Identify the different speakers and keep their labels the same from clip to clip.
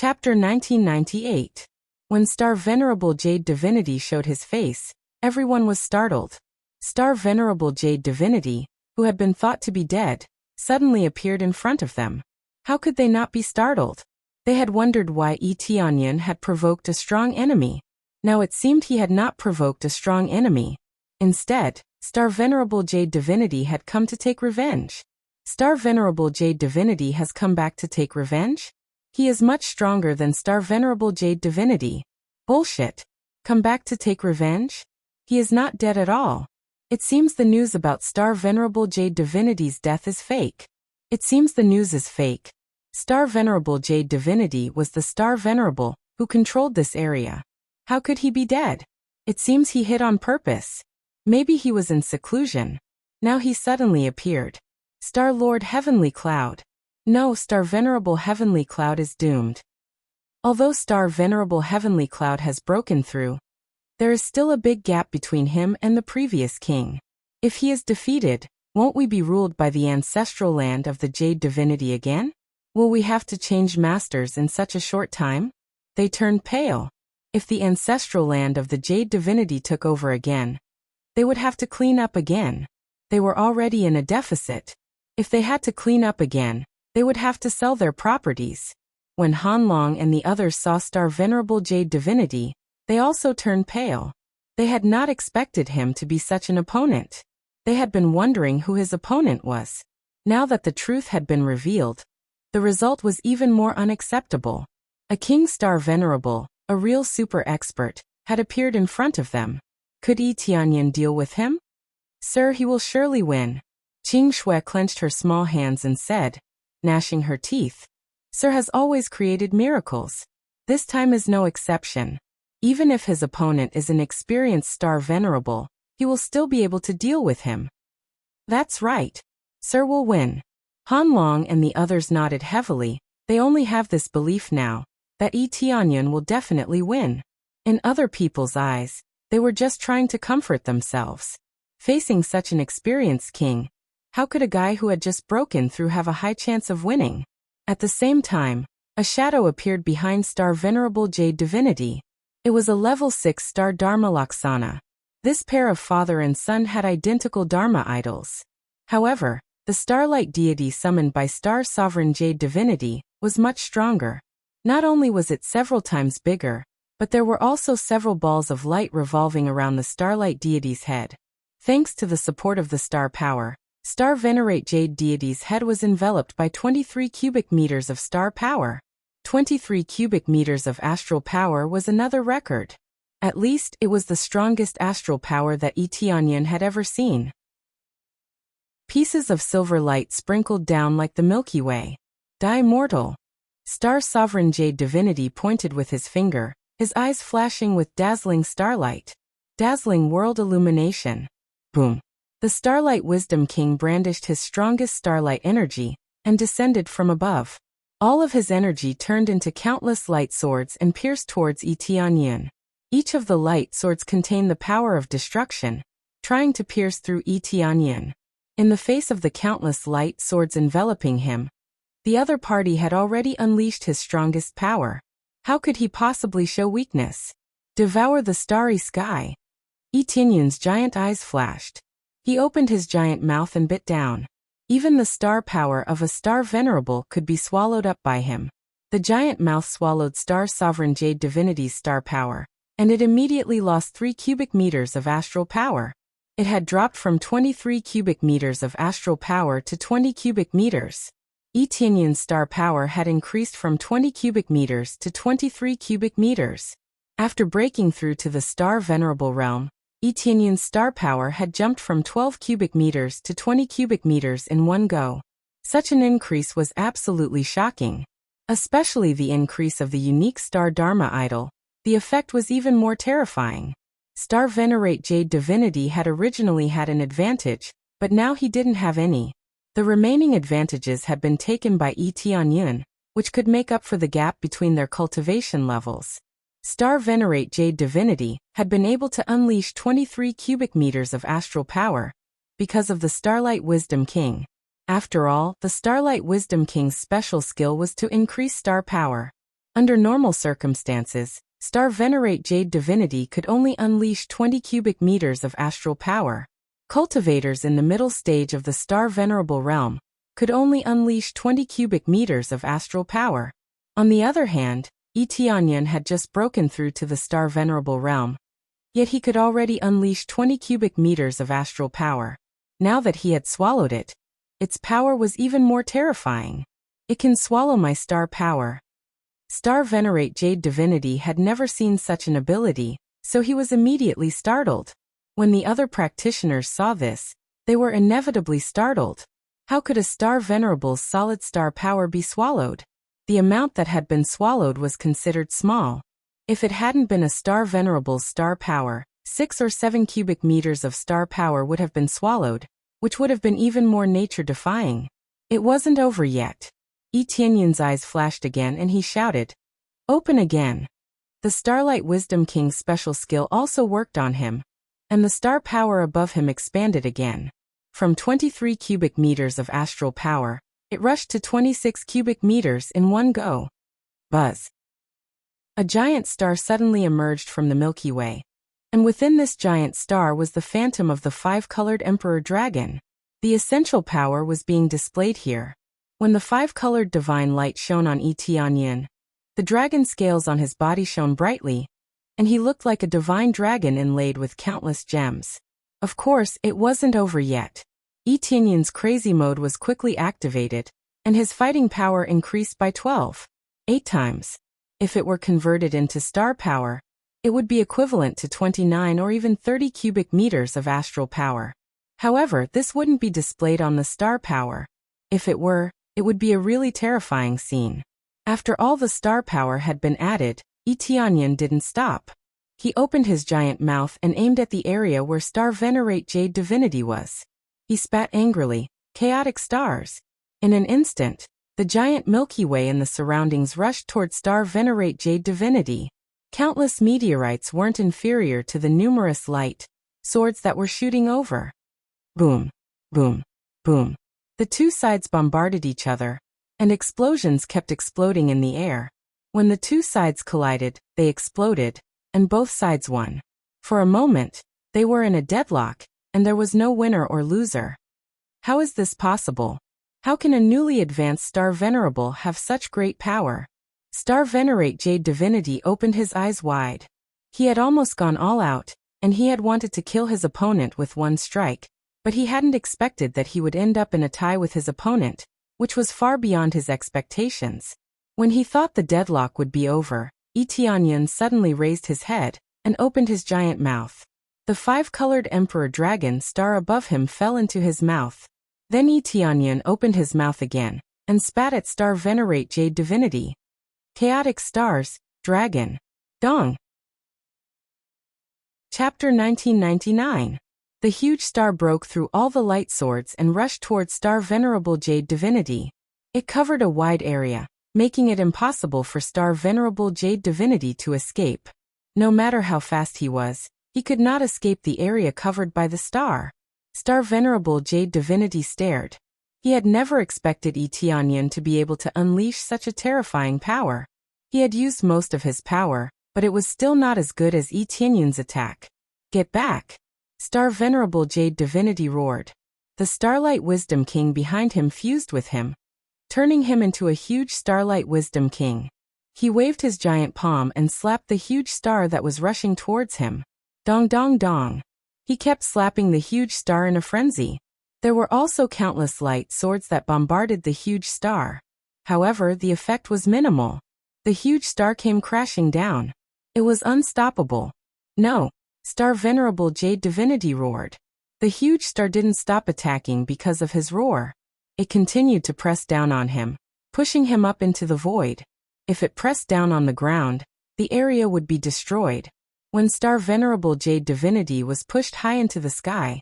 Speaker 1: Chapter 1998. When Star Venerable Jade Divinity showed his face, everyone was startled. Star Venerable Jade Divinity, who had been thought to be dead, suddenly appeared in front of them. How could they not be startled? They had wondered why Tianyan had provoked a strong enemy. Now it seemed he had not provoked a strong enemy. Instead, Star Venerable Jade Divinity had come to take revenge. Star Venerable Jade Divinity has come back to take revenge? He is much stronger than Star Venerable Jade Divinity. Bullshit. Come back to take revenge? He is not dead at all. It seems the news about Star Venerable Jade Divinity's death is fake. It seems the news is fake. Star Venerable Jade Divinity was the Star Venerable who controlled this area. How could he be dead? It seems he hid on purpose. Maybe he was in seclusion. Now he suddenly appeared. Star Lord Heavenly Cloud. No, Star Venerable Heavenly Cloud is doomed. Although Star Venerable Heavenly Cloud has broken through, there is still a big gap between him and the previous king. If he is defeated, won't we be ruled by the ancestral land of the Jade Divinity again? Will we have to change masters in such a short time? They turned pale. If the ancestral land of the Jade Divinity took over again, they would have to clean up again. They were already in a deficit. If they had to clean up again, they would have to sell their properties. When Han Long and the others saw Star Venerable Jade Divinity, they also turned pale. They had not expected him to be such an opponent. They had been wondering who his opponent was. Now that the truth had been revealed, the result was even more unacceptable. A King Star Venerable, a real super expert, had appeared in front of them. Could Tianyan deal with him? Sir, he will surely win. Qing Shui clenched her small hands and said, gnashing her teeth, Sir has always created miracles. This time is no exception. Even if his opponent is an experienced Star Venerable, he will still be able to deal with him. That's right. Sir will win. Han Long and the others nodded heavily. They only have this belief now, that Tianyan will definitely win. In other people's eyes, they were just trying to comfort themselves. Facing such an experienced king, how could a guy who had just broken through have a high chance of winning? At the same time, a shadow appeared behind Star Venerable Jade Divinity. It was a level 6 Star Dharma Laksana. This pair of father and son had identical Dharma idols. However, the starlight deity summoned by Star Sovereign Jade Divinity was much stronger. Not only was it several times bigger, but there were also several balls of light revolving around the starlight deity's head. Thanks to the support of the star power, Star Venerate Jade Deity's head was enveloped by 23 cubic meters of star power. 23 cubic meters of astral power was another record. At least, it was the strongest astral power that Tianyan had ever seen. Pieces of silver light sprinkled down like the Milky Way. Die mortal. Star Sovereign Jade Divinity pointed with his finger, his eyes flashing with dazzling starlight. Dazzling world illumination. Boom. The Starlight Wisdom King brandished his strongest starlight energy and descended from above. All of his energy turned into countless light swords and pierced towards Tianyan. Each of the light swords contained the power of destruction, trying to pierce through Tianyan. In the face of the countless light swords enveloping him, the other party had already unleashed his strongest power. How could he possibly show weakness? Devour the starry sky. Tianyan's giant eyes flashed. He opened his giant mouth and bit down. Even the star power of a Star Venerable could be swallowed up by him. The giant mouth swallowed Star Sovereign Jade Divinity's star power, and it immediately lost 3 cubic meters of astral power. It had dropped from 23 cubic meters of astral power to 20 cubic meters. Tianyan's star power had increased from 20 cubic meters to 23 cubic meters. After breaking through to the Star Venerable realm, Tianyan's star power had jumped from 12 cubic meters to 20 cubic meters in one go. Such an increase was absolutely shocking. Especially the increase of the unique Star Dharma idol. The effect was even more terrifying. Star Venerate Jade Divinity had originally had an advantage, but now he didn't have any. The remaining advantages had been taken by Tianyan, which could make up for the gap between their cultivation levels. Star Venerate Jade Divinity had been able to unleash 23 cubic meters of astral power because of the Starlight Wisdom King. After all, the Starlight Wisdom King's special skill was to increase star power. Under normal circumstances, Star Venerate Jade Divinity could only unleash 20 cubic meters of astral power. Cultivators in the middle stage of the Star Venerable realm could only unleash 20 cubic meters of astral power. On the other hand, Tianyan had just broken through to the Star Venerable realm. Yet he could already unleash 20 cubic meters of astral power. Now that he had swallowed it, its power was even more terrifying. It can swallow my star power. Star Venerate Jade Divinity had never seen such an ability, so he was immediately startled. When the other practitioners saw this, they were inevitably startled. How could a Star Venerable's solid star power be swallowed? The amount that had been swallowed was considered small. If it hadn't been a Star Venerable's star power, 6 or 7 cubic meters of star power would have been swallowed, which would have been even more nature-defying. It wasn't over yet. Tianyan's eyes flashed again and he shouted, "Open again!" The Starlight Wisdom King's special skill also worked on him, and the star power above him expanded again. From 23 cubic meters of astral power, it rushed to 26 cubic meters in one go. Buzz! A giant star suddenly emerged from the Milky Way, and within this giant star was the phantom of the 5-colored Emperor Dragon. The essential power was being displayed here. When the 5-colored divine light shone on Tianyan, the dragon scales on his body shone brightly, and he looked like a divine dragon inlaid with countless gems. Of course, it wasn't over yet. Tianyan's crazy mode was quickly activated, and his fighting power increased by 8 times. If it were converted into star power, it would be equivalent to 29 or even 30 cubic meters of astral power. However, this wouldn't be displayed on the star power. If it were, it would be a really terrifying scene. After all the star power had been added, Tianyan didn't stop. He opened his giant mouth and aimed at the area where Star Venerate Jade Divinity was. He spat angrily, "Chaotic stars!" In an instant, the giant Milky Way and the surroundings rushed toward Star Venerate Jade Divinity. Countless meteorites weren't inferior to the numerous light swords that were shooting over. Boom, boom, boom. The two sides bombarded each other, and explosions kept exploding in the air. When the two sides collided, they exploded, and both sides won. For a moment, they were in a deadlock, and there was no winner or loser. How is this possible? How can a newly advanced Star Venerable have such great power? Star Venerate Jade Divinity opened his eyes wide. He had almost gone all out, and he had wanted to kill his opponent with one strike, but he hadn't expected that he would end up in a tie with his opponent, which was far beyond his expectations. When he thought the deadlock would be over, Tianyan suddenly raised his head and opened his giant mouth. The 5-colored Emperor Dragon star above him fell into his mouth. Then Tianyan opened his mouth again and spat at Star Venerate Jade Divinity. Chaotic stars, dragon. Dong. Chapter 1999. The huge star broke through all the light swords and rushed towards Star Venerable Jade Divinity. It covered a wide area, making it impossible for Star Venerable Jade Divinity to escape. No matter how fast he was, he could not escape the area covered by the star. Star Venerable Jade Divinity stared. He had never expected Tianyan to be able to unleash such a terrifying power. He had used most of his power, but it was still not as good as Tianyan's attack. "Get back!" Star Venerable Jade Divinity roared. The Starlight Wisdom King behind him fused with him, turning him into a huge Starlight Wisdom King. He waved his giant palm and slapped the huge star that was rushing towards him. Dong dong dong. He kept slapping the huge star in a frenzy. There were also countless light swords that bombarded the huge star. However, the effect was minimal. The huge star came crashing down. It was unstoppable. "No!" Star Venerable Jade Divinity roared. The huge star didn't stop attacking because of his roar. It continued to press down on him, pushing him up into the void. If it pressed down on the ground, the area would be destroyed. When Star Venerable Jade Divinity was pushed high into the sky,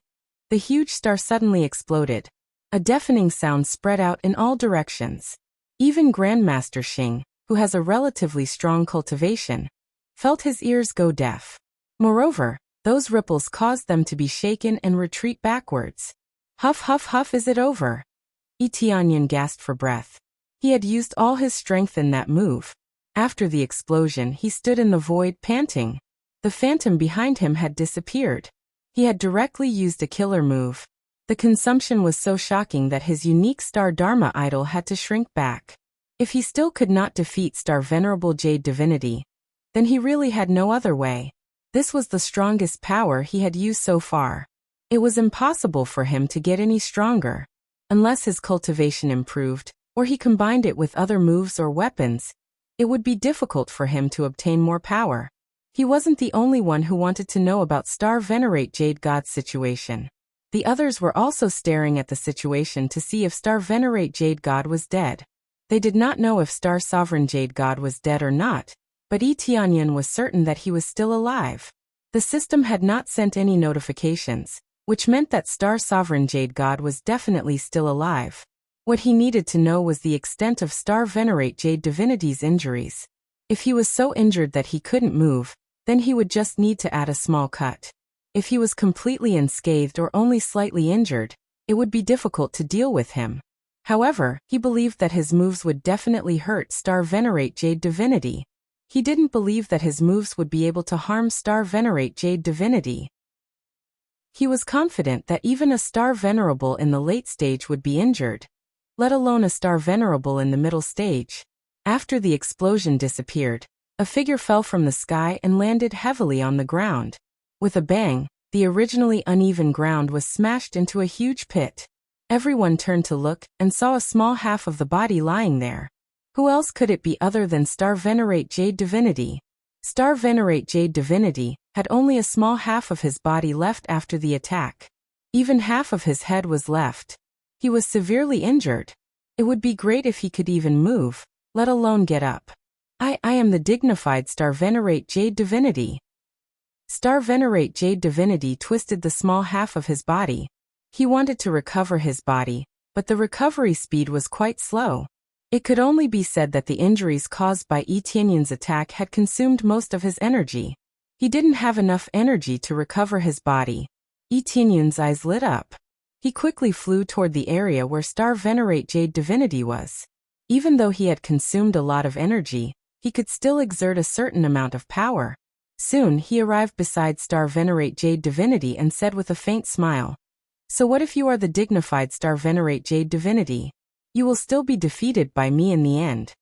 Speaker 1: the huge star suddenly exploded. A deafening sound spread out in all directions. Even Grandmaster Xing, who has a relatively strong cultivation, felt his ears go deaf. Moreover, those ripples caused them to be shaken and retreat backwards. Huff huff huff, is it over? Tianyan gasped for breath. He had used all his strength in that move. After the explosion, he stood in the void, panting. The phantom behind him had disappeared. He had directly used a killer move. The consumption was so shocking that his unique Star Dharma idol had to shrink back. If he still could not defeat Star Venerable Jade Divinity, then he really had no other way. This was the strongest power he had used so far. It was impossible for him to get any stronger. Unless his cultivation improved, or he combined it with other moves or weapons, it would be difficult for him to obtain more power. He wasn't the only one who wanted to know about Star Venerate Jade God's situation. The others were also staring at the situation to see if Star Venerate Jade God was dead. They did not know if Star Sovereign Jade God was dead or not, but Yi Tianyan was certain that he was still alive. The system had not sent any notifications, which meant that Star Sovereign Jade God was definitely still alive. What he needed to know was the extent of Star Venerate Jade Divinity's injuries. If he was so injured that he couldn't move, then he would just need to add a small cut. If he was completely unscathed or only slightly injured, it would be difficult to deal with him. However, he believed that his moves would definitely hurt Star Venerate Jade Divinity. He didn't believe that his moves would be able to harm Star Venerate Jade Divinity. He was confident that even a Star Venerable in the late stage would be injured, let alone a Star Venerable in the middle stage. After the explosion disappeared, a figure fell from the sky and landed heavily on the ground. With a bang, the originally uneven ground was smashed into a huge pit. Everyone turned to look and saw a small half of the body lying there. Who else could it be other than Star Venerate Jade Divinity? Star Venerate Jade Divinity had only a small half of his body left after the attack. Even half of his head was left. He was severely injured. It would be great if he could even move, let alone get up. I am the dignified Star Venerate Jade Divinity. Star Venerate Jade Divinity twisted the small half of his body. He wanted to recover his body, but the recovery speed was quite slow. It could only be said that the injuries caused by Yi Tianyan's attack had consumed most of his energy. He didn't have enough energy to recover his body. Yi Tianyan's eyes lit up. He quickly flew toward the area where Star Venerate Jade Divinity was. Even though he had consumed a lot of energy, he could still exert a certain amount of power. Soon he arrived beside Star Venerate Jade Divinity and said with a faint smile, "So what if you are the dignified Star Venerate Jade Divinity? You will still be defeated by me in the end."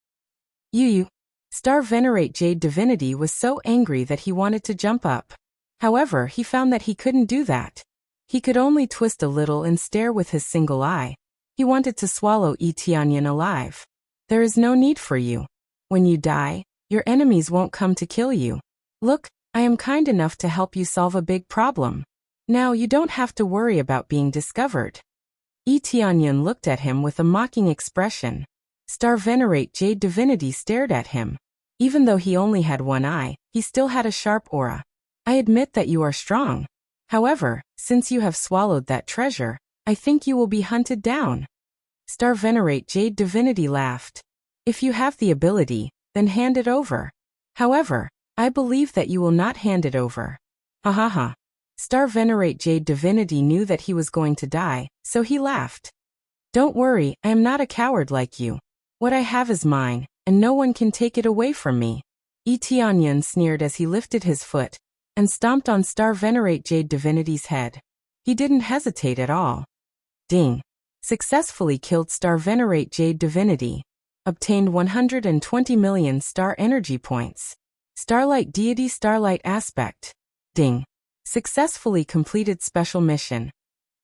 Speaker 1: You. Star Venerate Jade Divinity was so angry that he wanted to jump up. However, he found that he couldn't do that. He could only twist a little and stare with his single eye. He wanted to swallow Yi Tianyan alive. There is no need for you. When you die, your enemies won't come to kill you. Look, I am kind enough to help you solve a big problem. Now you don't have to worry about being discovered. Yi Tianyan looked at him with a mocking expression. Star Venerate Jade Divinity stared at him. Even though he only had one eye, he still had a sharp aura. I admit that you are strong. However, since you have swallowed that treasure, I think you will be hunted down. Star Venerate Jade Divinity laughed. If you have the ability, then hand it over. However, I believe that you will not hand it over. Ha ha ha. Star Venerate Jade Divinity knew that he was going to die, so he laughed. Don't worry, I am not a coward like you. What I have is mine, and no one can take it away from me. Yi Tianyan sneered as he lifted his foot and stomped on Star Venerate Jade Divinity's head. He didn't hesitate at all. Ding. Successfully killed Star Venerate Jade Divinity. Obtained 120 million star energy points. Starlight Deity Starlight Aspect. Ding. Successfully completed special mission.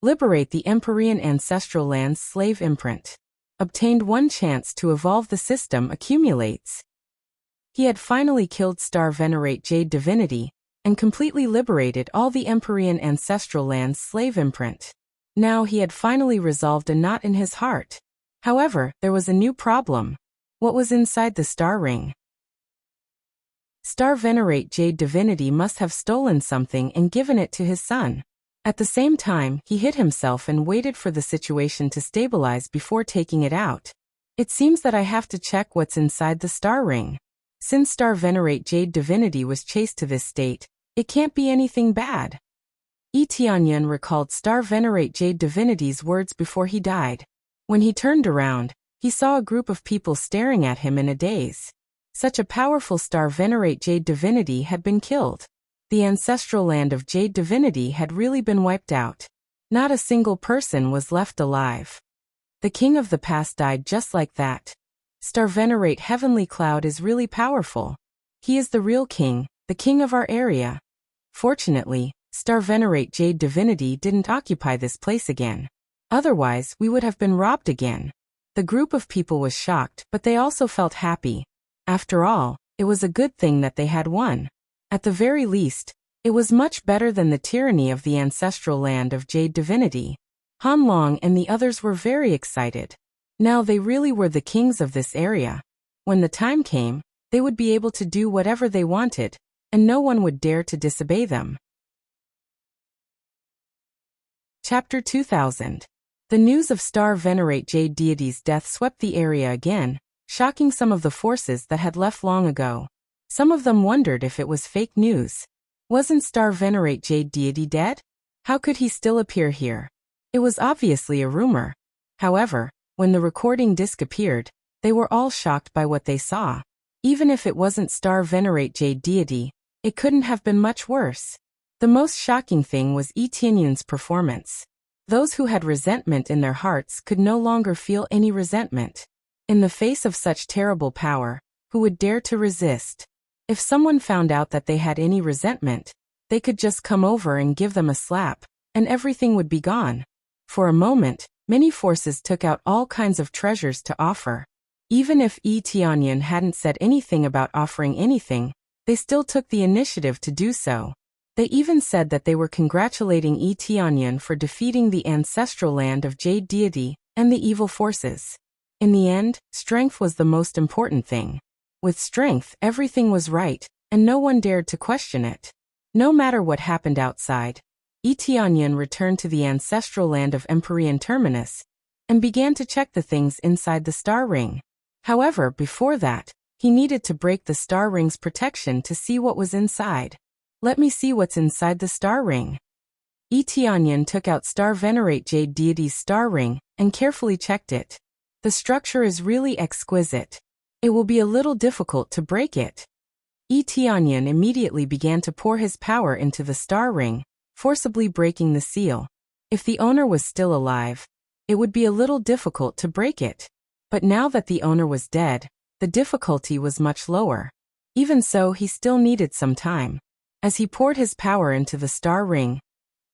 Speaker 1: Liberate the Empyrean Ancestral Land's slave imprint. Obtained one chance to evolve the system accumulates. He had finally killed Star Venerate Jade Divinity and completely liberated all the Empyrean Ancestral Land's slave imprint. Now he had finally resolved a knot in his heart. However, there was a new problem. What was inside the star ring? Star Venerate Jade Divinity must have stolen something and given it to his son. At the same time, he hid himself and waited for the situation to stabilize before taking it out. It seems that I have to check what's inside the star ring. Since Star Venerate Jade Divinity was chased to this state, it can't be anything bad. Yi Tianyan recalled Star Venerate Jade Divinity's words before he died. When he turned around, he saw a group of people staring at him in a daze. Such a powerful star-venerate jade divinity had been killed. The ancestral land of jade divinity had really been wiped out. Not a single person was left alive. The king of the past died just like that. Star-venerate heavenly cloud is really powerful. He is the real king, the king of our area. Fortunately, star-venerate jade divinity didn't occupy this place again. Otherwise, we would have been robbed again. The group of people was shocked, but they also felt happy. After all, it was a good thing that they had won. At the very least, it was much better than the tyranny of the ancestral land of jade divinity. Han Long and the others were very excited. Now they really were the kings of this area. When the time came, they would be able to do whatever they wanted, and no one would dare to disobey them. Chapter 2000. The news of star-venerate jade deity's death swept the area again, shocking some of the forces that had left long ago. Some of them wondered if it was fake news. Wasn't star-venerate jade deity dead? How could he still appear here? It was obviously a rumor. However, when the recording disc appeared, they were all shocked by what they saw. Even if it wasn't star-venerate jade deity, it couldn't have been much worse. The most shocking thing was Yi Tianyun's performance. Those who had resentment in their hearts could no longer feel any resentment. In the face of such terrible power, who would dare to resist? If someone found out that they had any resentment, they could just come over and give them a slap, and everything would be gone. For a moment, many forces took out all kinds of treasures to offer. Even if Yi Tianyun hadn't said anything about offering anything, they still took the initiative to do so. They even said that they were congratulating Yi Tianyun for defeating the ancestral land of jade deity and the evil forces. In the end, strength was the most important thing. With strength, everything was right, and no one dared to question it. No matter what happened outside, Yi Tianyun returned to the ancestral land of Empyrean Terminus and began to check the things inside the star ring. However, before that, he needed to break the star ring's protection to see what was inside. Let me see what's inside the star ring. Yi Tianyun took out star-venerate jade deity's star ring and carefully checked it. The structure is really exquisite. It will be a little difficult to break it. Yi Tianyun immediately began to pour his power into the star ring, forcibly breaking the seal. If the owner was still alive, it would be a little difficult to break it. But now that the owner was dead, the difficulty was much lower. Even so, he still needed some time. As he poured his power into the star ring,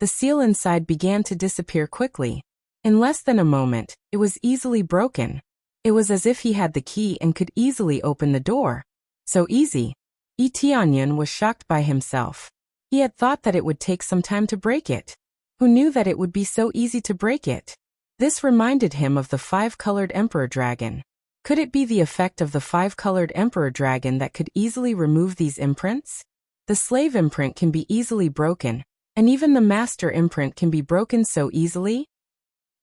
Speaker 1: the seal inside began to disappear quickly. In less than a moment, it was easily broken. It was as if he had the key and could easily open the door. So easy. Yi Tianyun was shocked by himself. He had thought that it would take some time to break it. Who knew that it would be so easy to break it? This reminded him of the five-colored emperor dragon. Could it be the effect of the five-colored emperor dragon that could easily remove these imprints? The slave imprint can be easily broken, and even the master imprint can be broken so easily?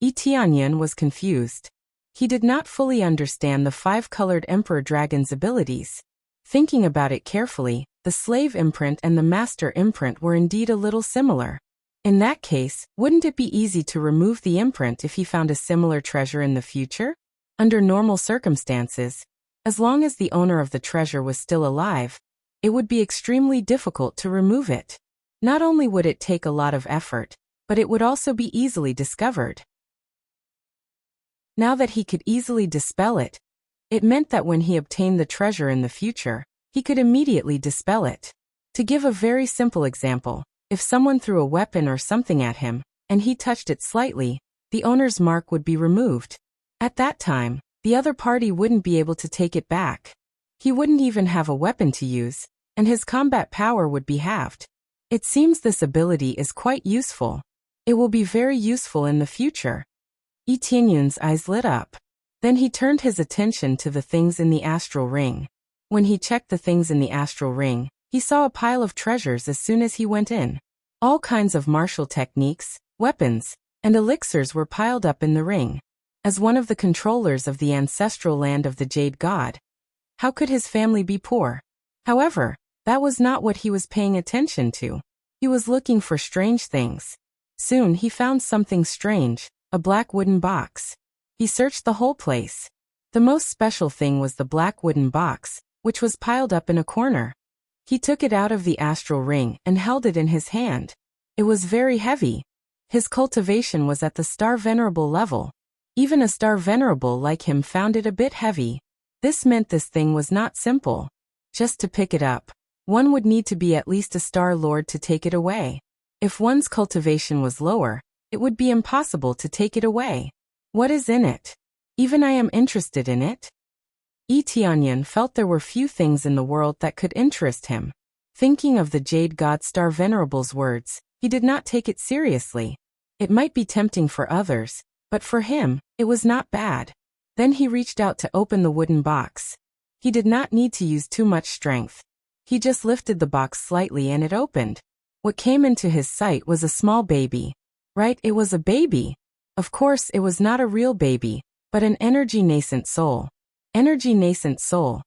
Speaker 1: Yi Tianyun was confused. He did not fully understand the five-colored emperor dragon's abilities. Thinking about it carefully, the slave imprint and the master imprint were indeed a little similar. In that case, wouldn't it be easy to remove the imprint if he found a similar treasure in the future? Under normal circumstances, as long as the owner of the treasure was still alive, it would be extremely difficult to remove it. Not only would it take a lot of effort, but it would also be easily discovered. Now that he could easily dispel it, it meant that when he obtained the treasure in the future, he could immediately dispel it. To give a very simple example, if someone threw a weapon or something at him, and he touched it slightly, the owner's mark would be removed. At that time, the other party wouldn't be able to take it back. He wouldn't even have a weapon to use, and his combat power would be halved. It seems this ability is quite useful. It will be very useful in the future. Yi Tianyun's eyes lit up. Then he turned his attention to the things in the astral ring. When he checked the things in the astral ring, he saw a pile of treasures as soon as he went in. All kinds of martial techniques, weapons, and elixirs were piled up in the ring. As one of the controllers of the ancestral land of the Jade God, how could his family be poor? However, that was not what he was paying attention to. He was looking for strange things. Soon he found something strange, a black wooden box. He searched the whole place. The most special thing was the black wooden box, which was piled up in a corner. He took it out of the astral ring and held it in his hand. It was very heavy. His cultivation was at the Star Venerable level. Even a Star Venerable like him found it a bit heavy. This meant this thing was not simple. Just to pick it up, one would need to be at least a Star Lord to take it away. If one's cultivation was lower, it would be impossible to take it away. What is in it? Even I am interested in it. Tianyan felt there were few things in the world that could interest him. Thinking of the Jade God Star Venerable's words, he did not take it seriously. It might be tempting for others, but for him, it was not bad. Then he reached out to open the wooden box. He did not need to use too much strength. He just lifted the box slightly and it opened. What came into his sight was a small baby. Right, it was a baby. Of course, it was not a real baby, but an energy nascent soul. Energy nascent soul.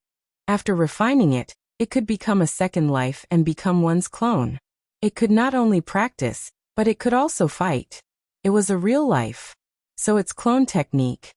Speaker 1: After refining it, it could become a second life and become one's clone. It could not only practice, but it could also fight. It was a real life. So its clone technique.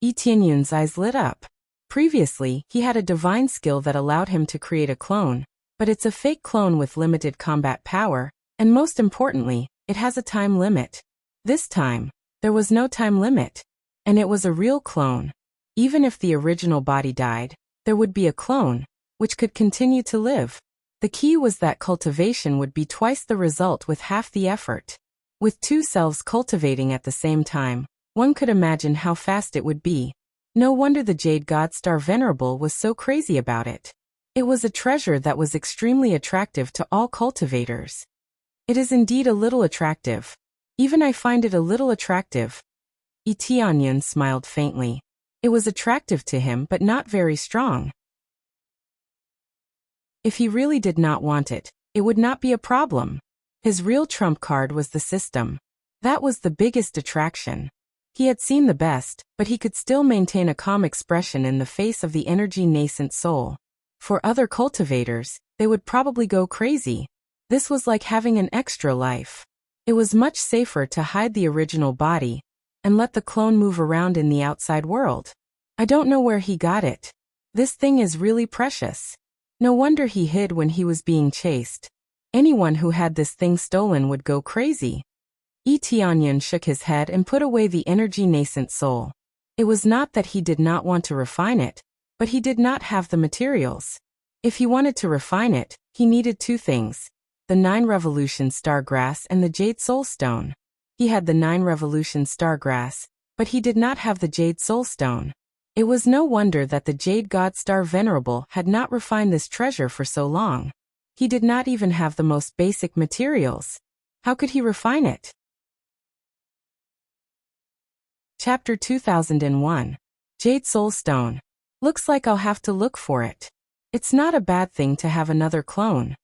Speaker 1: Tianyun's eyes lit up. Previously, he had a divine skill that allowed him to create a clone, but it's a fake clone with limited combat power, and most importantly, it has a time limit. This time, there was no time limit, and it was a real clone. Even if the original body died, there would be a clone, which could continue to live. The key was that cultivation would be twice the result with half the effort. With two selves cultivating at the same time, one could imagine how fast it would be. No wonder the Jade God Star Venerable was so crazy about it. It was a treasure that was extremely attractive to all cultivators. It is indeed a little attractive. Even I find it a little attractive. Tianyan smiled faintly. It was attractive to him but not very strong. If he really did not want it, it would not be a problem. His real trump card was the system. That was the biggest attraction. He had seen the best, but he could still maintain a calm expression in the face of the energy nascent soul. For other cultivators, they would probably go crazy. This was like having an extra life. It was much safer to hide the original body and let the clone move around in the outside world. I don't know where he got it. This thing is really precious. No wonder he hid when he was being chased. Anyone who had this thing stolen would go crazy. Tianyan shook his head and put away the energy nascent soul. It was not that he did not want to refine it, but he did not have the materials. If he wanted to refine it, he needed two things: the 9 Revolution Stargrass and the Jade Soul Stone. He had the 9 Revolution Stargrass, but he did not have the Jade Soul Stone. It was no wonder that the Jade God Star Venerable had not refined this treasure for so long. He did not even have the most basic materials. How could he refine it? Chapter 2001. Jade Soul Stone. Looks like I'll have to look for it. It's not a bad thing to have another clone.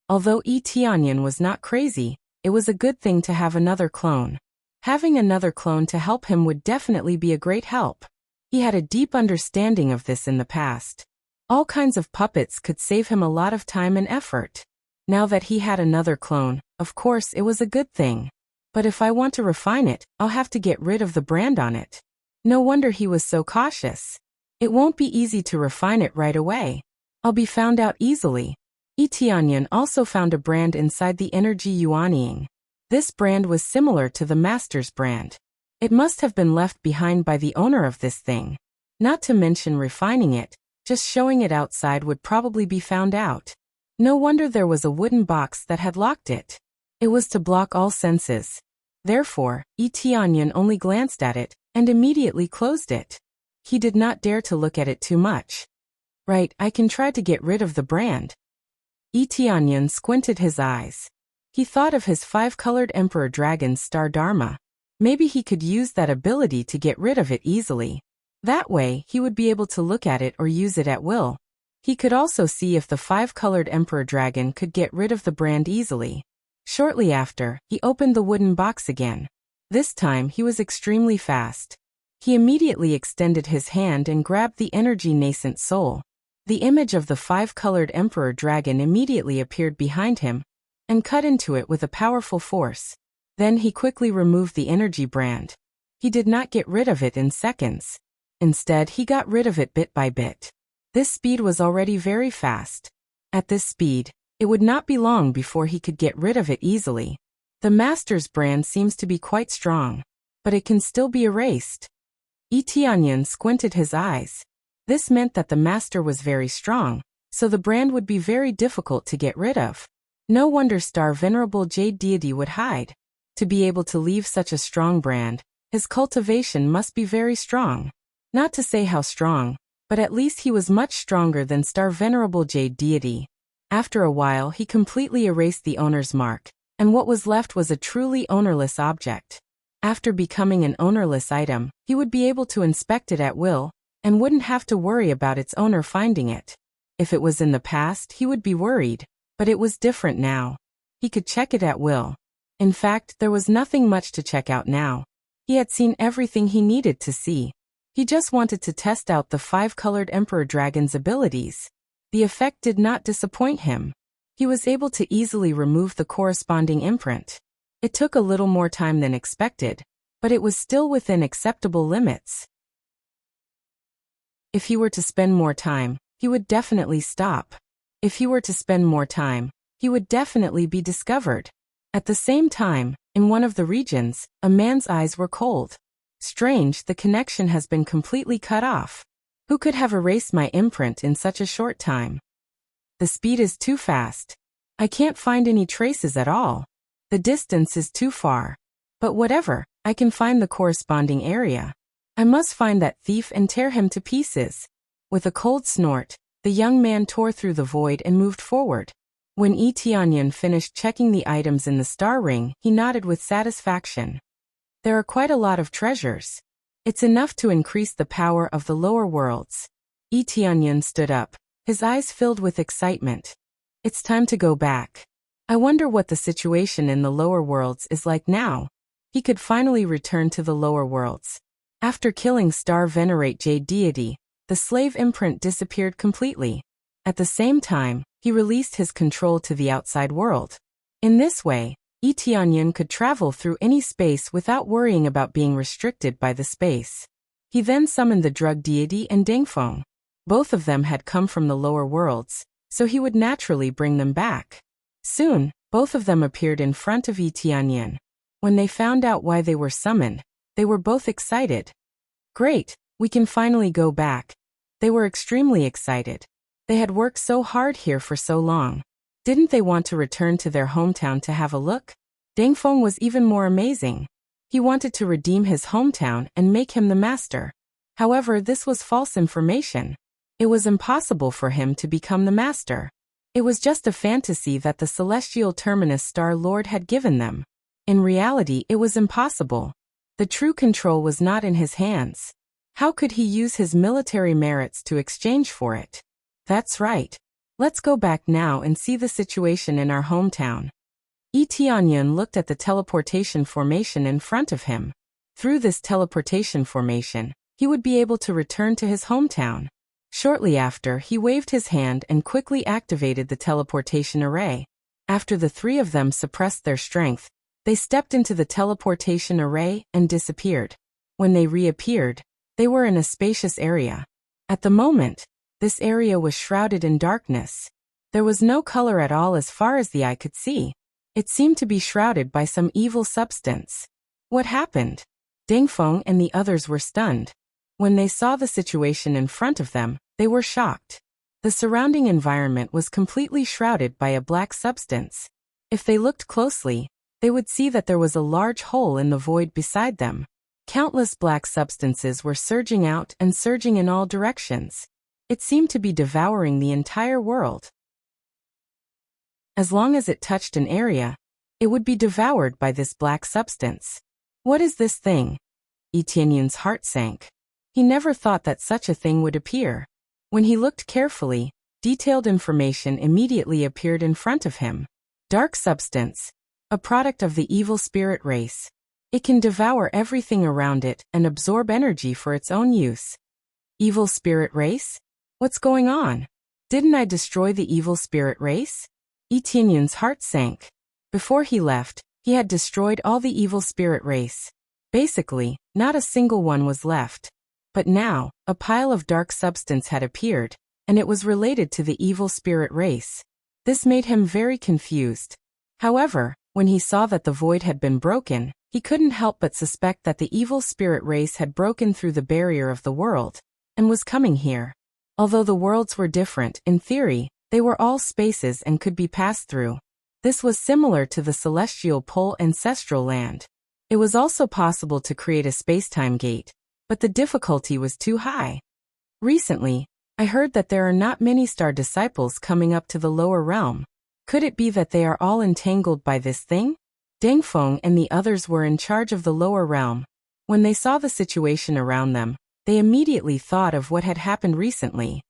Speaker 1: Although Tianyan was not crazy, it was a good thing to have another clone. Having another clone to help him would definitely be a great help. He had a deep understanding of this in the past. All kinds of puppets could save him a lot of time and effort. Now that he had another clone, of course it was a good thing. But if I want to refine it, I'll have to get rid of the brand on it. No wonder he was so cautious. It won't be easy to refine it right away. I'll be found out easily. Tianyan also found a brand inside the energy Yuanying. This brand was similar to the Master's brand. It must have been left behind by the owner of this thing. Not to mention refining it, just showing it outside would probably be found out. No wonder there was a wooden box that had locked it. It was to block all senses. Therefore, Tianyan only glanced at it and immediately closed it. He did not dare to look at it too much. Right, I can try to get rid of the brand. Tianyan squinted his eyes. He thought of his 5-colored Emperor Dragon's Star Dharma. Maybe he could use that ability to get rid of it easily. That way, he would be able to look at it or use it at will. He could also see if the 5-colored Emperor Dragon could get rid of the brand easily. Shortly after, he opened the wooden box again. This time he was extremely fast. He immediately extended his hand and grabbed the energy nascent soul. The image of the 5-colored Emperor Dragon immediately appeared behind him and cut into it with a powerful force. Then he quickly removed the energy brand. He did not get rid of it in seconds. Instead, he got rid of it bit by bit. This speed was already very fast. At this speed, it would not be long before he could get rid of it easily. The master's brand seems to be quite strong, but it can still be erased. Tianyan squinted his eyes. This meant that the master was very strong, so the brand would be very difficult to get rid of. No wonder Star Venerable Jade Deity would hide. To be able to leave such a strong brand, his cultivation must be very strong. Not to say how strong, but at least he was much stronger than Star Venerable Jade Deity. After a while he completely erased the owner's mark, and what was left was a truly ownerless object. After becoming an ownerless item, he would be able to inspect it at will, and wouldn't have to worry about its owner finding it. If it was in the past, he would be worried, but it was different now. He could check it at will. In fact, there was nothing much to check out now. He had seen everything he needed to see. He just wanted to test out the 5-colored Emperor Dragon's abilities. The effect did not disappoint him. He was able to easily remove the corresponding imprint. It took a little more time than expected, but it was still within acceptable limits. If he were to spend more time, he would definitely stop. If he were to spend more time, he would definitely be discovered. At the same time, in one of the regions, a man's eyes were cold. Strange, the connection has been completely cut off. Who could have erased my imprint in such a short time? The speed is too fast. I can't find any traces at all. The distance is too far. But whatever, I can find the corresponding area. I must find that thief and tear him to pieces. With a cold snort, the young man tore through the void and moved forward. When Tianyan finished checking the items in the star ring, he nodded with satisfaction. There are quite a lot of treasures. It's enough to increase the power of the lower worlds. Tianyan stood up, his eyes filled with excitement. It's time to go back. I wonder what the situation in the lower worlds is like now. He could finally return to the lower worlds. After killing Star Venerate Jade Deity, the slave imprint disappeared completely. At the same time, he released his control to the outside world. In this way, Tianyan could travel through any space without worrying about being restricted by the space. He then summoned the drug deity and Dingfeng. Both of them had come from the lower worlds, so he would naturally bring them back. Soon, both of them appeared in front of Tianyan. When they found out why they were summoned, they were both excited. Great, we can finally go back. They were extremely excited. They had worked so hard here for so long. Didn't they want to return to their hometown to have a look? Dingfeng was even more amazing. He wanted to redeem his hometown and make him the master. However, this was false information. It was impossible for him to become the master. It was just a fantasy that the celestial terminus Star Lord had given them. In reality, it was impossible. The true control was not in his hands. How could he use his military merits to exchange for it? That's right. Let's go back now and see the situation in our hometown. Tianyan looked at the teleportation formation in front of him. Through this teleportation formation, he would be able to return to his hometown. Shortly after, he waved his hand and quickly activated the teleportation array. After the three of them suppressed their strength, they stepped into the teleportation array and disappeared. When they reappeared, they were in a spacious area. At the moment, this area was shrouded in darkness. There was no color at all as far as the eye could see. It seemed to be shrouded by some evil substance. What happened? Dingfeng and the others were stunned. When they saw the situation in front of them, they were shocked. The surrounding environment was completely shrouded by a black substance. If they looked closely, they would see that there was a large hole in the void beside them. Countless black substances were surging out and surging in all directions. It seemed to be devouring the entire world. As long as it touched an area, it would be devoured by this black substance. What is this thing? Tianyan's heart sank. He never thought that such a thing would appear. When he looked carefully, detailed information immediately appeared in front of him. Dark substance, a product of the evil spirit race. It can devour everything around it and absorb energy for its own use. Evil spirit race? What's going on? Didn't I destroy the evil spirit race? Tianyan's heart sank. Before he left, he had destroyed all the evil spirit race. Basically, not a single one was left. But now, a pile of dark substance had appeared. and it was related to the evil spirit race. This made him very confused. However, when he saw that the void had been broken, he couldn't help but suspect that the evil spirit race had broken through the barrier of the world and was coming here. Although the worlds were different, in theory, they were all spaces and could be passed through. This was similar to the celestial pole ancestral land. It was also possible to create a spacetime gate, but the difficulty was too high. Recently, I heard that there are not many star disciples coming up to the lower realm. Could it be that they are all entangled by this thing? Deng Feng and the others were in charge of the lower realm. When they saw the situation around them, they immediately thought of what had happened recently.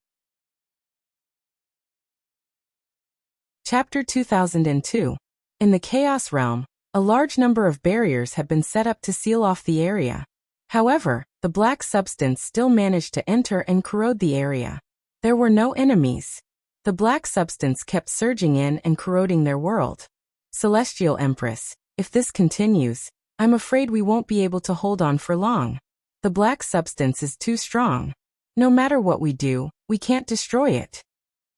Speaker 1: Chapter 2002. In the Chaos Realm, a large number of barriers had been set up to seal off the area. However, the black substance still managed to enter and corrode the area. There were no enemies. The black substance kept surging in and corroding their world. Celestial Empress, if this continues, I'm afraid we won't be able to hold on for long. The black substance is too strong. No matter what we do, we can't destroy it.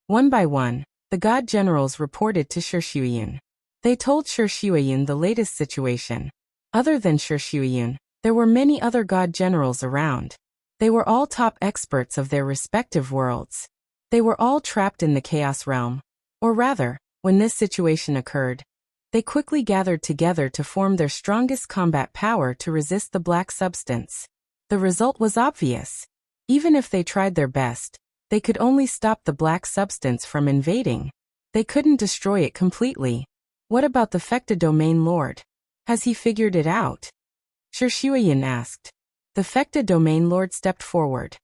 Speaker 1: One by one, the god generals reported to Shuiyun. They told Shuiyun the latest situation. Other than Shuiyun, there were many other god generals around. They were all top experts of their respective worlds. They were all trapped in the Chaos Realm. Or rather, when this situation occurred, they quickly gathered together to form their strongest combat power to resist the black substance. The result was obvious. Even if they tried their best, they could only stop the black substance from invading. They couldn't destroy it completely. What about the Fecta Domain Lord? Has he figured it out? Shuiyun asked. The Fecta Domain Lord stepped forward.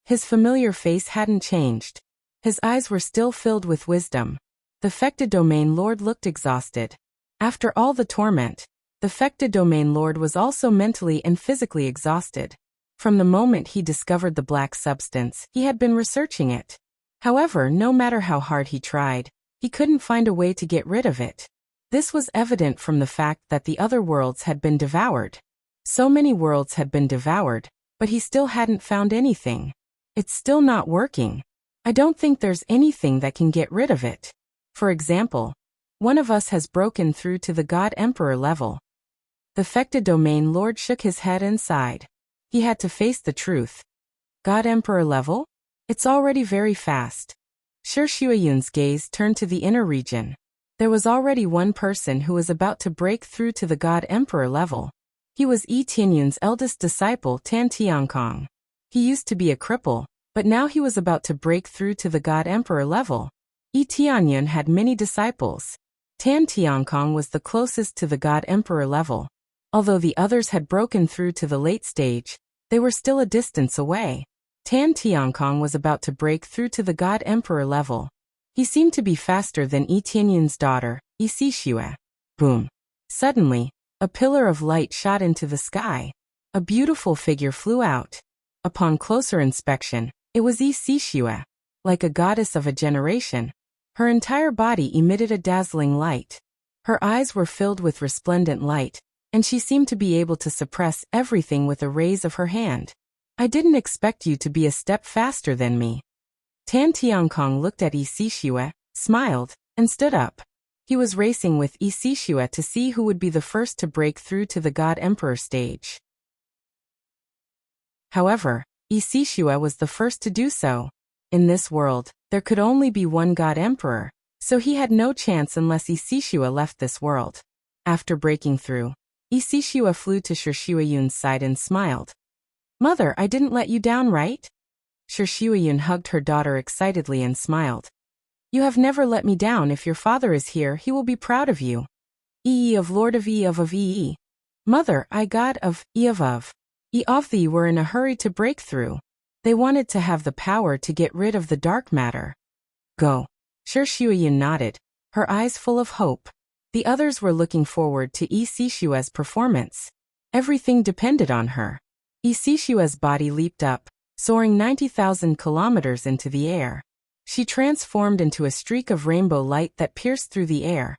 Speaker 1: His familiar face hadn't changed. His eyes were still filled with wisdom. The Fecta Domain Lord looked exhausted. After all the torment, the Fecta Domain Lord was also mentally and physically exhausted. From the moment he discovered the black substance, he had been researching it. However, no matter how hard he tried, he couldn't find a way to get rid of it. This was evident from the fact that the other worlds had been devoured. So many worlds had been devoured, but he still hadn't found anything. It's still not working. I don't think there's anything that can get rid of it. For example, one of us has broken through to the God Emperor level. The Fecta Domain Lord shook his head and sighed. He had to face the truth. God Emperor level? It's already very fast. Shuiyun's gaze turned to the inner region. There was already one person who was about to break through to the God Emperor level. He was Yi Tianyun's eldest disciple Tan Tiankong. He used to be a cripple, but now he was about to break through to the God Emperor level. Yi Tianyun had many disciples. Tan Tiankong was the closest to the God Emperor level. Although the others had broken through to the late stage, they were still a distance away. Tan Tiankong was about to break through to the God Emperor level. He seemed to be faster than Yi Tianyun's daughter, Yi Xixue. Boom. Suddenly, a pillar of light shot into the sky. A beautiful figure flew out. Upon closer inspection, it was Yi Xixue. Like a goddess of a generation, her entire body emitted a dazzling light. Her eyes were filled with resplendent light, and she seemed to be able to suppress everything with a raise of her hand. I didn't expect you to be a step faster than me. Tan Tiankong looked at Yi Xixue, smiled, and stood up. He was racing with Yi Xixue to see who would be the first to break through to the God Emperor stage. However, Yi Xixue was the first to do so. In this world, there could only be one God Emperor, so he had no chance unless Yi Xixue left this world. After breaking through, Yi Xixue flew to Shuiyun's side and smiled. Mother, I didn't let you down, right? Shuiyun hugged her daughter excitedly and smiled. You have never let me down. If your father is here, he will be proud of you. Yi of Lord of Yi of Yi. Mother, I God of Yi of. Yi of thee were in a hurry to break through. They wanted to have the power to get rid of the dark matter. Go. Shuiyun nodded, her eyes full of hope. The others were looking forward to Yi Xixue's performance. Everything depended on her. Yi Xixue's body leaped up, soaring 90,000 kilometers into the air. She transformed into a streak of rainbow light that pierced through the air.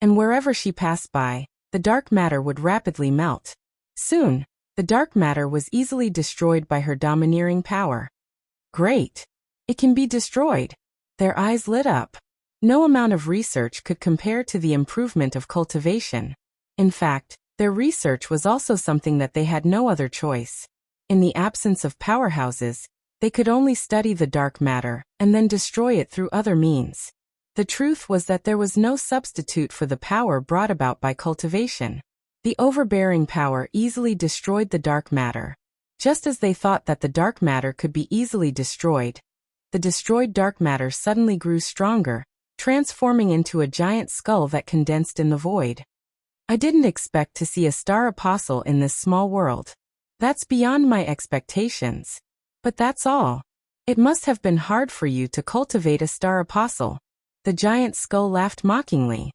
Speaker 1: And wherever she passed by, the dark matter would rapidly melt. Soon, the dark matter was easily destroyed by her domineering power. Great! It can be destroyed. Their eyes lit up. No amount of research could compare to the improvement of cultivation. In fact, their research was also something that they had no other choice. In the absence of powerhouses, they could only study the dark matter and then destroy it through other means. The truth was that there was no substitute for the power brought about by cultivation. The overbearing power easily destroyed the dark matter. Just as they thought that the dark matter could be easily destroyed, the destroyed dark matter suddenly grew stronger, transforming into a giant skull that condensed in the void. I didn't expect to see a star apostle in this small world. That's beyond my expectations. But that's all. It must have been hard for you to cultivate a star apostle. The giant skull laughed mockingly.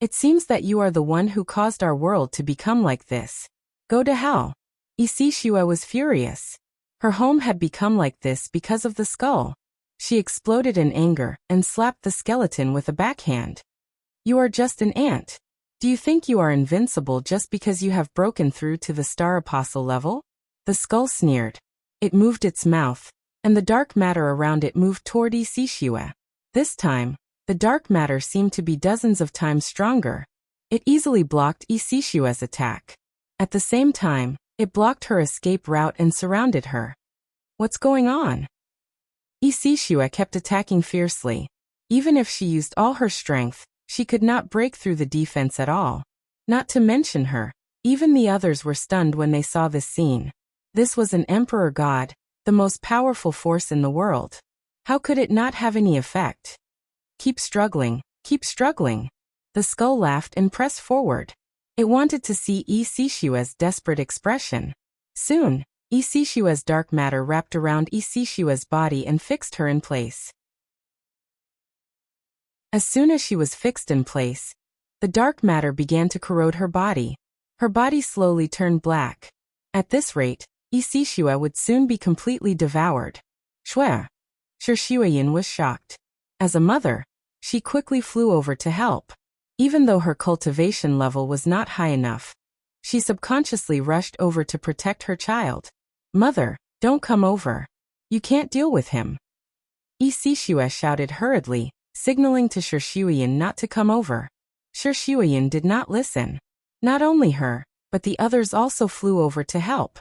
Speaker 1: It seems that you are the one who caused our world to become like this. Go to hell. Isishua was furious. Her home had become like this because of the skull. She exploded in anger and slapped the skeleton with a backhand. You are just an ant. Do you think you are invincible just because you have broken through to the star apostle level? The skull sneered. It moved its mouth, and the dark matter around it moved toward Isishua. This time, the dark matter seemed to be dozens of times stronger. It easily blocked Isishua's attack. At the same time, it blocked her escape route and surrounded her. What's going on? Isishua kept attacking fiercely. Even if she used all her strength, she could not break through the defense at all. Not to mention her, even the others were stunned when they saw this scene. This was an emperor god, the most powerful force in the world. How could it not have any effect? Keep struggling, keep struggling. The skull laughed and pressed forward. It wanted to see Isishua's desperate expression. Soon, Isishua's dark matter wrapped around Isishua's body and fixed her in place. As soon as she was fixed in place, the dark matter began to corrode her body. Her body slowly turned black. At this rate, Isishua would soon be completely devoured. Shwe. Shirshuayin was shocked. As a mother, she quickly flew over to help. Even though her cultivation level was not high enough, she subconsciously rushed over to protect her child. Mother, don't come over. You can't deal with him. Isishua shouted hurriedly, signaling to Shirshuayin not to come over. Shirshuayin did not listen. Not only her, but the others also flew over to help.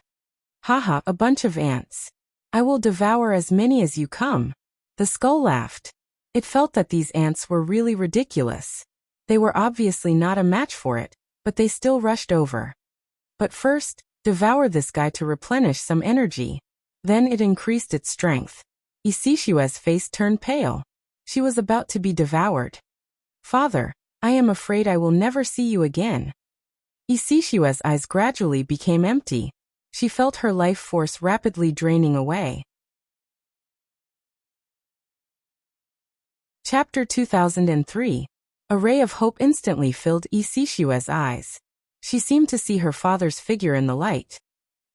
Speaker 1: Haha, a bunch of ants. I will devour as many as you come. The skull laughed. It felt that these ants were really ridiculous. They were obviously not a match for it, but they still rushed over. But first, devour this guy to replenish some energy. Then it increased its strength. Isishua's face turned pale. She was about to be devoured. Father, I am afraid I will never see you again. Isishua's eyes gradually became empty. She felt her life force rapidly draining away. Chapter 2003. A ray of hope instantly filled Isishua's eyes. She seemed to see her father's figure in the light.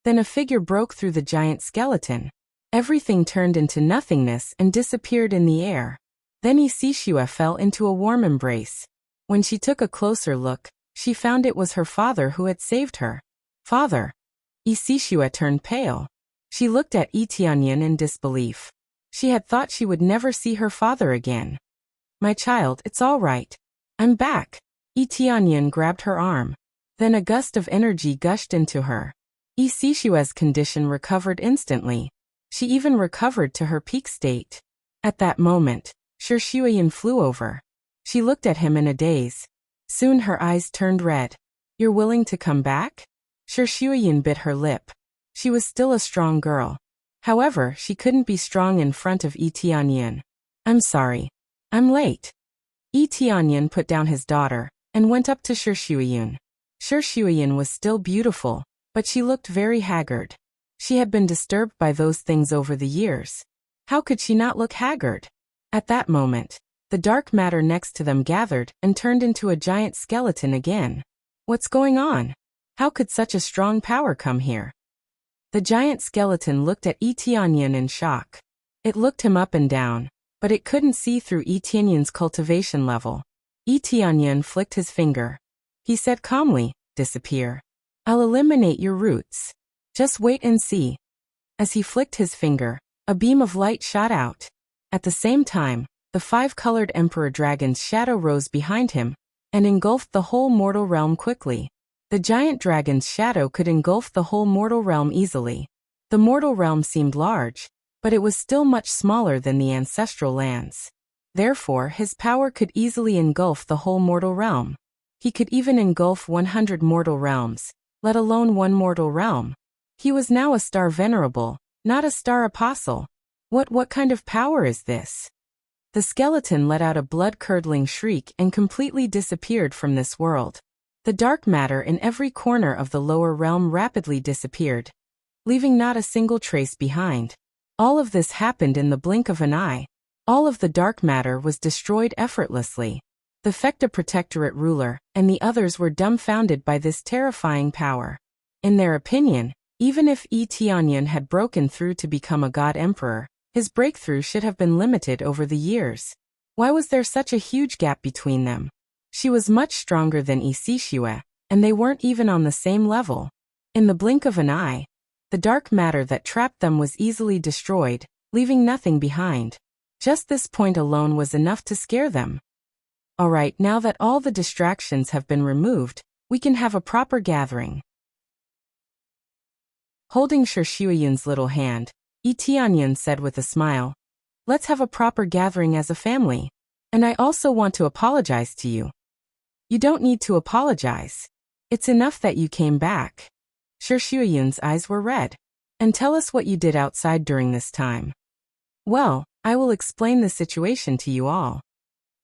Speaker 1: Then a figure broke through the giant skeleton. Everything turned into nothingness and disappeared in the air. Then Isishua fell into a warm embrace. When she took a closer look, she found it was her father who had saved her. Father! Isishua turned pale. She looked at Itianyan in disbelief. She had thought she would never see her father again. My child, it's all right. I'm back. Itianyan grabbed her arm. Then a gust of energy gushed into her. Isishua's condition recovered instantly. She even recovered to her peak state. At that moment, Shirshuayin flew over. She looked at him in a daze. Soon her eyes turned red. You're willing to come back? Shirshuayin bit her lip. She was still a strong girl. However, she couldn't be strong in front of Itianyan. I'm sorry. I'm late. Itianyan put down his daughter and went up to Shirshuayin. Shirshuayin was still beautiful, but she looked very haggard. She had been disturbed by those things over the years. How could she not look haggard? At that moment, the dark matter next to them gathered and turned into a giant skeleton again. What's going on? How could such a strong power come here? The giant skeleton looked at Itianyan in shock. It looked him up and down, but it couldn't see through Itianyan's cultivation level. Itianyan flicked his finger. He said calmly, disappear. I'll eliminate your roots. Just wait and see. As he flicked his finger, a beam of light shot out. At the same time, the five-colored Emperor Dragon's shadow rose behind him and engulfed the whole mortal realm quickly. The giant dragon's shadow could engulf the whole mortal realm easily. The mortal realm seemed large, but it was still much smaller than the ancestral lands. Therefore, his power could easily engulf the whole mortal realm. He could even engulf 100 mortal realms, let alone one mortal realm. He was now a star venerable, not a star apostle. What kind of power is this? The skeleton let out a blood-curdling shriek and completely disappeared from this world. The dark matter in every corner of the lower realm rapidly disappeared, leaving not a single trace behind. All of this happened in the blink of an eye. All of the dark matter was destroyed effortlessly. The Fecta Protectorate ruler and the others were dumbfounded by this terrifying power. In their opinion, even if Yi Tianyan had broken through to become a god emperor, his breakthrough should have been limited over the years. Why was there such a huge gap between them? She was much stronger than Yi Xixue, and they weren't even on the same level. In the blink of an eye, the dark matter that trapped them was easily destroyed, leaving nothing behind. Just this point alone was enough to scare them. Alright, now that all the distractions have been removed, we can have a proper gathering. Holding Shuiyun's little hand, Yi Tianyan said with a smile, "Let's have a proper gathering as a family. And I also want to apologize to you." "You don't need to apologize. It's enough that you came back." Shuiyun's eyes were red. "And tell us what you did outside during this time." "Well, I will explain the situation to you all."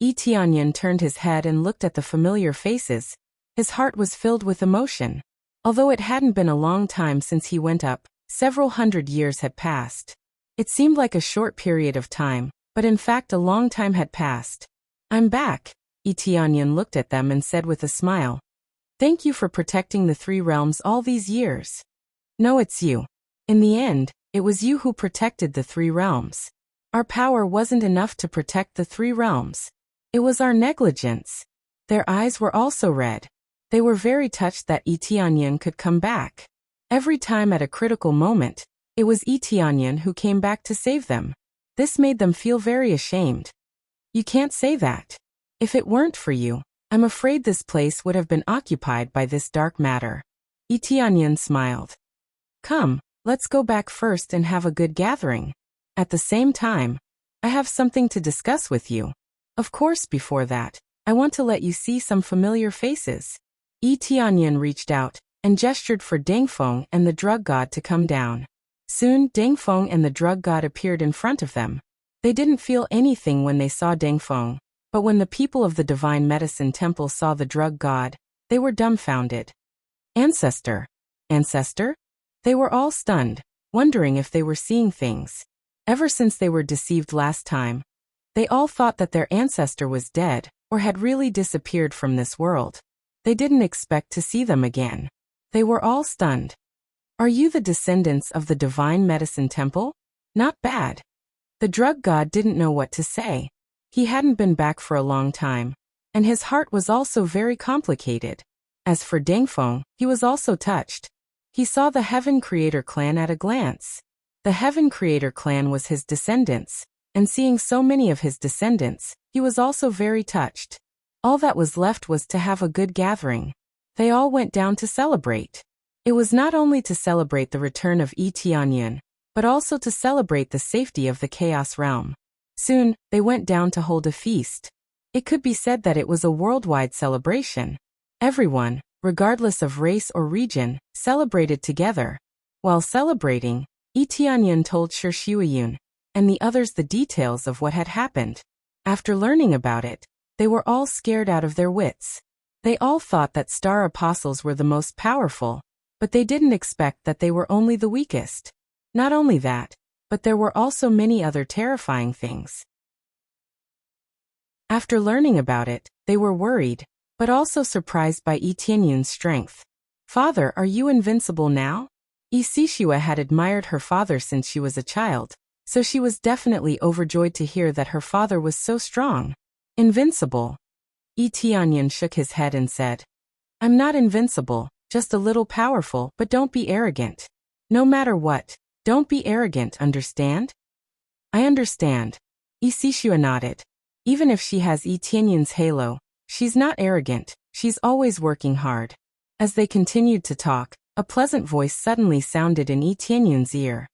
Speaker 1: Yi Tianyan turned his head and looked at the familiar faces. His heart was filled with emotion. Although it hadn't been a long time since he went up, several hundred years had passed. It seemed like a short period of time, but in fact a long time had passed. "I'm back." Yi Tianyan looked at them and said with a smile, "Thank you for protecting the three realms all these years." "No, it's you. In the end, it was you who protected the three realms. Our power wasn't enough to protect the three realms. It was our negligence." Their eyes were also red. They were very touched that Yi Tianyan could come back. Every time at a critical moment, it was Yi Tianyan who came back to save them. This made them feel very ashamed. "You can't say that. If it weren't for you, I'm afraid this place would have been occupied by this dark matter." Yi Tianyan smiled. "Come, let's go back first and have a good gathering. At the same time, I have something to discuss with you. Of course, before that, I want to let you see some familiar faces." Yi Tianyan reached out and gestured for Dengfeng and the drug god to come down. Soon, Dengfeng and the drug god appeared in front of them. They didn't feel anything when they saw Dengfeng, but when the people of the Divine Medicine Temple saw the drug god, they were dumbfounded. "Ancestor? Ancestor?" They were all stunned, wondering if they were seeing things. Ever since they were deceived last time, they all thought that their ancestor was dead or had really disappeared from this world. They didn't expect to see them again. They were all stunned. "Are you the descendants of the Divine Medicine Temple? Not bad." The drug god didn't know what to say. He hadn't been back for a long time, and his heart was also very complicated. As for Dengfeng, he was also touched. He saw the Heaven Creator clan at a glance. The Heaven Creator clan was his descendants, and seeing so many of his descendants, he was also very touched. All that was left was to have a good gathering. They all went down to celebrate. It was not only to celebrate the return of Yi Tianyan, but also to celebrate the safety of the Chaos Realm. Soon, they went down to hold a feast. It could be said that it was a worldwide celebration. Everyone, regardless of race or region, celebrated together. While celebrating, Yi Tianyan told Shuiyun and the others the details of what had happened. After learning about it, they were all scared out of their wits. They all thought that star apostles were the most powerful, but they didn't expect that they were only the weakest. Not only that, but there were also many other terrifying things. After learning about it, they were worried, but also surprised by Yi Tianyun's strength. "Father, are you invincible now?" Yi Xixue had admired her father since she was a child, so she was definitely overjoyed to hear that her father was so strong. "Invincible?" Yi Tianyan shook his head and said, "I'm not invincible, just a little powerful, but don't be arrogant. No matter what, don't be arrogant, understand?" "I understand." Isishua nodded. Even if she has Yi Tianyun's halo, she's not arrogant, she's always working hard. As they continued to talk, a pleasant voice suddenly sounded in Yi Tianyun's ear.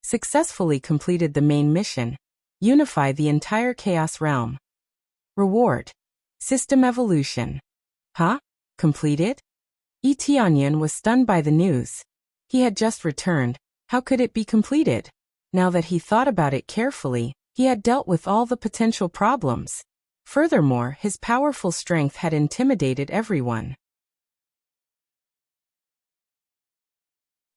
Speaker 1: Successfully completed the main mission. Unify the entire Chaos Realm. Reward. System evolution. Huh? Completed? Yi Tianyun was stunned by the news. He had just returned. How could it be completed? Now that he thought about it carefully, he had dealt with all the potential problems. Furthermore, his powerful strength had intimidated everyone.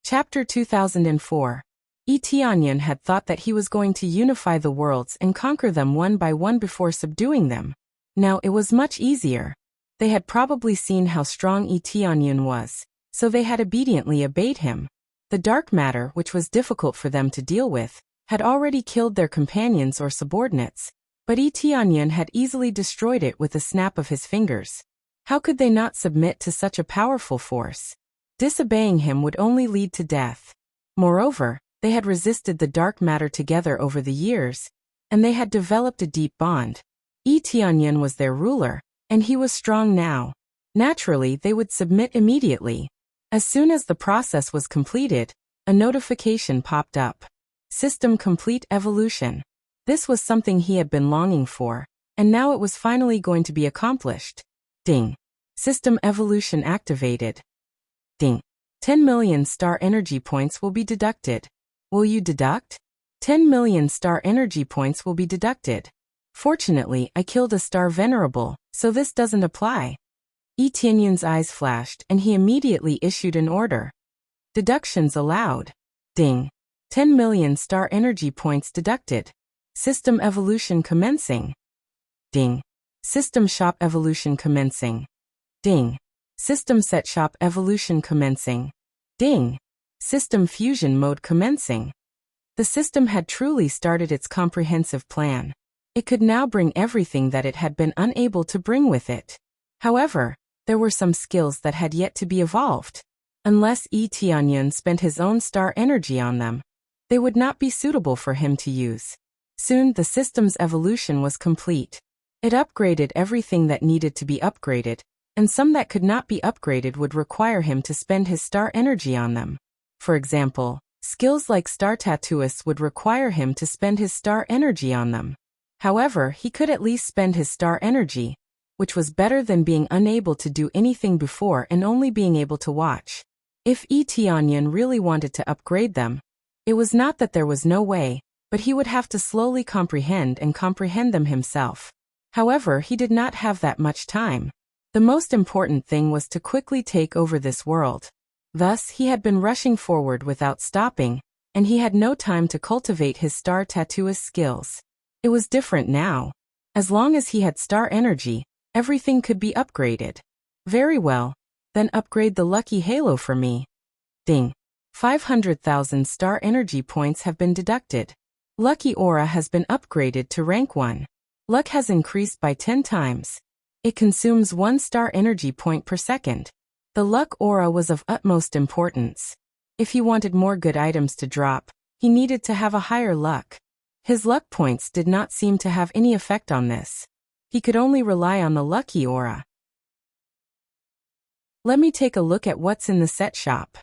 Speaker 1: Chapter 2004. Yi Tianyun had thought that he was going to unify the worlds and conquer them one by one before subduing them. Now it was much easier. They had probably seen how strong Yi Tianyun was, so they had obediently obeyed him. The dark matter, which was difficult for them to deal with, had already killed their companions or subordinates, but Yi Tianyun had easily destroyed it with a snap of his fingers. How could they not submit to such a powerful force? Disobeying him would only lead to death. Moreover, they had resisted the dark matter together over the years, and they had developed a deep bond. Yi Tianyun was their ruler, and he was strong now. Naturally, they would submit immediately. As soon as the process was completed, a notification popped up. System complete evolution. This was something he had been longing for, and now it was finally going to be accomplished. Ding. System evolution activated. Ding. 10 million star energy points will be deducted. Will you deduct? 10 million star energy points will be deducted. Fortunately, I killed a star venerable, so this doesn't apply. Yi Tianyun's eyes flashed and he immediately issued an order. Deductions allowed. Ding. 10 million star energy points deducted. System evolution commencing. Ding. System shop evolution commencing. Ding. System set shop evolution commencing. Ding. System fusion mode commencing. The system had truly started its comprehensive plan. It could now bring everything that it had been unable to bring with it. However, there were some skills that had yet to be evolved. Unless Yi Tianyun spent his own star energy on them, they would not be suitable for him to use. Soon the system's evolution was complete. It upgraded everything that needed to be upgraded, and some that could not be upgraded would require him to spend his star energy on them. For example, skills like Star Tattooist would require him to spend his star energy on them. However, he could at least spend his star energy, which was better than being unable to do anything before and only being able to watch. If Yi Tianyun really wanted to upgrade them, it was not that there was no way, but he would have to slowly comprehend them himself. However, he did not have that much time. The most important thing was to quickly take over this world. Thus, he had been rushing forward without stopping, and he had no time to cultivate his star tattooist skills. It was different now. As long as he had star energy, everything could be upgraded. Very well. Then upgrade the lucky halo for me. Ding. 500,000 star energy points have been deducted. Lucky aura has been upgraded to rank 1. Luck has increased by 10 times. It consumes 1 star energy point per second. The luck aura was of utmost importance. If he wanted more good items to drop, he needed to have a higher luck. His luck points did not seem to have any effect on this. He could only rely on the lucky aura. Let me take a look at what's in the set shop.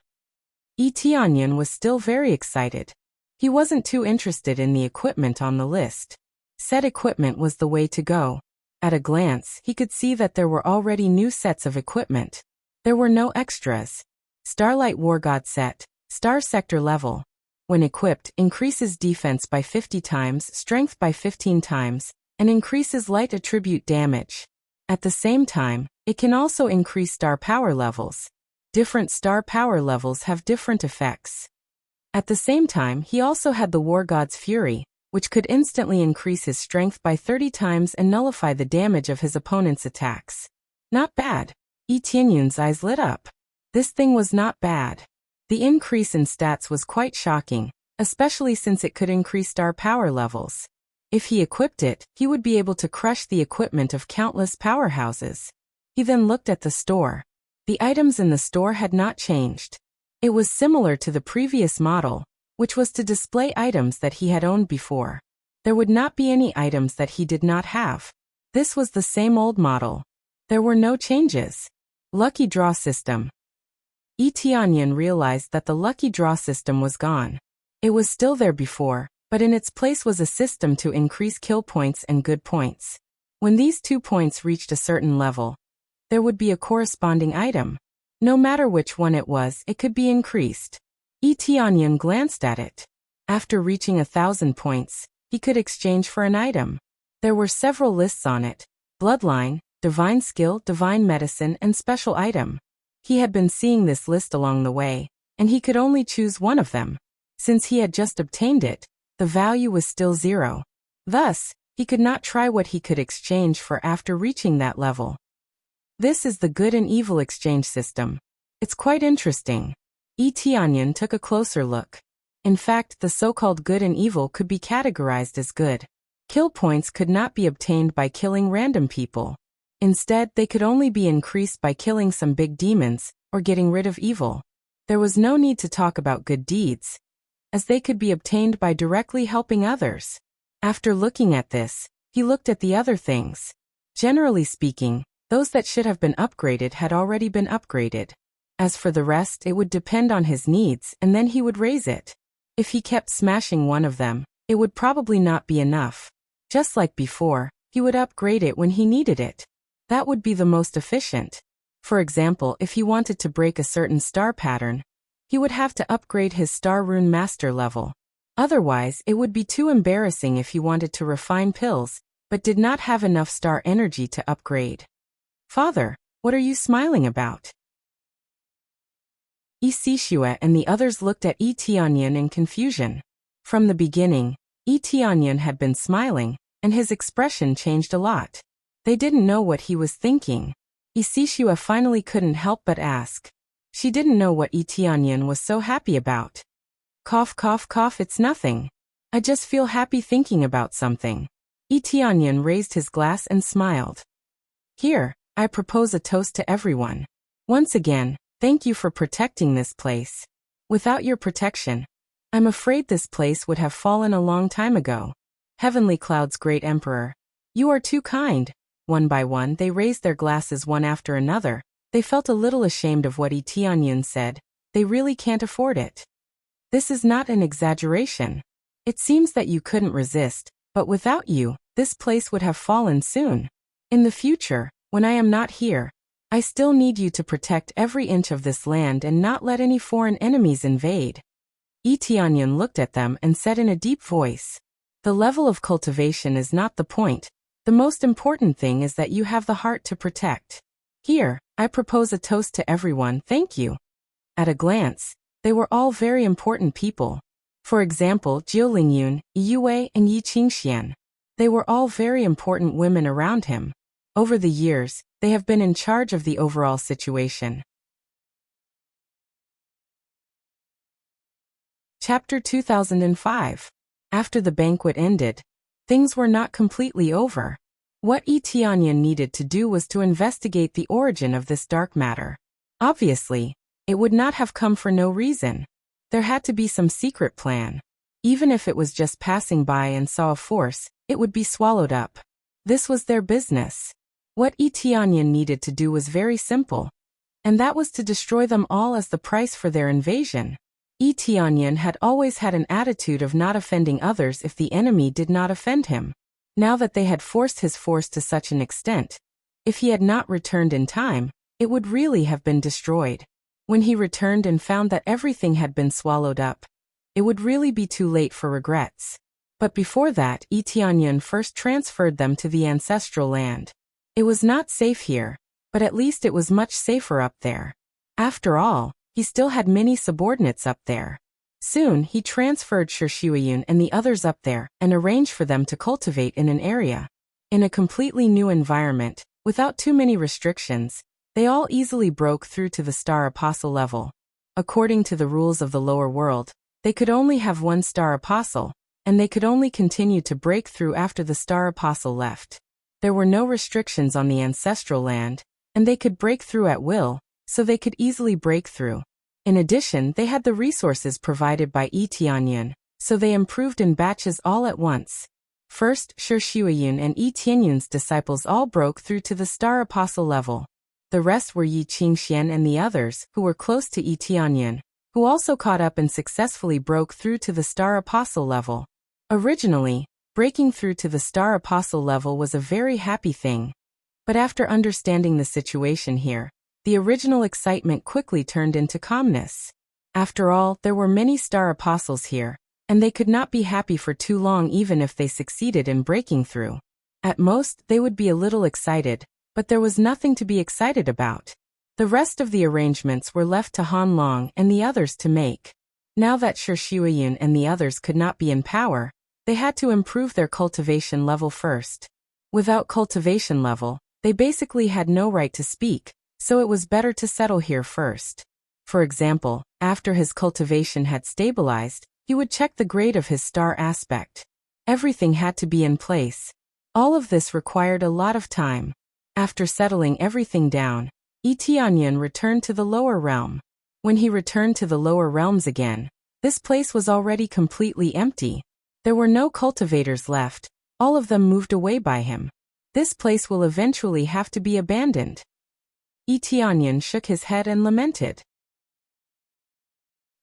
Speaker 1: Yi Tianyun was still very excited. He wasn't too interested in the equipment on the list. Set equipment was the way to go. At a glance, he could see that there were already new sets of equipment. There were no extras. Starlight War God set, Star Sector level. When equipped, increases defense by 50 times, strength by 15 times, and increases light attribute damage. At the same time, it can also increase star power levels. Different star power levels have different effects. At the same time, he also had the War God's Fury, which could instantly increase his strength by 30 times and nullify the damage of his opponent's attacks. Not bad. Yi Tianyun's eyes lit up. This thing was not bad. The increase in stats was quite shocking, especially since it could increase star power levels. If he equipped it, he would be able to crush the equipment of countless powerhouses. He then looked at the store. The items in the store had not changed. It was similar to the previous model, which was to display items that he had owned before. There would not be any items that he did not have. This was the same old model. There were no changes. Lucky draw system. Tianyan realized that the lucky draw system was gone. It was still there before, but in its place was a system to increase kill points and good points. When these 2 points reached a certain level, there would be a corresponding item. No matter which one it was, it could be increased. Tianyan glanced at it. After reaching 1,000 points, he could exchange for an item. There were several lists on it: bloodline, divine skill, divine medicine, and special item. He had been seeing this list along the way, and he could only choose one of them. Since he had just obtained it, the value was still 0. Thus, he could not try what he could exchange for after reaching that level. This is the good and evil exchange system. It's quite interesting. Tianyan took a closer look. In fact, the so-called good and evil could be categorized as good. Kill points could not be obtained by killing random people. Instead, they could only be increased by killing some big demons, or getting rid of evil. There was no need to talk about good deeds, as they could be obtained by directly helping others. After looking at this, he looked at the other things. Generally speaking, those that should have been upgraded had already been upgraded. As for the rest, it would depend on his needs, and then he would raise it. If he kept smashing one of them, it would probably not be enough. Just like before, he would upgrade it when he needed it. That would be the most efficient. For example, if he wanted to break a certain star pattern, he would have to upgrade his Star Rune Master level. Otherwise, it would be too embarrassing if he wanted to refine pills, but did not have enough star energy to upgrade. Father, what are you smiling about? Isishua and the others looked at Tianyan in confusion. From the beginning, Tianyan had been smiling, and his expression changed a lot. They didn't know what he was thinking. Isishua finally couldn't help but ask. She didn't know what Tianyan was so happy about. Cough, cough, cough, it's nothing. I just feel happy thinking about something. Tianyan raised his glass and smiled. Here, I propose a toast to everyone. Once again, thank you for protecting this place. Without your protection, I'm afraid this place would have fallen a long time ago. Heavenly Cloud's great emperor, you are too kind. One by one, they raised their glasses one after another. They felt a little ashamed of what Tianyan said. They really can't afford it. This is not an exaggeration. It seems that you couldn't resist, but without you, this place would have fallen soon. In the future, when I am not here, I still need you to protect every inch of this land and not let any foreign enemies invade. Tianyan looked at them and said in a deep voice, the level of cultivation is not the point. The most important thing is that you have the heart to protect. Here, I propose a toast to everyone, thank you. At a glance, they were all very important people. For example, Jiu Lingyun, Yue, and Yi Qingxian. They were all very important women around him. Over the years, they have been in charge of the overall situation. Chapter 2005. After the banquet ended, things were not completely over. What Tianyan needed to do was to investigate the origin of this dark matter. Obviously, it would not have come for no reason. There had to be some secret plan. Even if it was just passing by and saw a force, it would be swallowed up. This was their business. What Tianyan needed to do was very simple, and that was to destroy them all as the price for their invasion. Tianyan had always had an attitude of not offending others if the enemy did not offend him. Now that they had forced his force to such an extent, if he had not returned in time, it would really have been destroyed. When he returned and found that everything had been swallowed up, it would really be too late for regrets. But before that, Tianyan first transferred them to the ancestral land. It was not safe here, but at least it was much safer up there. After all, he still had many subordinates up there. Soon, he transferred Shirshuayun and the others up there and arranged for them to cultivate in an area. In a completely new environment, without too many restrictions, they all easily broke through to the Star Apostle level. According to the rules of the lower world, they could only have one Star Apostle, and they could only continue to break through after the Star Apostle left. There were no restrictions on the ancestral land, and they could break through at will, so they could easily break through. In addition, they had the resources provided by Tianyan, so they improved in batches all at once. First, Shi Shuiyun and Yi Tianyun's disciples all broke through to the Star Apostle level. The rest were Yi Qingxian and the others, who were close to Yi Tianyun, who also caught up and successfully broke through to the Star Apostle level. Originally, breaking through to the Star Apostle level was a very happy thing. But after understanding the situation here, the original excitement quickly turned into calmness. After all, there were many Star Apostles here, and they could not be happy for too long even if they succeeded in breaking through. At most, they would be a little excited, but there was nothing to be excited about. The rest of the arrangements were left to Han Long and the others to make. Now that Shi Shuiyun and the others could not be in power, they had to improve their cultivation level first. Without cultivation level, they basically had no right to speak, so it was better to settle here first. For example, after his cultivation had stabilized, he would check the grade of his star aspect. Everything had to be in place. All of this required a lot of time. After settling everything down, Yi Tianyun returned to the lower realm. When he returned to the lower realms again, this place was already completely empty. There were no cultivators left, all of them moved away by him. This place will eventually have to be abandoned. Yi Tianyun shook his head and lamented.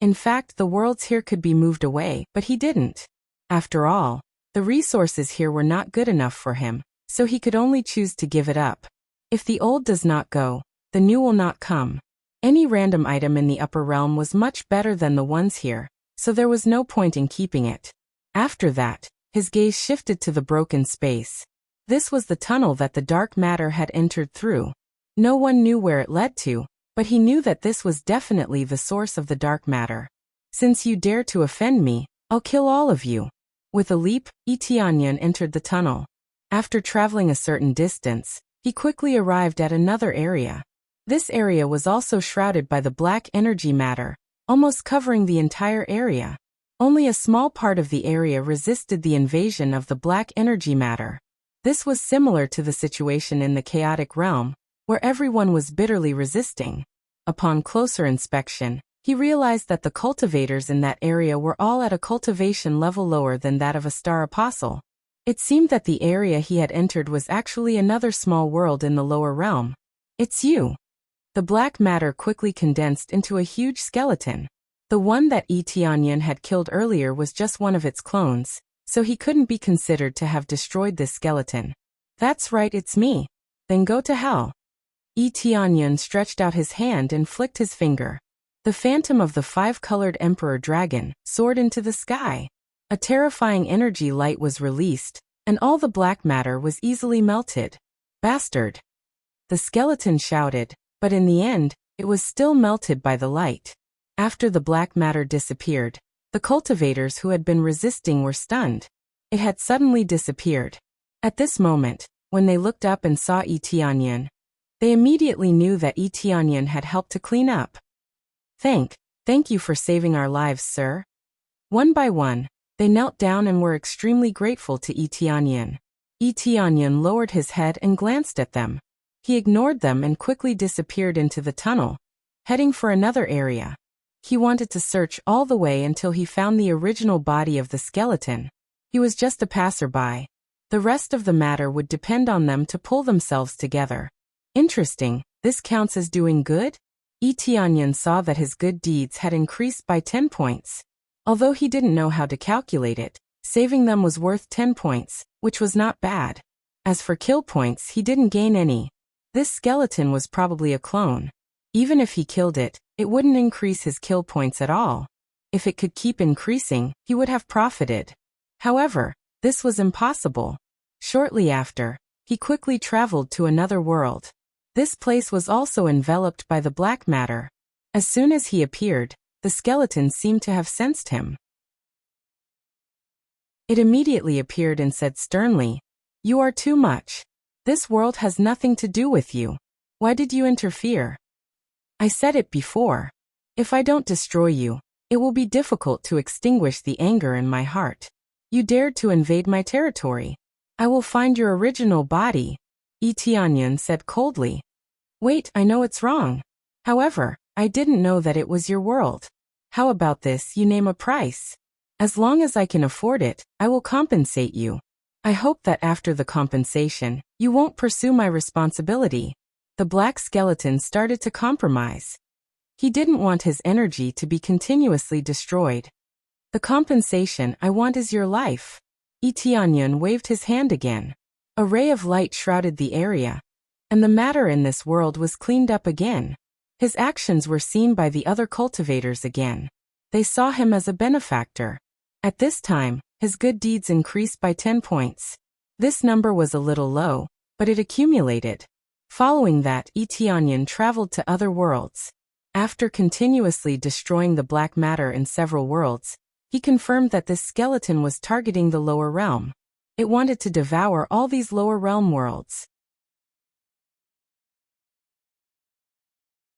Speaker 1: In fact, the worlds here could be moved away, but he didn't. After all, the resources here were not good enough for him, so he could only choose to give it up. If the old does not go, the new will not come. Any random item in the upper realm was much better than the ones here, so there was no point in keeping it. After that, his gaze shifted to the broken space. This was the tunnel that the dark matter had entered through. No one knew where it led to, but he knew that this was definitely the source of the dark matter. Since you dare to offend me, I'll kill all of you. With a leap, Yi Tianyun entered the tunnel. After traveling a certain distance, he quickly arrived at another area. This area was also shrouded by the black energy matter, almost covering the entire area. Only a small part of the area resisted the invasion of the black energy matter. This was similar to the situation in the chaotic realm, where everyone was bitterly resisting. Upon closer inspection, he realized that the cultivators in that area were all at a cultivation level lower than that of a Star Apostle. It seemed that the area he had entered was actually another small world in the lower realm. It's you. The black matter quickly condensed into a huge skeleton. The one that Yi Tianyun had killed earlier was just one of its clones, so he couldn't be considered to have destroyed this skeleton. That's right, it's me. Then go to hell. Yi Tianyun stretched out his hand and flicked his finger. The phantom of the five-colored emperor dragon soared into the sky. A terrifying energy light was released, and all the black matter was easily melted. Bastard! The skeleton shouted, but in the end, it was still melted by the light. After the black matter disappeared, the cultivators who had been resisting were stunned. It had suddenly disappeared. At this moment, when they looked up and saw Yi Tianyun, they immediately knew that Yi Tianyun had helped to clean up. Thank you for saving our lives, sir. One by one, they knelt down and were extremely grateful to Yi Tianyun. Yi Tianyun lowered his head and glanced at them. He ignored them and quickly disappeared into the tunnel, heading for another area. He wanted to search all the way until he found the original body of the skeleton. He was just a passerby. The rest of the matter would depend on them to pull themselves together. Interesting, this counts as doing good? Yi Tianyun saw that his good deeds had increased by 10 points. Although he didn't know how to calculate it, saving them was worth 10 points, which was not bad. As for kill points, he didn't gain any. This skeleton was probably a clone. Even if he killed it, it wouldn't increase his kill points at all. If it could keep increasing, he would have profited. However, this was impossible. Shortly after, he quickly traveled to another world. This place was also enveloped by the black matter. As soon as he appeared, the skeleton seemed to have sensed him. It immediately appeared and said sternly, "You are too much. This world has nothing to do with you. Why did you interfere? I said it before. If I don't destroy you, it will be difficult to extinguish the anger in my heart. You dared to invade my territory. I will find your original body," Yi Tianyun said coldly. "Wait, I know it's wrong. However, I didn't know that it was your world. How about this, you name a price? As long as I can afford it, I will compensate you. I hope that after the compensation, you won't pursue my responsibility. The black skeleton started to compromise. He didn't want his energy to be continuously destroyed. The compensation I want is your life. Tianyun waved his hand again. A ray of light shrouded the area, and the matter in this world was cleaned up again. His actions were seen by the other cultivators again. They saw him as a benefactor. At this time, his good deeds increased by 10 points. This number was a little low, but it accumulated. Following that, Tianyun traveled to other worlds. After continuously destroying the black matter in several worlds, he confirmed that this skeleton was targeting the lower realm. It wanted to devour all these lower realm worlds.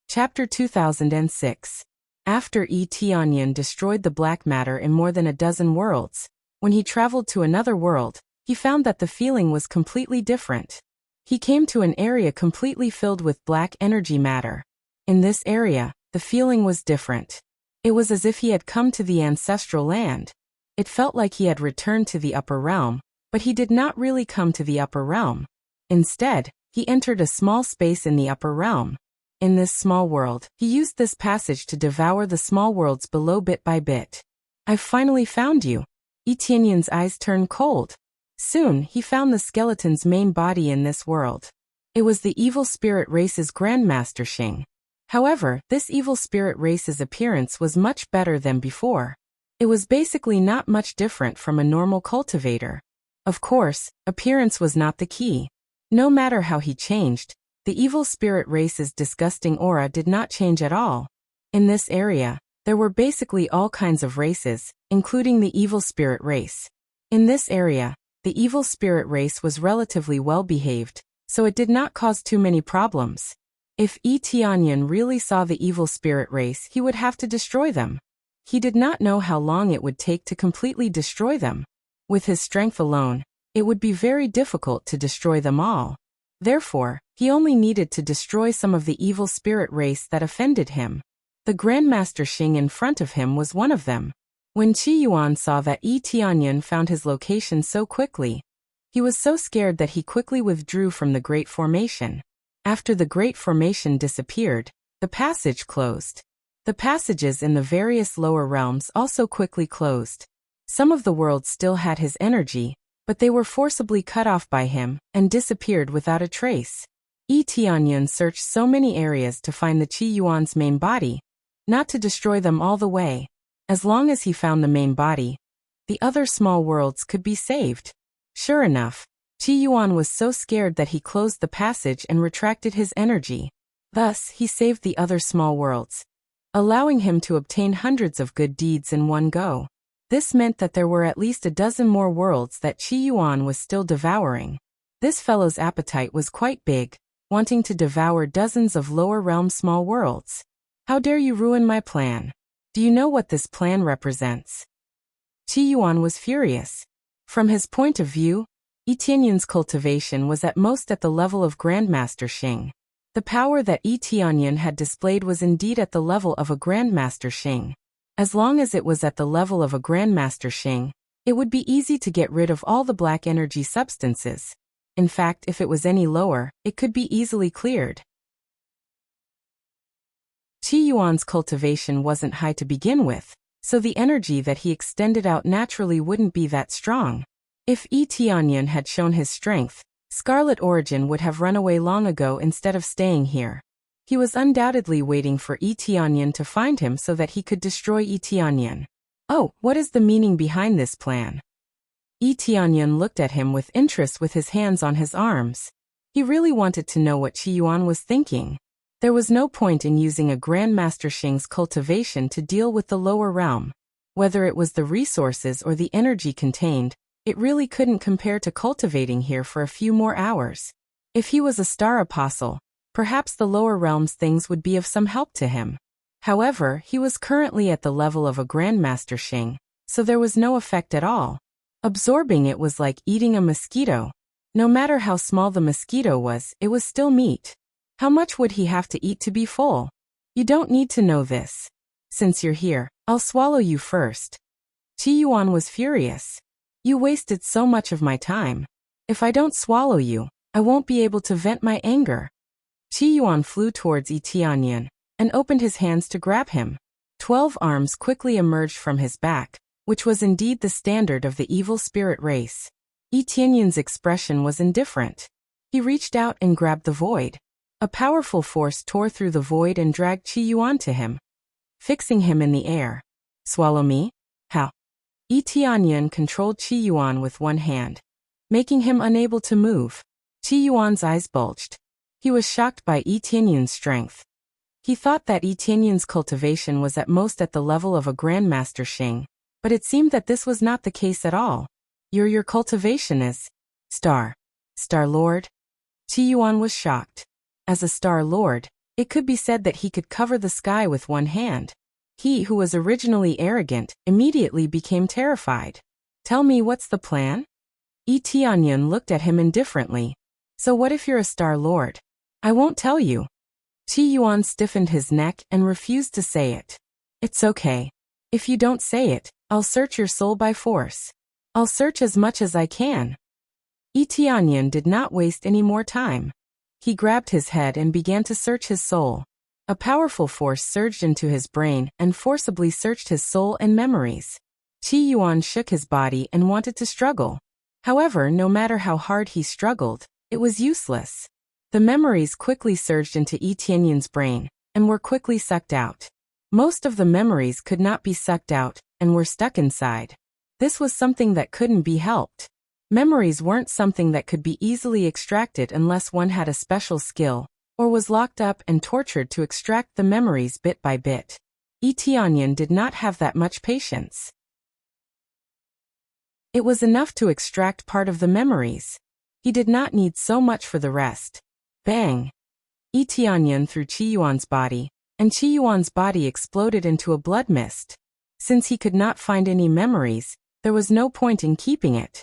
Speaker 1: Chapter 2006. After Tianyun destroyed the black matter in more than a dozen worlds, when he traveled to another world, he found that the feeling was completely different. He came to an area completely filled with black energy matter. In this area, the feeling was different. It was as if he had come to the ancestral land. It felt like he had returned to the upper realm, but he did not really come to the upper realm. Instead, he entered a small space in the upper realm. In this small world, he used this passage to devour the small worlds below bit by bit. I've finally found you. Tianyun's eyes turned cold. Soon, he found the skeleton's main body in this world. It was the evil spirit race's Grandmaster Xing. However, this evil spirit race's appearance was much better than before. It was basically not much different from a normal cultivator. Of course, appearance was not the key. No matter how he changed, the evil spirit race's disgusting aura did not change at all. In this area, there were basically all kinds of races, including the evil spirit race. In this area, the evil spirit race was relatively well behaved, so it did not cause too many problems. If Tianyun really saw the evil spirit race, he would have to destroy them. He did not know how long it would take to completely destroy them. With his strength alone, it would be very difficult to destroy them all. Therefore, he only needed to destroy some of the evil spirit race that offended him. The Grandmaster Xing in front of him was one of them. When Qi Yuan saw that Tianyun found his location so quickly, he was so scared that he quickly withdrew from the Great Formation. After the Great Formation disappeared, the passage closed. The passages in the various lower realms also quickly closed. Some of the worlds still had his energy, but they were forcibly cut off by him and disappeared without a trace. Tianyun searched so many areas to find the Qi Yuan's main body, not to destroy them all the way. As long as he found the main body, the other small worlds could be saved. Sure enough, Qi Yuan was so scared that he closed the passage and retracted his energy. Thus, he saved the other small worlds, allowing him to obtain hundreds of good deeds in one go. This meant that there were at least a dozen more worlds that Qi Yuan was still devouring. This fellow's appetite was quite big, wanting to devour dozens of lower realm small worlds. How dare you ruin my plan? Do you know what this plan represents? Qi Yuan was furious. From his point of view, Tianyun's cultivation was at most at the level of Grandmaster Xing. The power that Tianyun had displayed was indeed at the level of a Grandmaster Xing. As long as it was at the level of a Grandmaster Xing, it would be easy to get rid of all the black energy substances. In fact, if it was any lower, it could be easily cleared. Qi Yuan's cultivation wasn't high to begin with, so the energy that he extended out naturally wouldn't be that strong. If Tianyun had shown his strength, Scarlet Origin would have run away long ago instead of staying here. He was undoubtedly waiting for Tianyun to find him so that he could destroy Tianyun. Oh, what is the meaning behind this plan? Tianyun looked at him with interest with his hands on his arms. He really wanted to know what Qi Yuan was thinking. There was no point in using a Grandmaster Xing's cultivation to deal with the lower realm. Whether it was the resources or the energy contained, it really couldn't compare to cultivating here for a few more hours. If he was a star apostle, perhaps the lower realms things would be of some help to him. However, he was currently at the level of a Grandmaster Xing, so there was no effect at all. Absorbing it was like eating a mosquito. No matter how small the mosquito was, it was still meat. How much would he have to eat to be full? You don't need to know this. Since you're here, I'll swallow you first. Qi Yuan was furious. You wasted so much of my time. If I don't swallow you, I won't be able to vent my anger. Qi Yuan flew towards Yi Tianyan and opened his hands to grab him. 12 arms quickly emerged from his back, which was indeed the standard of the evil spirit race. Yi Tianyan's expression was indifferent. He reached out and grabbed the void. A powerful force tore through the void and dragged Qi Yuan to him, fixing him in the air. Swallow me? How? Yi Tianyan controlled Qi Yuan with one hand, making him unable to move. Qi Yuan's eyes bulged. He was shocked by Yi Tianyan's strength. He thought that Yi Tianyan's cultivation was at most at the level of a Grandmaster Xing, but it seemed that this was not the case at all. Your cultivation is Star Lord? Qi Yuan was shocked. As a Star Lord, it could be said that he could cover the sky with one hand. He, who was originally arrogant, immediately became terrified. Tell me, what's the plan? Yi Tianyan looked at him indifferently. So what if you're a Star Lord? I won't tell you. Qi Yuan stiffened his neck and refused to say it. It's okay. If you don't say it, I'll search your soul by force. I'll search as much as I can. Yi Tianyan did not waste any more time. He grabbed his head and began to search his soul. A powerful force surged into his brain and forcibly searched his soul and memories. Qi Yuan shook his body and wanted to struggle. However, no matter how hard he struggled, it was useless. The memories quickly surged into Yi Tianyan's brain and were quickly sucked out. Most of the memories could not be sucked out and were stuck inside. This was something that couldn't be helped. Memories weren't something that could be easily extracted unless one had a special skill, or was locked up and tortured to extract the memories bit by bit. Yi Tianyan did not have that much patience. It was enough to extract part of the memories. He did not need so much for the rest. Bang! Yi Tianyan threw Qi Yuan's body, and Qi Yuan's body exploded into a blood mist. Since he could not find any memories, there was no point in keeping it.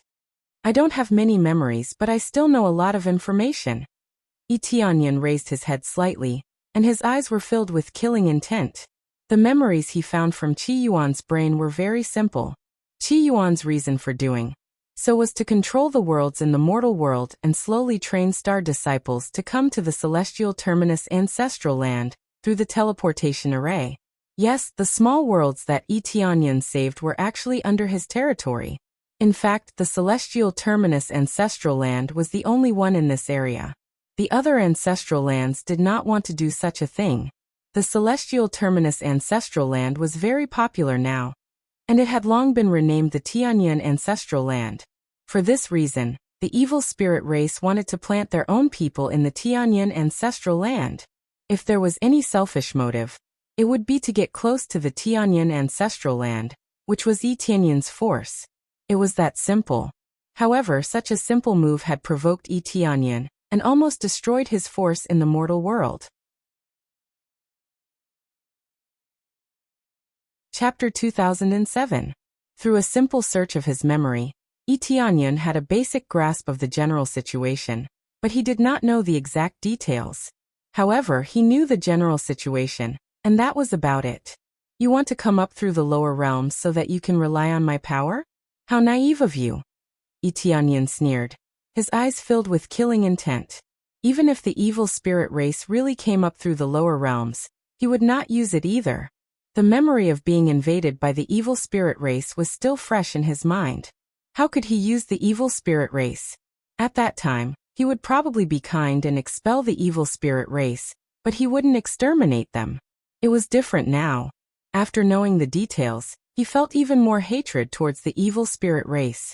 Speaker 1: I don't have many memories, but I still know a lot of information. Yi Tianyan raised his head slightly, and his eyes were filled with killing intent. The memories he found from Qi Yuan's brain were very simple. Qi Yuan's reason for doing so was to control the worlds in the mortal world and slowly train star disciples to come to the celestial terminus ancestral land through the teleportation array. Yes, the small worlds that Yi Tianyan saved were actually under his territory. In fact, the celestial terminus ancestral land was the only one in this area. The other ancestral lands did not want to do such a thing. The celestial terminus ancestral land was very popular now, and it had long been renamed the Tianyan ancestral land. For this reason, the evil spirit race wanted to plant their own people in the Tianyan ancestral land. If there was any selfish motive, it would be to get close to the Tianyan ancestral land, which was Yi Tianyan's force. It was that simple. However, such a simple move had provoked Yi Tianyan and almost destroyed his force in the mortal world. Chapter 2007. Through a simple search of his memory, Yi Tianyan had a basic grasp of the general situation, but he did not know the exact details. However, he knew the general situation, and that was about it. You want to come up through the lower realms so that you can rely on my power? How naive of you! Yi Tianyan sneered, his eyes filled with killing intent. Even if the evil spirit race really came up through the lower realms, he would not use it either. The memory of being invaded by the evil spirit race was still fresh in his mind. How could he use the evil spirit race? At that time, he would probably be kind and expel the evil spirit race, but he wouldn't exterminate them. It was different now. After knowing the details, he felt even more hatred towards the evil spirit race.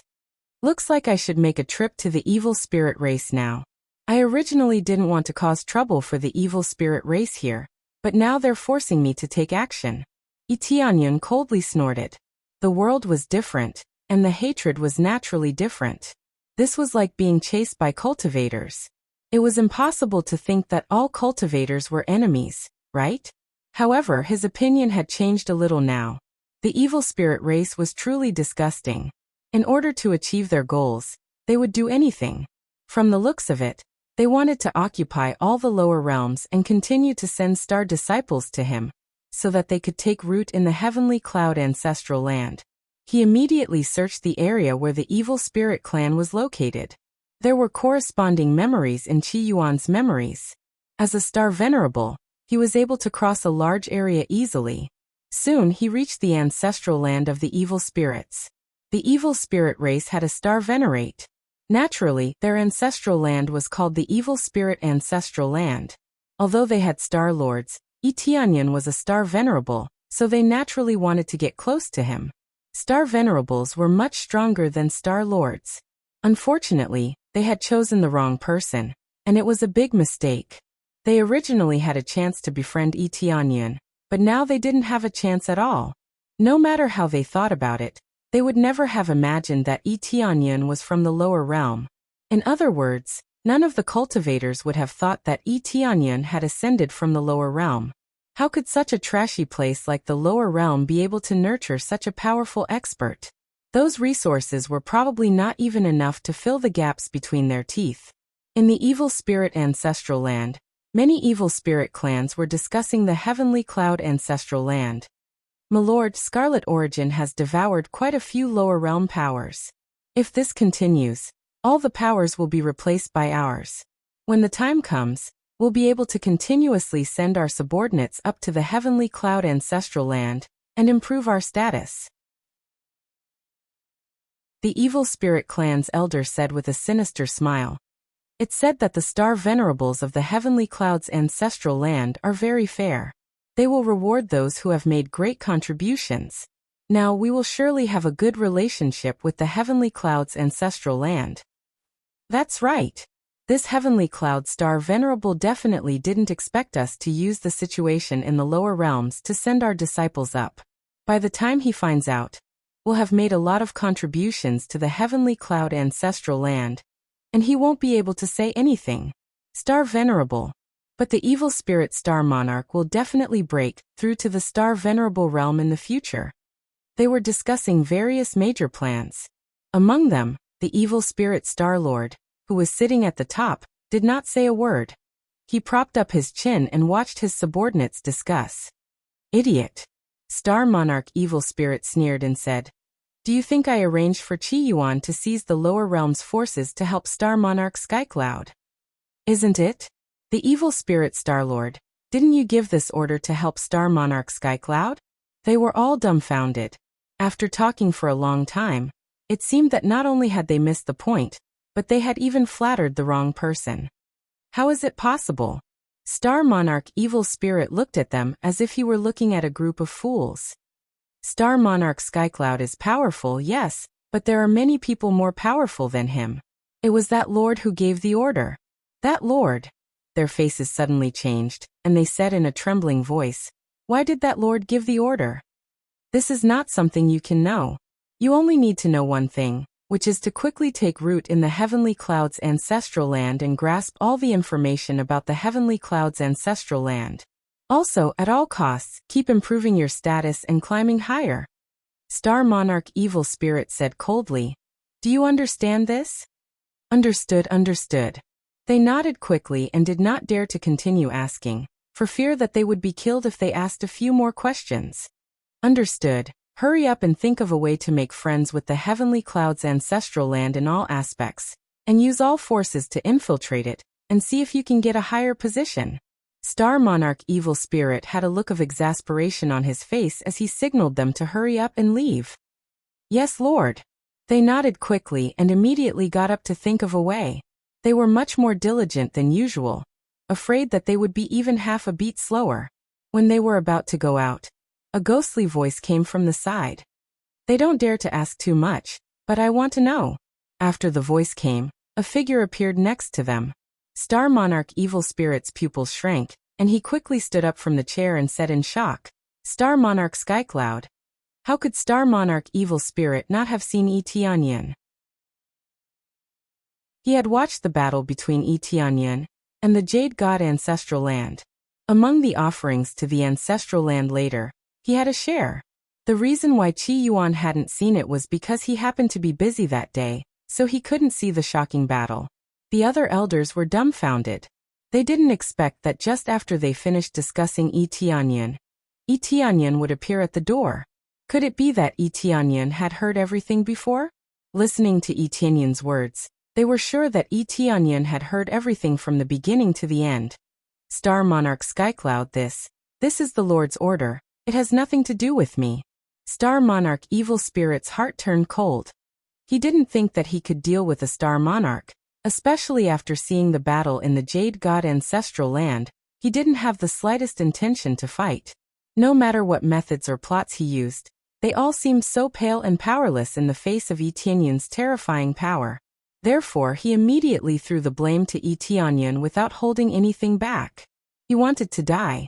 Speaker 1: Looks like I should make a trip to the evil spirit race now. I originally didn't want to cause trouble for the evil spirit race here, but now they're forcing me to take action. Yi Tianyan coldly snorted. The world was different, and the hatred was naturally different. This was like being chased by cultivators. It was impossible to think that all cultivators were enemies, right? However, his opinion had changed a little now. The evil spirit race was truly disgusting. In order to achieve their goals, they would do anything. From the looks of it, they wanted to occupy all the lower realms and continue to send star disciples to him, so that they could take root in the heavenly cloud ancestral land. He immediately searched the area where the evil spirit clan was located. There were corresponding memories in Qi Yuan's memories. As a star venerable, he was able to cross a large area easily. Soon he reached the ancestral land of the evil spirits. The evil spirit race had a star venerate. Naturally, their ancestral land was called the evil spirit ancestral land. Although they had star lords, Yi Tianyan was a star venerable, so they naturally wanted to get close to him. Star venerables were much stronger than star lords. Unfortunately, they had chosen the wrong person, and it was a big mistake. They originally had a chance to befriend Yi Tianyan, but now they didn't have a chance at all. No matter how they thought about it, they would never have imagined that Yi Tianyan was from the lower realm. In other words, none of the cultivators would have thought that Yi Tianyan had ascended from the lower realm. How could such a trashy place like the lower realm be able to nurture such a powerful expert? Those resources were probably not even enough to fill the gaps between their teeth. In the evil spirit ancestral land, many evil spirit clans were discussing the heavenly cloud ancestral land. My lord, Scarlet Origin has devoured quite a few lower realm powers. If this continues, all the powers will be replaced by ours. When the time comes, we'll be able to continuously send our subordinates up to the heavenly cloud ancestral land and improve our status. The evil spirit clan's elder said with a sinister smile. It's said that the star venerables of the heavenly cloud's ancestral land are very fair. They will reward those who have made great contributions. Now we will surely have a good relationship with the heavenly cloud's ancestral land. That's right. This heavenly cloud star venerable definitely didn't expect us to use the situation in the lower realms to send our disciples up. By the time he finds out, we'll have made a lot of contributions to the heavenly cloud ancestral land, and he won't be able to say anything. Star venerable. But the evil spirit star monarch will definitely break through to the star venerable realm in the future. They were discussing various major plans. Among them, the evil spirit star lord, who was sitting at the top, did not say a word. He propped up his chin and watched his subordinates discuss. Idiot. Star monarch evil spirit sneered and said, "Do you think I arranged for Qi Yuan to seize the lower realm's forces to help star monarch Skycloud? Isn't it? The evil spirit Starlord, didn't you give this order to help Star Monarch Skycloud?" They were all dumbfounded. After talking for a long time, it seemed that not only had they missed the point, but they had even flattered the wrong person. How is it possible? Star Monarch Evil Spirit looked at them as if he were looking at a group of fools. Star Monarch Skycloud is powerful, yes, but there are many people more powerful than him. It was that lord who gave the order. That lord. Their faces suddenly changed, and they said in a trembling voice, "Why did that lord give the order?" This is not something you can know. You only need to know one thing, which is to quickly take root in the Heavenly Cloud's ancestral land and grasp all the information about the Heavenly Cloud's ancestral land. Also, at all costs, keep improving your status and climbing higher. Star Monarch Evil Spirit said coldly, "Do you understand this?" Understood, understood. They nodded quickly and did not dare to continue asking, for fear that they would be killed if they asked a few more questions. Understood. Hurry up and think of a way to make friends with the Heavenly Cloud's ancestral land in all aspects, and use all forces to infiltrate it, and see if you can get a higher position. Star Monarch Evil Spirit had a look of exasperation on his face as he signaled them to hurry up and leave. Yes, Lord. They nodded quickly and immediately got up to think of a way. They were much more diligent than usual, afraid that they would be even half a beat slower. When they were about to go out, a ghostly voice came from the side. They don't dare to ask too much, but I want to know. After the voice came, a figure appeared next to them. Star Monarch Evil Spirit's pupils shrank, and he quickly stood up from the chair and said in shock, "Star Monarch Skycloud. How could Star Monarch Evil Spirit not have seen Yi Tianyan?" He had watched the battle between Yi Tianyan and the Jade God Ancestral Land. Among the offerings to the Ancestral Land later, he had a share. The reason why Qi Yuan hadn't seen it was because he happened to be busy that day, so he couldn't see the shocking battle. The other elders were dumbfounded. They didn't expect that just after they finished discussing Yi Tianyan would appear at the door. Could it be that Etienne had heard everything before? Listening to Etienne's words, they were sure that Etienne had heard everything from the beginning to the end. Star Monarch Skycloud, this is the Lord's order. It has nothing to do with me. Star Monarch Evil Spirit's heart turned cold. He didn't think that he could deal with a Star Monarch, especially after seeing the battle in the Jade God ancestral land. He didn't have the slightest intention to fight. No matter what methods or plots he used, they all seemed so pale and powerless in the face of Etienne's terrifying power. Therefore, he immediately threw the blame to Etienne without holding anything back. He wanted to die.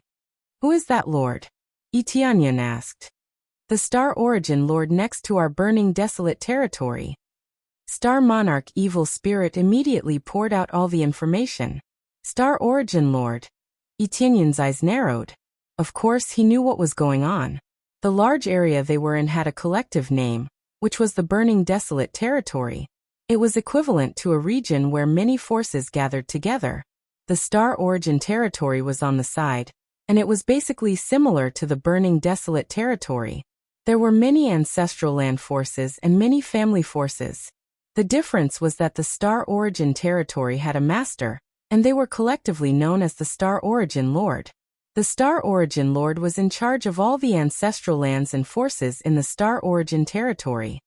Speaker 1: Who is that lord? Etienne asked. The Star Origin Lord next to our burning desolate territory. Star Monarch Evil Spirit immediately poured out all the information. Star Origin Lord. Etienne's eyes narrowed. Of course he knew what was going on. The large area they were in had a collective name, which was the Burning Desolate Territory. It was equivalent to a region where many forces gathered together. The Star Origin Territory was on the side, and it was basically similar to the Burning Desolate Territory. There were many ancestral land forces and many family forces. The difference was that the Star Origin Territory had a master, and they were collectively known as the Star Origin Lord. The Star Origin Lord was in charge of all the ancestral lands and forces in the Star Origin Territory.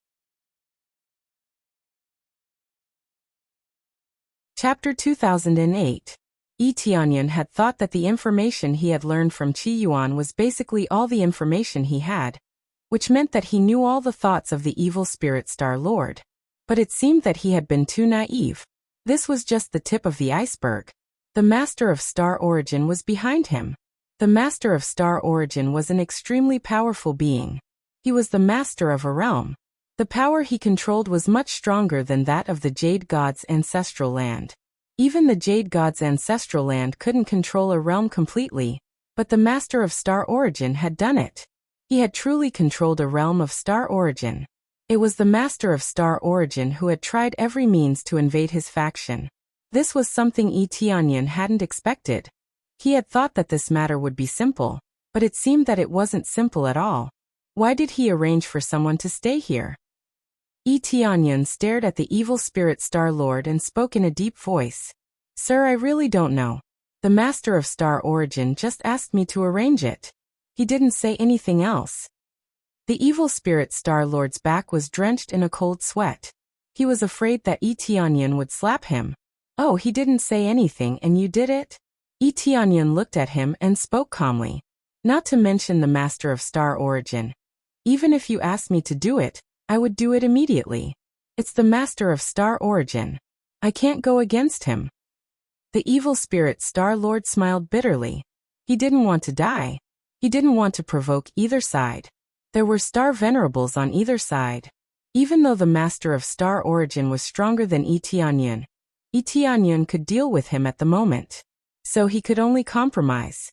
Speaker 1: Chapter 2008. Etienne had thought that the information he had learned from Qi Yuan was basically all the information he had, which meant that he knew all the thoughts of the evil spirit Star Lord. But it seemed that he had been too naive. This was just the tip of the iceberg. The Master of Star Origin was behind him. The Master of Star Origin was an extremely powerful being. He was the master of a realm. The power he controlled was much stronger than that of the Jade God's ancestral land. Even the Jade God's ancestral land couldn't control a realm completely, but the Master of Star Origin had done it. He had truly controlled a realm of Star Origin. It was the Master of Star Origin who had tried every means to invade his faction. This was something Etienne hadn't expected. He had thought that this matter would be simple, but it seemed that it wasn't simple at all. Why did he arrange for someone to stay here? Etienne stared at the evil spirit Star Lord and spoke in a deep voice. Sir, I really don't know. The Master of Star Origin just asked me to arrange it. He didn't say anything else. The evil spirit Star Lord's back was drenched in a cold sweat. He was afraid that Etienne would slap him. Oh, he didn't say anything and you did it? Etienne looked at him and spoke calmly. Not to mention the Master of Star Origin. Even if you asked me to do it, I would do it immediately. It's the Master of Star Origin. I can't go against him. The evil spirit Star Lord smiled bitterly. He didn't want to die. He didn't want to provoke either side. There were Star Venerables on either side. Even though the Master of Star Origin was stronger than Etienne, Etienne could deal with him at the moment. So he could only compromise.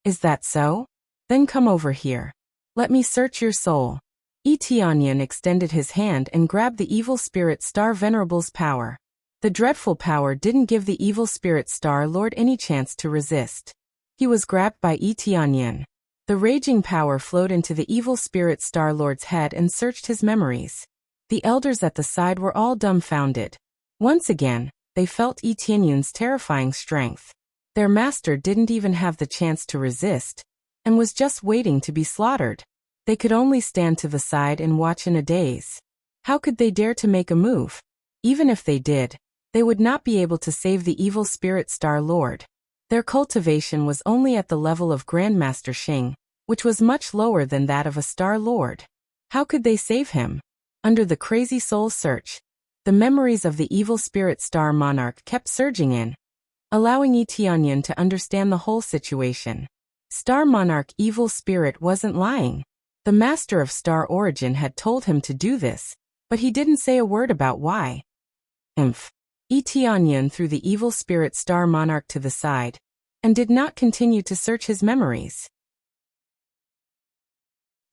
Speaker 1: Is that so? Then come over here. Let me search your soul. Etienne extended his hand and grabbed the evil spirit Star Venerable's power. The dreadful power didn't give the evil spirit Star Lord any chance to resist. He was grabbed by Etienne. The raging power flowed into the evil spirit Star Lord's head and searched his memories. The elders at the side were all dumbfounded. Once again, they felt Etienne's terrifying strength. Their master didn't even have the chance to resist, and was just waiting to be slaughtered. They could only stand to the side and watch in a daze. How could they dare to make a move? Even if they did, they would not be able to save the evil spirit Star Lord. Their cultivation was only at the level of Grandmaster Xing, which was much lower than that of a Star Lord. How could they save him? Under the crazy soul search, the memories of the evil spirit Star Monarch kept surging in, allowing Etienne to understand the whole situation. Star Monarch Evil Spirit wasn't lying. The Master of Star Origin had told him to do this, but he didn't say a word about why. Etienne threw the evil spirit Star Monarch to the side, and did not continue to search his memories.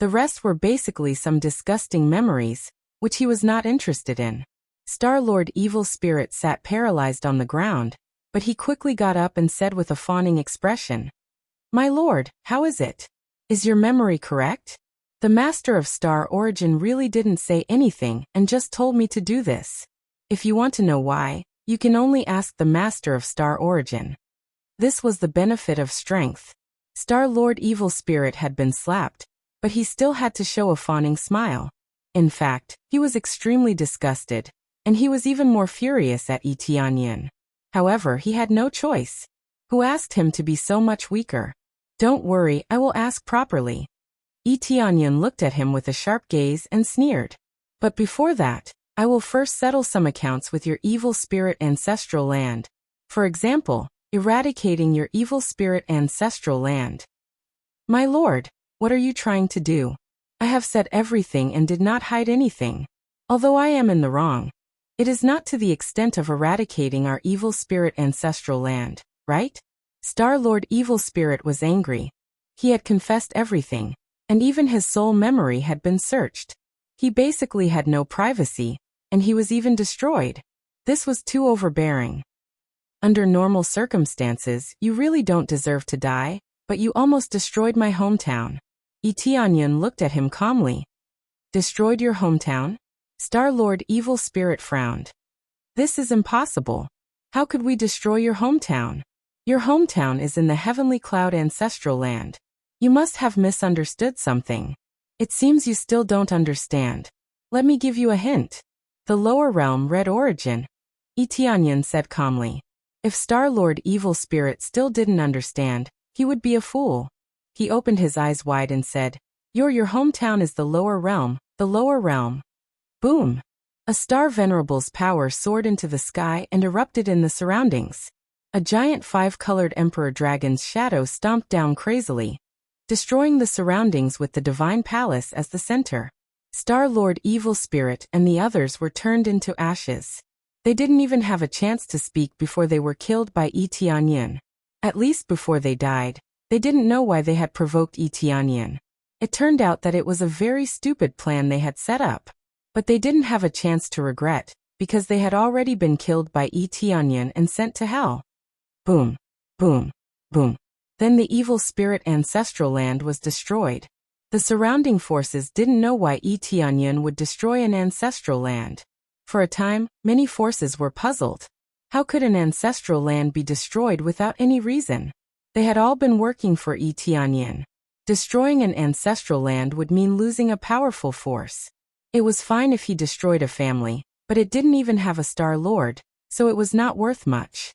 Speaker 1: The rest were basically some disgusting memories, which he was not interested in. Star-Lord Evil Spirit sat paralyzed on the ground, but he quickly got up and said with a fawning expression, "My lord, how is it? Is your memory correct?" The Master of Star Origin really didn't say anything and just told me to do this. If you want to know why, you can only ask the Master of Star Origin. This was the benefit of strength. Star-Lord Evil Spirit had been slapped, but he still had to show a fawning smile. In fact, he was extremely disgusted, and he was even more furious at Tianyin. However, he had no choice. Who asked him to be so much weaker? Don't worry, I will ask properly. Tianyin looked at him with a sharp gaze and sneered. But before that, I will first settle some accounts with your evil spirit ancestral land. For example, eradicating your evil spirit ancestral land. My lord, what are you trying to do? I have said everything and did not hide anything. Although I am in the wrong, it is not to the extent of eradicating our evil spirit ancestral land, right? Star-Lord Evil Spirit was angry. He had confessed everything, and even his soul memory had been searched. He basically had no privacy, and he was even destroyed. This was too overbearing. Under normal circumstances, you really don't deserve to die, but you almost destroyed my hometown. Tianyin looked at him calmly. Destroyed your hometown? Star-Lord Evil Spirit frowned. This is impossible. How could we destroy your hometown? Your hometown is in the Heavenly Cloud ancestral land. You must have misunderstood something. It seems you still don't understand. Let me give you a hint. The lower realm Red Origin. Tianyin said calmly. If Star-Lord Evil Spirit still didn't understand, he would be a fool. He opened his eyes wide and said, your hometown is the lower realm, the lower realm. Boom! A star venerable's power soared into the sky and erupted in the surroundings. A giant five-colored emperor dragon's shadow stomped down crazily, destroying the surroundings with the divine palace as the center. Star-Lord Evil Spirit and the others were turned into ashes. They didn't even have a chance to speak before they were killed by Tianyin. At least before they died, they didn't know why they had provoked Tianyin. It turned out that it was a very stupid plan they had set up. But they didn't have a chance to regret, because they had already been killed by Tianyin and sent to hell. Boom, boom, boom. Then the evil spirit ancestral land was destroyed. The surrounding forces didn't know why Tianyin would destroy an ancestral land. For a time, many forces were puzzled. How could an ancestral land be destroyed without any reason? They had all been working for Tianyin. Destroying an ancestral land would mean losing a powerful force. It was fine if he destroyed a family, but it didn't even have a Star Lord, so it was not worth much.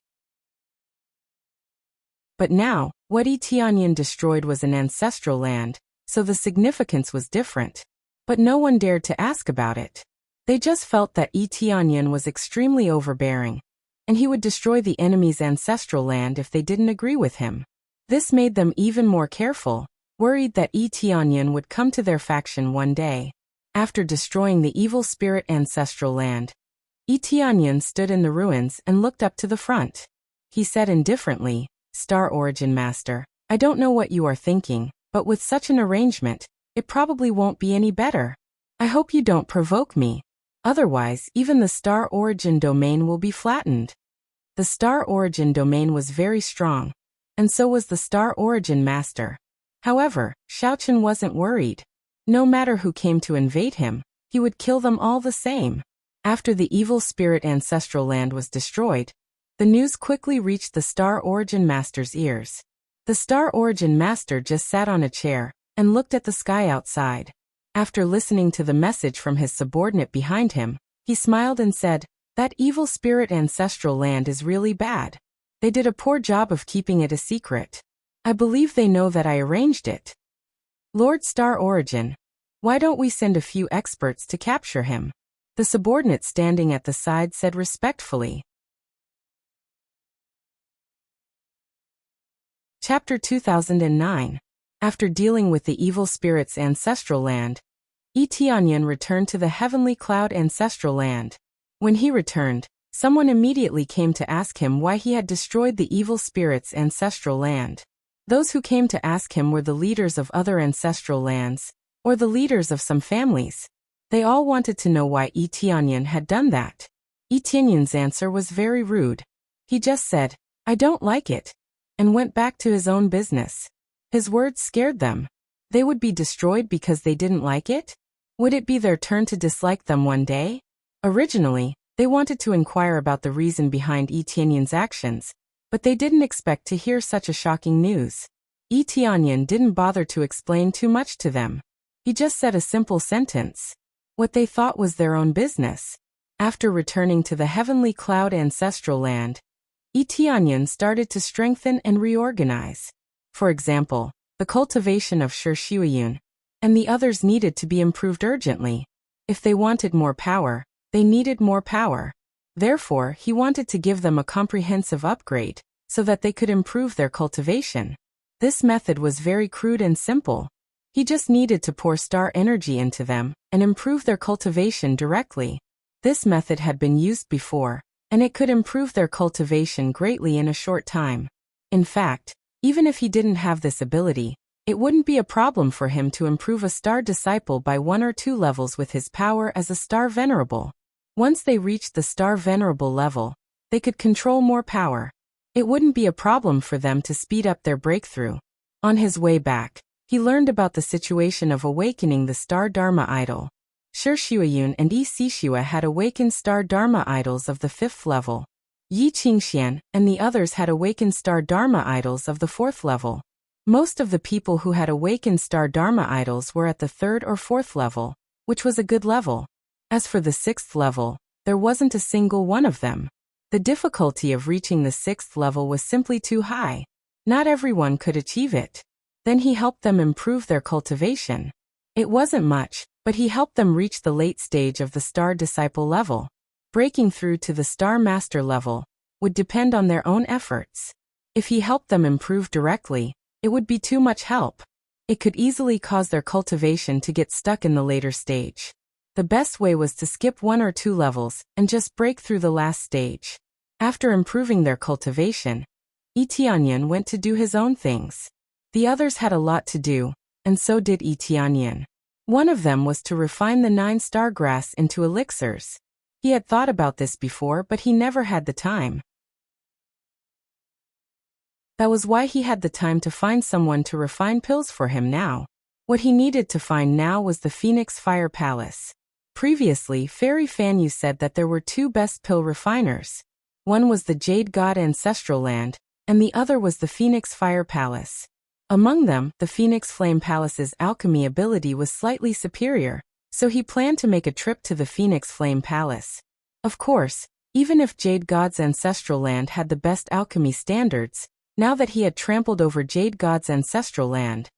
Speaker 1: But now, what Tianyin destroyed was an ancestral land, so the significance was different. But no one dared to ask about it. They just felt that Tianyin was extremely overbearing, and he would destroy the enemy's ancestral land if they didn't agree with him. This made them even more careful, worried that Tianyin would come to their faction one day. After destroying the evil spirit ancestral land, Tianyin stood in the ruins and looked up to the front. He said indifferently, Star Origin Master, I don't know what you are thinking, but with such an arrangement, it probably won't be any better. I hope you don't provoke me. Otherwise, even the Star Origin domain will be flattened. The Star Origin domain was very strong, and so was the Star Origin Master. However, Xiaochen wasn't worried. No matter who came to invade him, he would kill them all the same. After the evil spirit ancestral land was destroyed, the news quickly reached the Star Origin Master's ears. The Star Origin Master just sat on a chair and looked at the sky outside. After listening to the message from his subordinate behind him, he smiled and said, that evil spirit ancestral land is really bad. They did a poor job of keeping it a secret. I believe they know that I arranged it. Lord Star Origin, why don't we send a few experts to capture him? The subordinate standing at the side said respectfully. Chapter 2009. After dealing with the evil spirit's ancestral land, Tianyin returned to the Heavenly Cloud ancestral land. When he returned, someone immediately came to ask him why he had destroyed the evil spirit's ancestral land. Those who came to ask him were the leaders of other ancestral lands, or the leaders of some families. They all wanted to know why Tianyin had done that. Tianyin's answer was very rude. He just said, I don't like it, and went back to his own business. His words scared them. They would be destroyed because they didn't like it? Would it be their turn to dislike them one day? Originally, they wanted to inquire about the reason behind Tianyin's actions, but they didn't expect to hear such a shocking news. Tianyin didn't bother to explain too much to them. He just said a simple sentence. What they thought was their own business. After returning to the heavenly cloud ancestral land, Tianyin started to strengthen and reorganize. For example, the cultivation of Shuiyun and the others needed to be improved urgently. If they wanted more power, they needed more power. Therefore, he wanted to give them a comprehensive upgrade, so that they could improve their cultivation. This method was very crude and simple. He just needed to pour star energy into them, and improve their cultivation directly. This method had been used before, and it could improve their cultivation greatly in a short time. In fact, even if he didn't have this ability, it wouldn't be a problem for him to improve a star disciple by 1 or 2 levels with his power as a star venerable. Once they reached the star venerable level, they could control more power. It wouldn't be a problem for them to speed up their breakthrough. On his way back, he learned about the situation of awakening the star Dharma idol. Shuiyun and Sishua had awakened star Dharma idols of the 5th level. Yi Qingxian and the others had awakened star Dharma idols of the 4th level. Most of the people who had awakened star Dharma idols were at the 3rd or 4th level, which was a good level. As for the 6th level, there wasn't a single one of them. The difficulty of reaching the 6th level was simply too high. Not everyone could achieve it. Then he helped them improve their cultivation. It wasn't much, but he helped them reach the late stage of the star disciple level. Breaking through to the star master level would depend on their own efforts. If he helped them improve directly, it would be too much help. It could easily cause their cultivation to get stuck in the later stage. The best way was to skip 1 or 2 levels and just break through the last stage. After improving their cultivation, Tianyin went to do his own things. The others had a lot to do, and so did Tianyin. One of them was to refine the 9-star grass into elixirs. He had thought about this before, but he never had the time. That was why he had the time to find someone to refine pills for him now. What he needed to find now was the Phoenix Fire Palace. Previously, Fairy Fanyu said that there were 2 best pill refiners. One was the Jade God Ancestral Land, and the other was the Phoenix Fire Palace. Among them, the Phoenix Flame Palace's alchemy ability was slightly superior, so he planned to make a trip to the Phoenix Flame Palace. Of course, even if Jade God's Ancestral Land had the best alchemy standards, now that he had trampled over Jade God's Ancestral Land,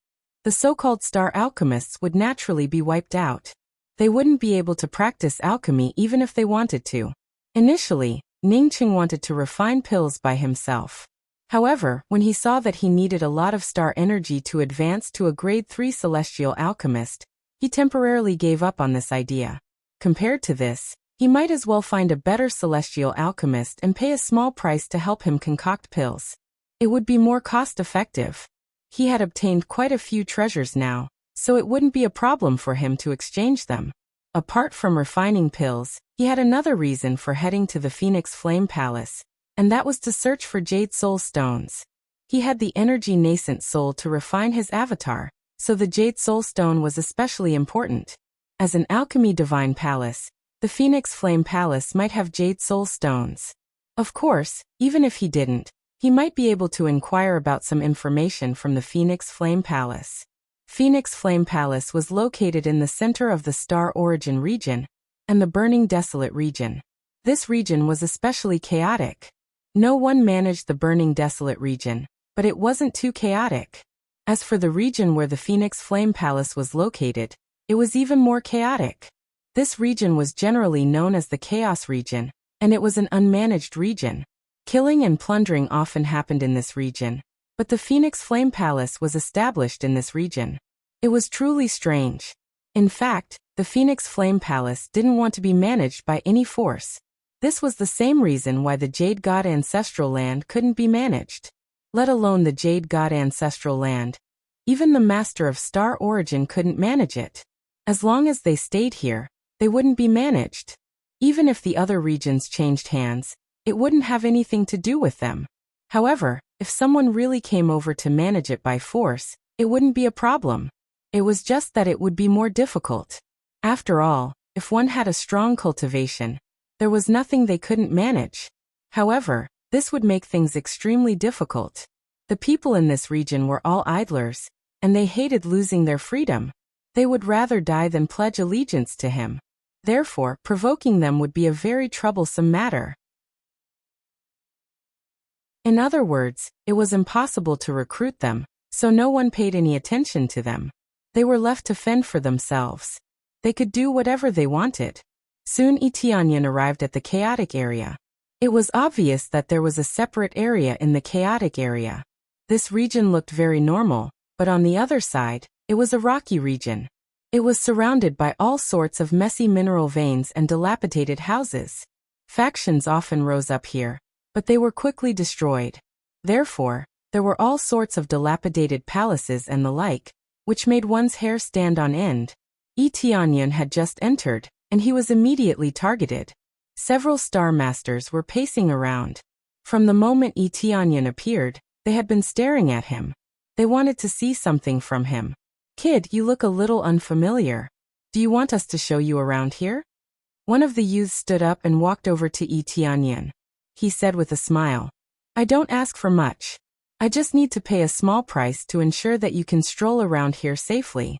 Speaker 1: the so-called star alchemists would naturally be wiped out. They wouldn't be able to practice alchemy even if they wanted to. Initially, Ningqing wanted to refine pills by himself. However, when he saw that he needed a lot of star energy to advance to a grade 3 celestial alchemist, he temporarily gave up on this idea. Compared to this, he might as well find a better celestial alchemist and pay a small price to help him concoct pills. It would be more cost-effective. He had obtained quite a few treasures now, so it wouldn't be a problem for him to exchange them. Apart from refining pills, he had another reason for heading to the Phoenix Flame Palace, and that was to search for Jade Soul Stones. He had the energy nascent soul to refine his avatar, so the Jade Soul Stone was especially important. As an alchemy divine palace, the Phoenix Flame Palace might have Jade Soul Stones. Of course, even if he didn't, he might be able to inquire about some information from the Phoenix Flame Palace. Phoenix Flame Palace was located in the center of the Star Origin region and the Burning Desolate region. This region was especially chaotic. No one managed the Burning Desolate region, but it wasn't too chaotic. As for the region where the Phoenix Flame Palace was located, it was even more chaotic. This region was generally known as the Chaos region, and it was an unmanaged region. Killing and plundering often happened in this region, but the Phoenix Flame Palace was established in this region. It was truly strange. In fact, the Phoenix Flame Palace didn't want to be managed by any force. This was the same reason why the Jade God Ancestral Land couldn't be managed. Let alone the Jade God Ancestral Land. Even the Master of Star Origin couldn't manage it. As long as they stayed here, they wouldn't be managed. Even if the other regions changed hands, it wouldn't have anything to do with them. However, if someone really came over to manage it by force, it wouldn't be a problem. It was just that it would be more difficult. After all, if one had a strong cultivation, there was nothing they couldn't manage. However, this would make things extremely difficult. The people in this region were all idlers, and they hated losing their freedom. They would rather die than pledge allegiance to him. Therefore, provoking them would be a very troublesome matter. In other words, it was impossible to recruit them, so no one paid any attention to them. They were left to fend for themselves. They could do whatever they wanted. Soon Itianyan arrived at the chaotic area. It was obvious that there was a separate area in the chaotic area. This region looked very normal, but on the other side, it was a rocky region. It was surrounded by all sorts of messy mineral veins and dilapidated houses. Factions often rose up here, but they were quickly destroyed. Therefore, there were all sorts of dilapidated palaces and the like, which made one's hair stand on end. Itianyan had just entered, and he was immediately targeted. Several Star Masters were pacing around. From the moment Itianyan appeared, they had been staring at him. They wanted to see something from him. "Kid, you look a little unfamiliar. Do you want us to show you around here?" One of the youths stood up and walked over to Itianyan. He said with a smile, "I don't ask for much. I just need to pay a small price to ensure that you can stroll around here safely."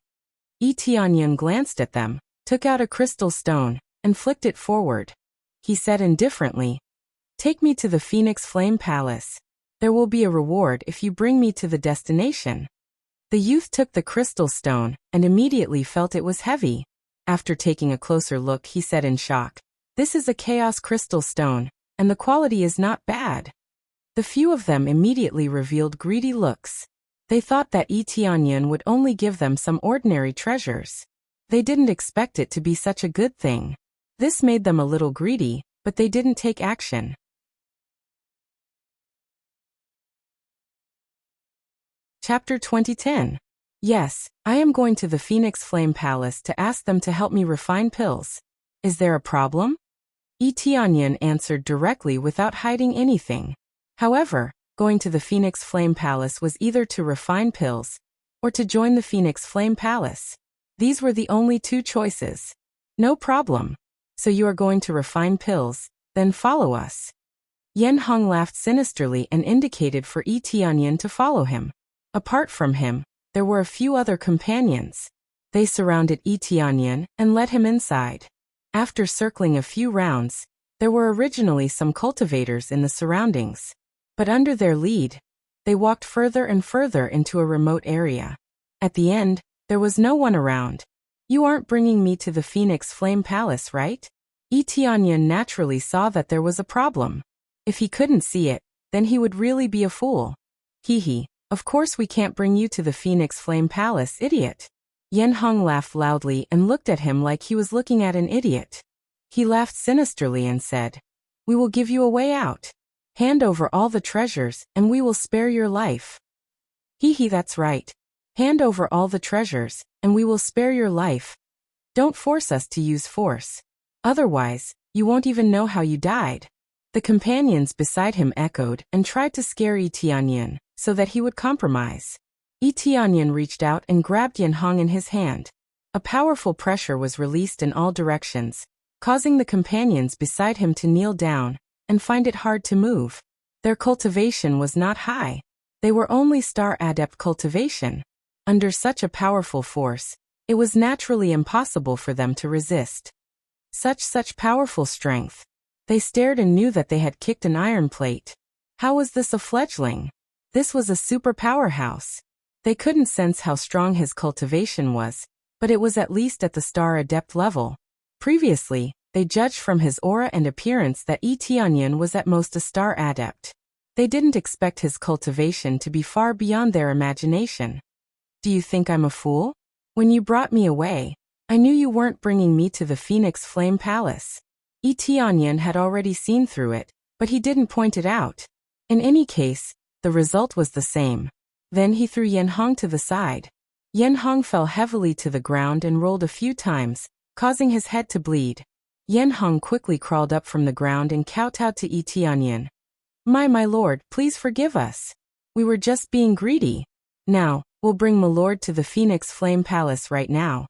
Speaker 1: Itianyan glanced at them, took out a crystal stone, and flicked it forward. He said indifferently, "Take me to the Phoenix Flame Palace. There will be a reward if you bring me to the destination." The youth took the crystal stone and immediately felt it was heavy. After taking a closer look, he said in shock, "This is a chaos crystal stone, and the quality is not bad." The few of them immediately revealed greedy looks. They thought that Itianyan would only give them some ordinary treasures. They didn't expect it to be such a good thing. This made them a little greedy, but they didn't take action. Chapter 2010. Yes, I am going to the Phoenix Flame Palace to ask them to help me refine pills. Is there a problem? Itianyan answered directly without hiding anything. However, going to the Phoenix Flame Palace was either to refine pills or to join the Phoenix Flame Palace. These were the only two choices. No problem. So you are going to refine pills, then follow us. Yen Hong laughed sinisterly and indicated for Itianyan to follow him. Apart from him, there were a few other companions. They surrounded Itianyan and led him inside. After circling a few rounds, there were originally some cultivators in the surroundings. But under their lead, they walked further and further into a remote area. At the end, there was no one around. "You aren't bringing me to the Phoenix Flame Palace, right?" Itianyan naturally saw that there was a problem. If he couldn't see it, then he would really be a fool. "Hee, of course we can't bring you to the Phoenix Flame Palace, idiot." Yen Hong laughed loudly and looked at him like he was looking at an idiot. He laughed sinisterly and said, "We will give you a way out. Hand over all the treasures and we will spare your life." Hee, that's right. Hand over all the treasures and we will spare your life. Don't force us to use force. Otherwise, you won't even know how you died. The companions beside him echoed and tried to scare Itianyan so that he would compromise. Itianyan reached out and grabbed Yen Hong in his hand. A powerful pressure was released in all directions, causing the companions beside him to kneel down and find it hard to move. Their cultivation was not high. They were only Star Adept cultivation. Under such a powerful force, it was naturally impossible for them to resist. Such powerful strength. They stared and knew that they had kicked an iron plate. How was this a fledgling? This was a super powerhouse. They couldn't sense how strong his cultivation was, but it was at least at the Star Adept level. Previously, they judged from his aura and appearance that Itianyan was at most a Star Adept. They didn't expect his cultivation to be far beyond their imagination. "Do you think I'm a fool? When you brought me away, I knew you weren't bringing me to the Phoenix Flame Palace." Itianyan had already seen through it, but he didn't point it out. In any case, the result was the same. Then he threw Yen Hong to the side. Yen Hong fell heavily to the ground and rolled a few times, causing his head to bleed. Yen Hong quickly crawled up from the ground and kowtowed to Itianyan. My lord, please forgive us. We were just being greedy. Now, We'll bring Milord to the Phoenix Flame Palace right now.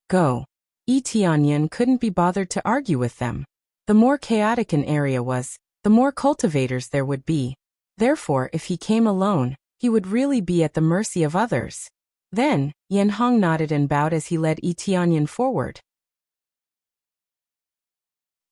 Speaker 1: Go. Yi Tianyan couldn't be bothered to argue with them. The more chaotic an area was, the more cultivators there would be. Therefore, if he came alone, he would really be at the mercy of others. Then, Yan Hong nodded and bowed as he led Yi Tianyan forward.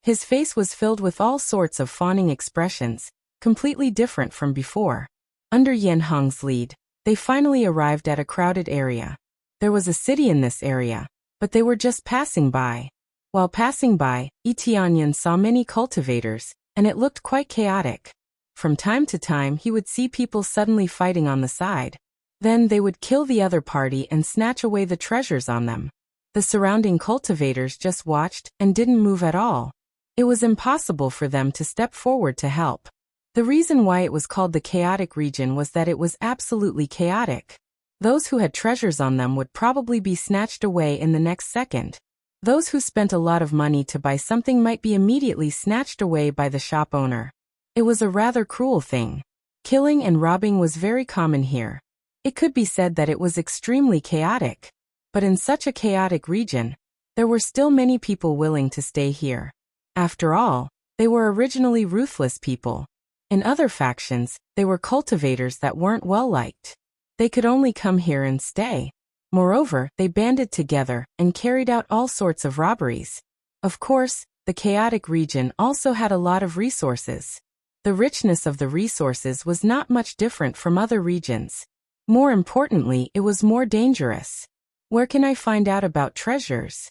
Speaker 1: His face was filled with all sorts of fawning expressions, completely different from before. Under Yan Hong's lead, they finally arrived at a crowded area. There was a city in this area, but they were just passing by. While passing by, Yi Tianyan saw many cultivators, and it looked quite chaotic. From time to time he would see people suddenly fighting on the side. Then they would kill the other party and snatch away the treasures on them. The surrounding cultivators just watched and didn't move at all. It was impossible for them to step forward to help. The reason why it was called the chaotic region was that it was absolutely chaotic. Those who had treasures on them would probably be snatched away in the next second. Those who spent a lot of money to buy something might be immediately snatched away by the shop owner. It was a rather cruel thing. Killing and robbing was very common here. It could be said that it was extremely chaotic. But in such a chaotic region, there were still many people willing to stay here. After all, they were originally ruthless people. In other factions, they were cultivators that weren't well liked. They could only come here and stay. Moreover, they banded together and carried out all sorts of robberies. Of course, the chaotic region also had a lot of resources. The richness of the resources was not much different from other regions. More importantly, it was more dangerous. Where can I find out about treasures?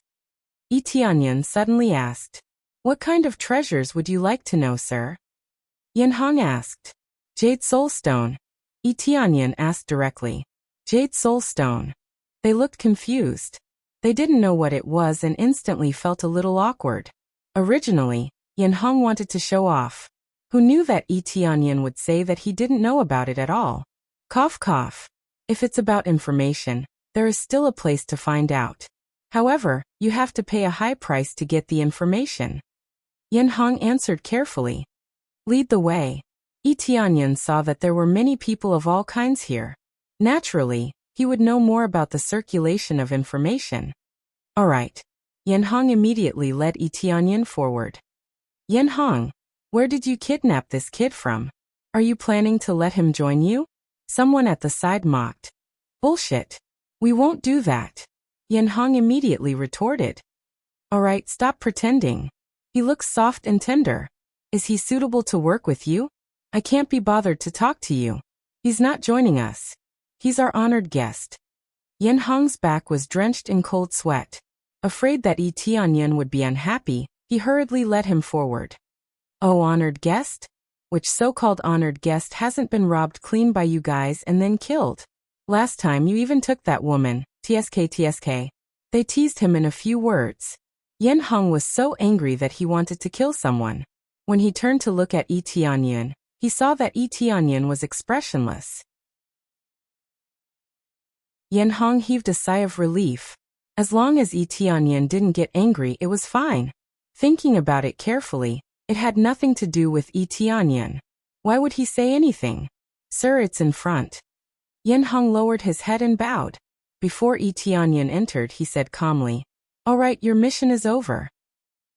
Speaker 1: Yi Tianyan suddenly asked. What kind of treasures would you like to know, sir? Yan Hong asked. Jade Soulstone. Yi Tianyan asked directly. Jade Soulstone. They looked confused. They didn't know what it was and instantly felt a little awkward. Originally, Yan Hong wanted to show off. Who knew that Yi Tianyan would say that he didn't know about it at all? Cough cough. If it's about information, there is still a place to find out. However, you have to pay a high price to get the information. Yan Hong answered carefully. Lead the way. Yi Tianyan saw that there were many people of all kinds here. Naturally, he would know more about the circulation of information. All right. Yan Hong immediately led Yi Tianyan forward. Yan Hong, where did you kidnap this kid from? Are you planning to let him join you? Someone at the side mocked. Bullshit. We won't do that. Yan Hong immediately retorted. All right, stop pretending. He looks soft and tender. Is he suitable to work with you? I can't be bothered to talk to you. He's not joining us. He's our honored guest. Yan Hong's back was drenched in cold sweat. Afraid that Yi Tianyan would be unhappy, he hurriedly led him forward. Oh, honored guest? Which so-called honored guest hasn't been robbed clean by you guys and then killed? Last time you even took that woman, TSK. They teased him in a few words. Yan Hong was so angry that he wanted to kill someone. When he turned to look at Yi Tianyan, he saw that Yi Tianyan was expressionless. Yan Hong heaved a sigh of relief. As long as Yi Tianyan didn't get angry, it was fine. Thinking about it carefully, it had nothing to do with Yi Tianyan. Why would he say anything? Sir, it's in front. Yan Hong lowered his head and bowed. Before Yi Tianyan entered, he said calmly, All right, your mission is over.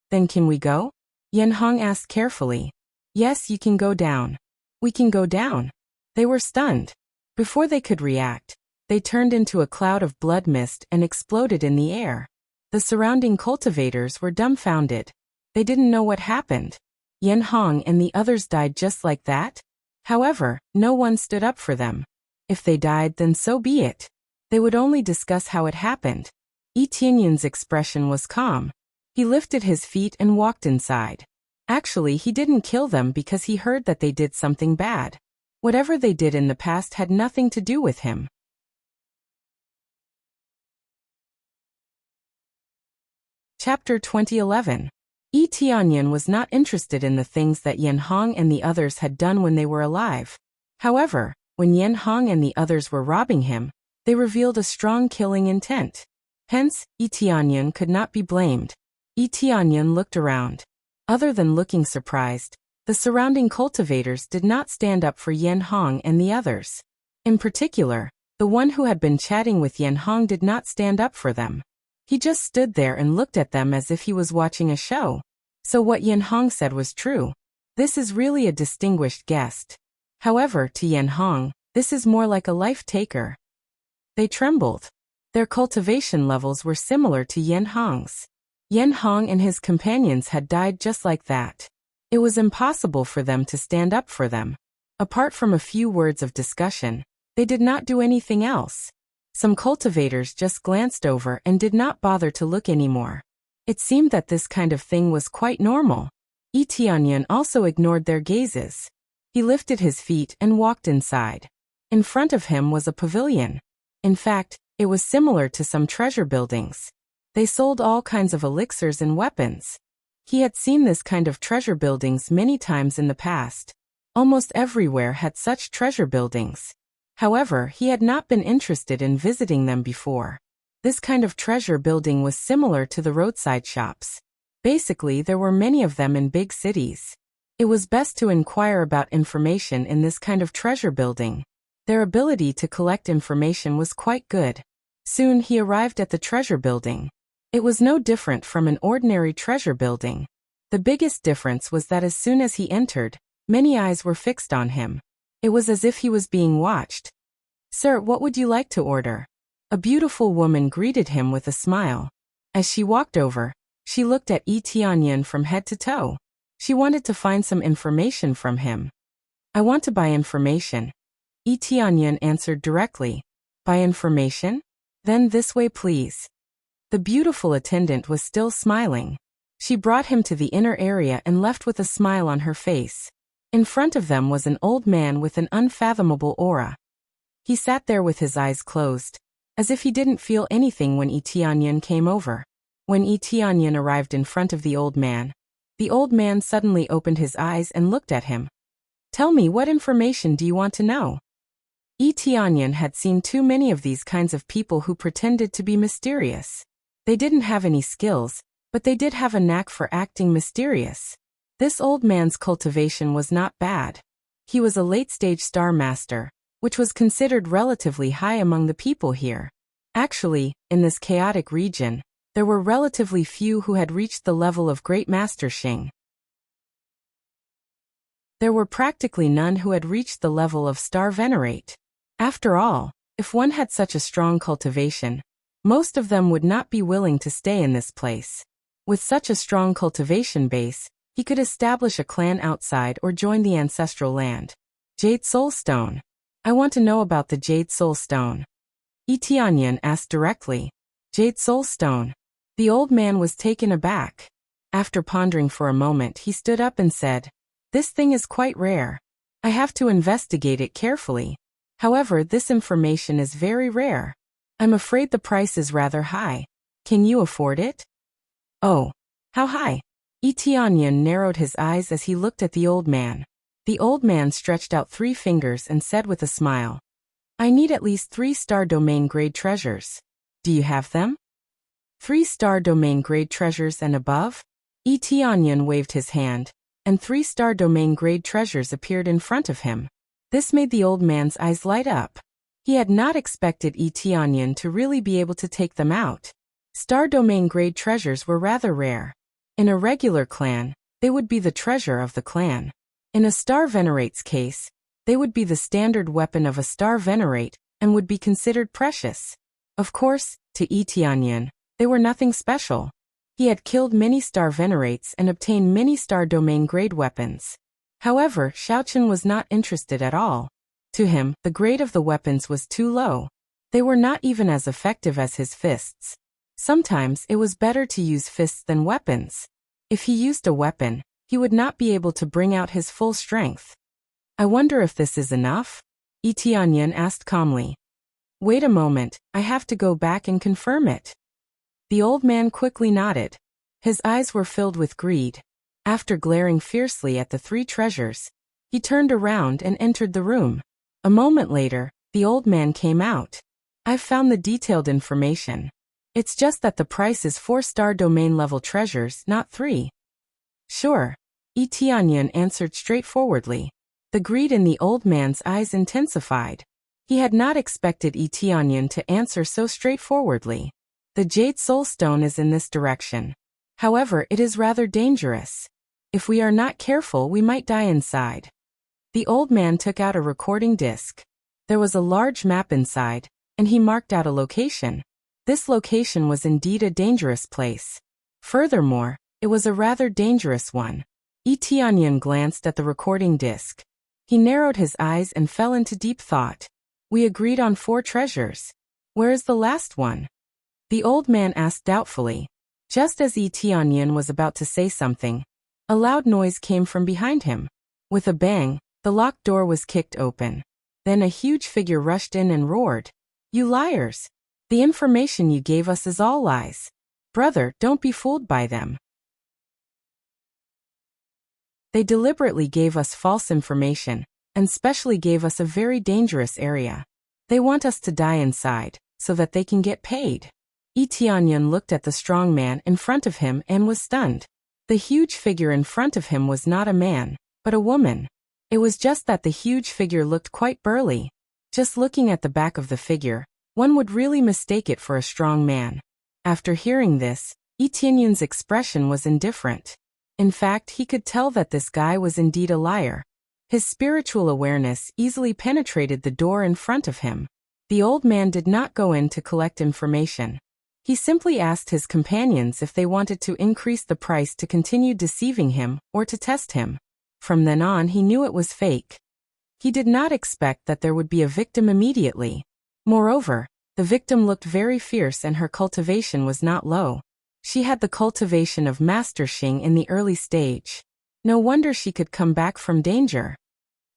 Speaker 1: Then can we go? Yan Hong asked carefully. Yes, you can go down. We can go down. They were stunned. Before they could react, they turned into a cloud of blood mist and exploded in the air. The surrounding cultivators were dumbfounded. They didn't know what happened. Yan Hong and the others died just like that? However, no one stood up for them. If they died, then so be it. They would only discuss how it happened. Yi Tianyan's expression was calm. He lifted his feet and walked inside. Actually, he didn't kill them because he heard that they did something bad. Whatever they did in the past had nothing to do with him. Chapter 2011. Yi Tianyan was not interested in the things that Yan Hong and the others had done when they were alive. However, when Yan Hong and the others were robbing him, they revealed a strong killing intent. Hence, Yi Tianyan could not be blamed. Yi Tianyan looked around. Other than looking surprised, the surrounding cultivators did not stand up for Yan Hong and the others. In particular, The one who had been chatting with Yan Hong did not stand up for them. He just stood there and looked at them as if he was watching a show. So what Yan Hong said was true. This is really a distinguished guest. However, to Yan Hong, this is more like a life-taker. They trembled. Their cultivation levels were similar to Yan Hong's. Yan Hong and his companions had died just like that. It was impossible for them to stand up for them. Apart from a few words of discussion, they did not do anything else. Some cultivators just glanced over and did not bother to look anymore. It seemed that this kind of thing was quite normal. Yi Tianyan also ignored their gazes. He lifted his feet and walked inside. In front of him was a pavilion. In fact, it was similar to some treasure buildings. They sold all kinds of elixirs and weapons. He had seen this kind of treasure buildings many times in the past. Almost everywhere had such treasure buildings. However, he had not been interested in visiting them before. This kind of treasure building was similar to the roadside shops. Basically, there were many of them in big cities. It was best to inquire about information in this kind of treasure building. Their ability to collect information was quite good. Soon he arrived at the treasure building. It was no different from an ordinary treasure building. The biggest difference was that as soon as he entered, many eyes were fixed on him. It was as if he was being watched. "Sir, what would you like to order?" A beautiful woman greeted him with a smile. As she walked over, she looked at Yi Tianyan from head to toe. She wanted to find some information from him. "I want to buy information." Yi Tianyan answered directly. "Buy information? Then this way please." The beautiful attendant was still smiling. She brought him to the inner area and left with a smile on her face. In front of them was an old man with an unfathomable aura. He sat there with his eyes closed, as if he didn't feel anything when Yi Tianyan came over. When Yi Tianyan arrived in front of the old man suddenly opened his eyes and looked at him. "Tell me, what information do you want to know?" Yi Tianyan had seen too many of these kinds of people who pretended to be mysterious. They didn't have any skills, but they did have a knack for acting mysterious. This old man's cultivation was not bad. He was a late-stage star master, which was considered relatively high among the people here. Actually, in this chaotic region, there were relatively few who had reached the level of Great Master Xing. There were practically none who had reached the level of Star Venerate. After all, if one had such a strong cultivation, most of them would not be willing to stay in this place. With such a strong cultivation base, he could establish a clan outside or join the ancestral land. Jade Soul Stone. "I want to know about the Jade Soul Stone." Yi Tianyan asked directly. "Jade Soul Stone." The old man was taken aback. After pondering for a moment, he stood up and said, "This thing is quite rare. I have to investigate it carefully. However, this information is very rare. I'm afraid the price is rather high. Can you afford it?" "Oh, how high?" Yi Tianyan narrowed his eyes as he looked at the old man. The old man stretched out 3 fingers and said with a smile, "I need at least 3-star domain grade treasures. Do you have them?" 3-star domain grade treasures and above? Yi Tianyan waved his hand, and 3-star domain grade treasures appeared in front of him. This made the old man's eyes light up. He had not expected Yi Tianyan to really be able to take them out. Star domain grade treasures were rather rare. In a regular clan, they would be the treasure of the clan. In a Star Venerate's case, they would be the standard weapon of a Star Venerate and would be considered precious. Of course, to Yi Tianyan, they were nothing special. He had killed many Star Venerates and obtained many Star Domain grade weapons. However, Xiaochen was not interested at all. To him, the grade of the weapons was too low. They were not even as effective as his fists. Sometimes it was better to use fists than weapons. If he used a weapon, he would not be able to bring out his full strength. "I wonder if this is enough?" Yi Tianyan asked calmly. "Wait a moment, I have to go back and confirm it." The old man quickly nodded. His eyes were filled with greed. After glaring fiercely at the 3 treasures, he turned around and entered the room. A moment later, the old man came out. "I've found the detailed information. It's just that the price is 4-star domain level treasures, not 3. "Sure." Yi Tianyan answered straightforwardly. The greed in the old man's eyes intensified. He had not expected Etionyan to answer so straightforwardly. The Jade Soul Stone is in this direction. However, it is rather dangerous. If we are not careful, we might die inside. The old man took out a recording disc. There was a large map inside, and he marked out a location. This location was indeed a dangerous place. Furthermore, it was a rather dangerous one. Etionyan glanced at the recording disc. He narrowed his eyes and fell into deep thought. We agreed on 4 treasures. Where is the last one? The old man asked doubtfully. Just as Etionyan was about to say something, a loud noise came from behind him. With a bang, the locked door was kicked open. Then a huge figure rushed in and roared, "You liars! The information you gave us is all lies. Brother, don't be fooled by them. They deliberately gave us false information, and specially gave us a very dangerous area. They want us to die inside, so that they can get paid." Etionyan looked at the strong man in front of him and was stunned. The huge figure in front of him was not a man, but a woman. It was just that the huge figure looked quite burly. Just looking at the back of the figure, one would really mistake it for a strong man. After hearing this, Etionyan's expression was indifferent. In fact, he could tell that this guy was indeed a liar. His spiritual awareness easily penetrated the door in front of him. The old man did not go in to collect information. He simply asked his companions if they wanted to increase the price to continue deceiving him or to test him. From then on, he knew it was fake. He did not expect that there would be a victim immediately. Moreover, the victim looked very fierce and her cultivation was not low. She had the cultivation of Master Xing in the early stage. No wonder she could come back from danger.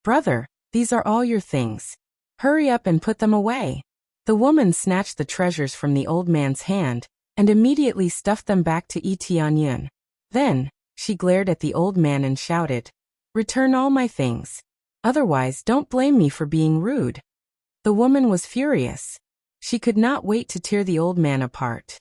Speaker 1: "Brother, these are all your things. Hurry up and put them away." The woman snatched the treasures from the old man's hand and immediately stuffed them back to Etionyan. Then, she glared at the old man and shouted, "Return all my things. Otherwise, don't blame me for being rude." The woman was furious. She could not wait to tear the old man apart.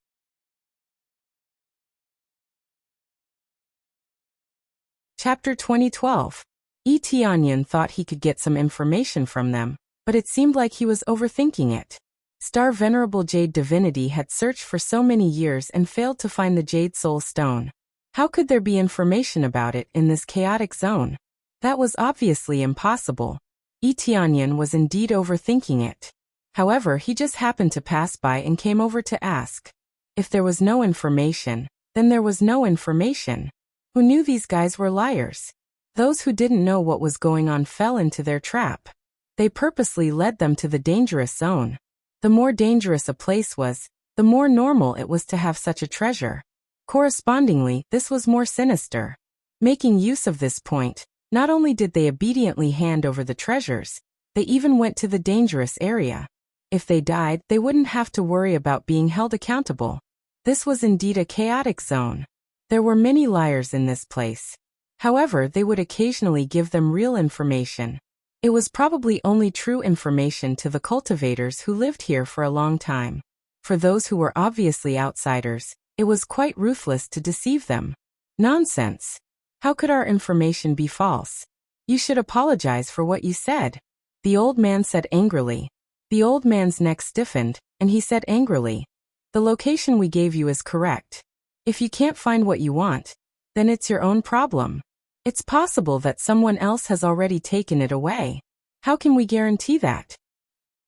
Speaker 1: Chapter 2012. Etionyan thought he could get some information from them, but it seemed like he was overthinking it. Star Venerable Jade Divinity had searched for so many years and failed to find the Jade Soul Stone. How could there be information about it in this chaotic zone? That was obviously impossible. Etionyan was indeed overthinking it. However, he just happened to pass by and came over to ask. If there was no information, then there was no information. Who knew these guys were liars? Those who didn't know what was going on fell into their trap. They purposely led them to the dangerous zone. The more dangerous a place was, the more normal it was to have such a treasure. Correspondingly, this was more sinister. Making use of this point, not only did they obediently hand over the treasures, they even went to the dangerous area. If they died, they wouldn't have to worry about being held accountable. This was indeed a chaotic zone. There were many liars in this place. However, they would occasionally give them real information. It was probably only true information to the cultivators who lived here for a long time. For those who were obviously outsiders, it was quite ruthless to deceive them. Nonsense. How could our information be false? You should apologize for what you said. The old man said angrily. The old man's neck stiffened, and he said angrily, "The location we gave you is correct. If you can't find what you want, then it's your own problem. It's possible that someone else has already taken it away. How can we guarantee that?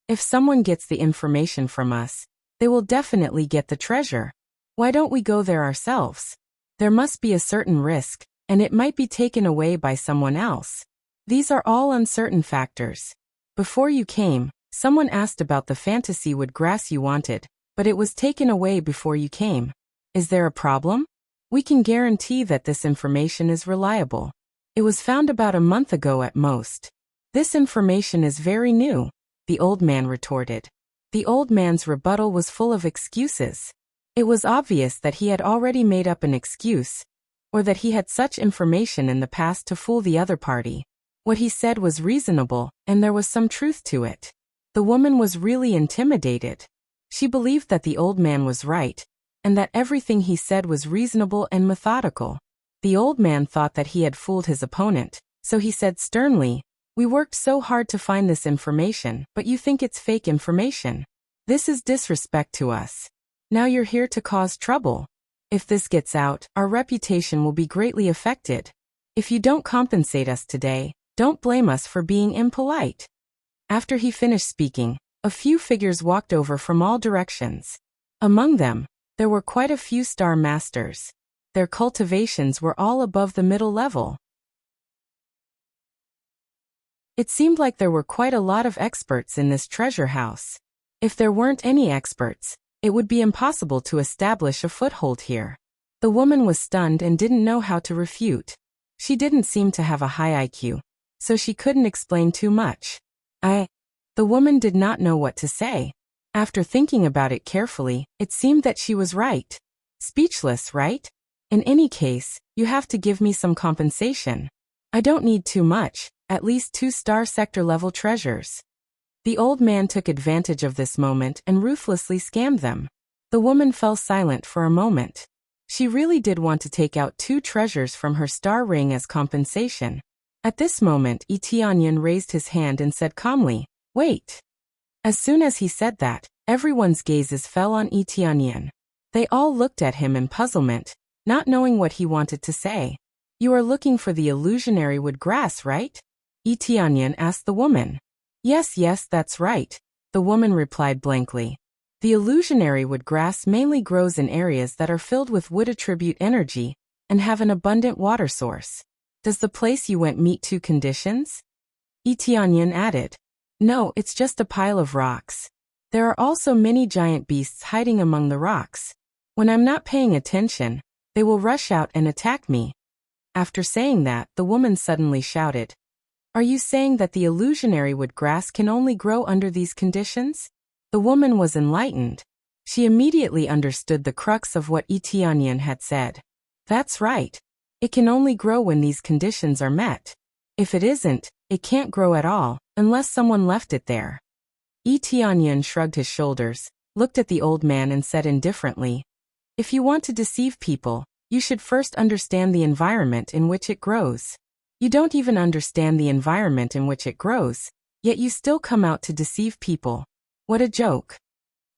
Speaker 1: If someone gets the information from us, they will definitely get the treasure. Why don't we go there ourselves? There must be a certain risk, and it might be taken away by someone else. These are all uncertain factors. Before you came, someone asked about the fantasy wood grass you wanted, but it was taken away before you came. Is there a problem? We can guarantee that this information is reliable. It was found about a month ago at most. This information is very new," the old man retorted. The old man's rebuttal was full of excuses. It was obvious that he had already made up an excuse, or that he had such information in the past to fool the other party. What he said was reasonable, and there was some truth to it. The woman was really intimidated. She believed that the old man was right, and that everything he said was reasonable and methodical. The old man thought that he had fooled his opponent, so he said sternly, We worked so hard to find this information, but you think it's fake information. This is disrespect to us. Now you're here to cause trouble. If this gets out, our reputation will be greatly affected. If you don't compensate us today, don't blame us for being impolite." After he finished speaking, a few figures walked over from all directions. Among them, there were quite a few star masters. Their cultivations were all above the middle level. It seemed like there were quite a lot of experts in this treasure house. If there weren't any experts, it would be impossible to establish a foothold here. The woman was stunned and didn't know how to refute. She didn't seem to have a high IQ, so she couldn't explain too much. The woman did not know what to say. After thinking about it carefully, it seemed that she was right. Speechless, right? In any case, you have to give me some compensation. I don't need too much, at least 2-star sector level treasures. The old man took advantage of this moment and ruthlessly scammed them. The woman fell silent for a moment. She really did want to take out 2 treasures from her star ring as compensation. At this moment, Tianyan raised his hand and said calmly, "Wait." As soon as he said that, everyone's gazes fell on Tianyan. They all looked at him in puzzlement, not knowing what he wanted to say. "You are looking for the illusionary wood grass, right?" Tianyan asked the woman. Yes, that's right," the woman replied blankly. "The illusionary wood grass mainly grows in areas that are filled with wood attribute energy and have an abundant water source. Does the place you went meet 2 conditions?" Tianyan added. "No, it's just a pile of rocks. There are also many giant beasts hiding among the rocks. When I'm not paying attention, they will rush out and attack me." After saying that, the woman suddenly shouted, "Are you saying that the illusionary wood grass can only grow under these conditions?" The woman was enlightened. She immediately understood the crux of what Tianyan had said. That's right. It can only grow when these conditions are met. If it isn't, it can't grow at all, unless someone left it there. Tianyan shrugged his shoulders, looked at the old man and said indifferently, "If you want to deceive people, you should first understand the environment in which it grows. You don't even understand the environment in which it grows, yet you still come out to deceive people. What a joke."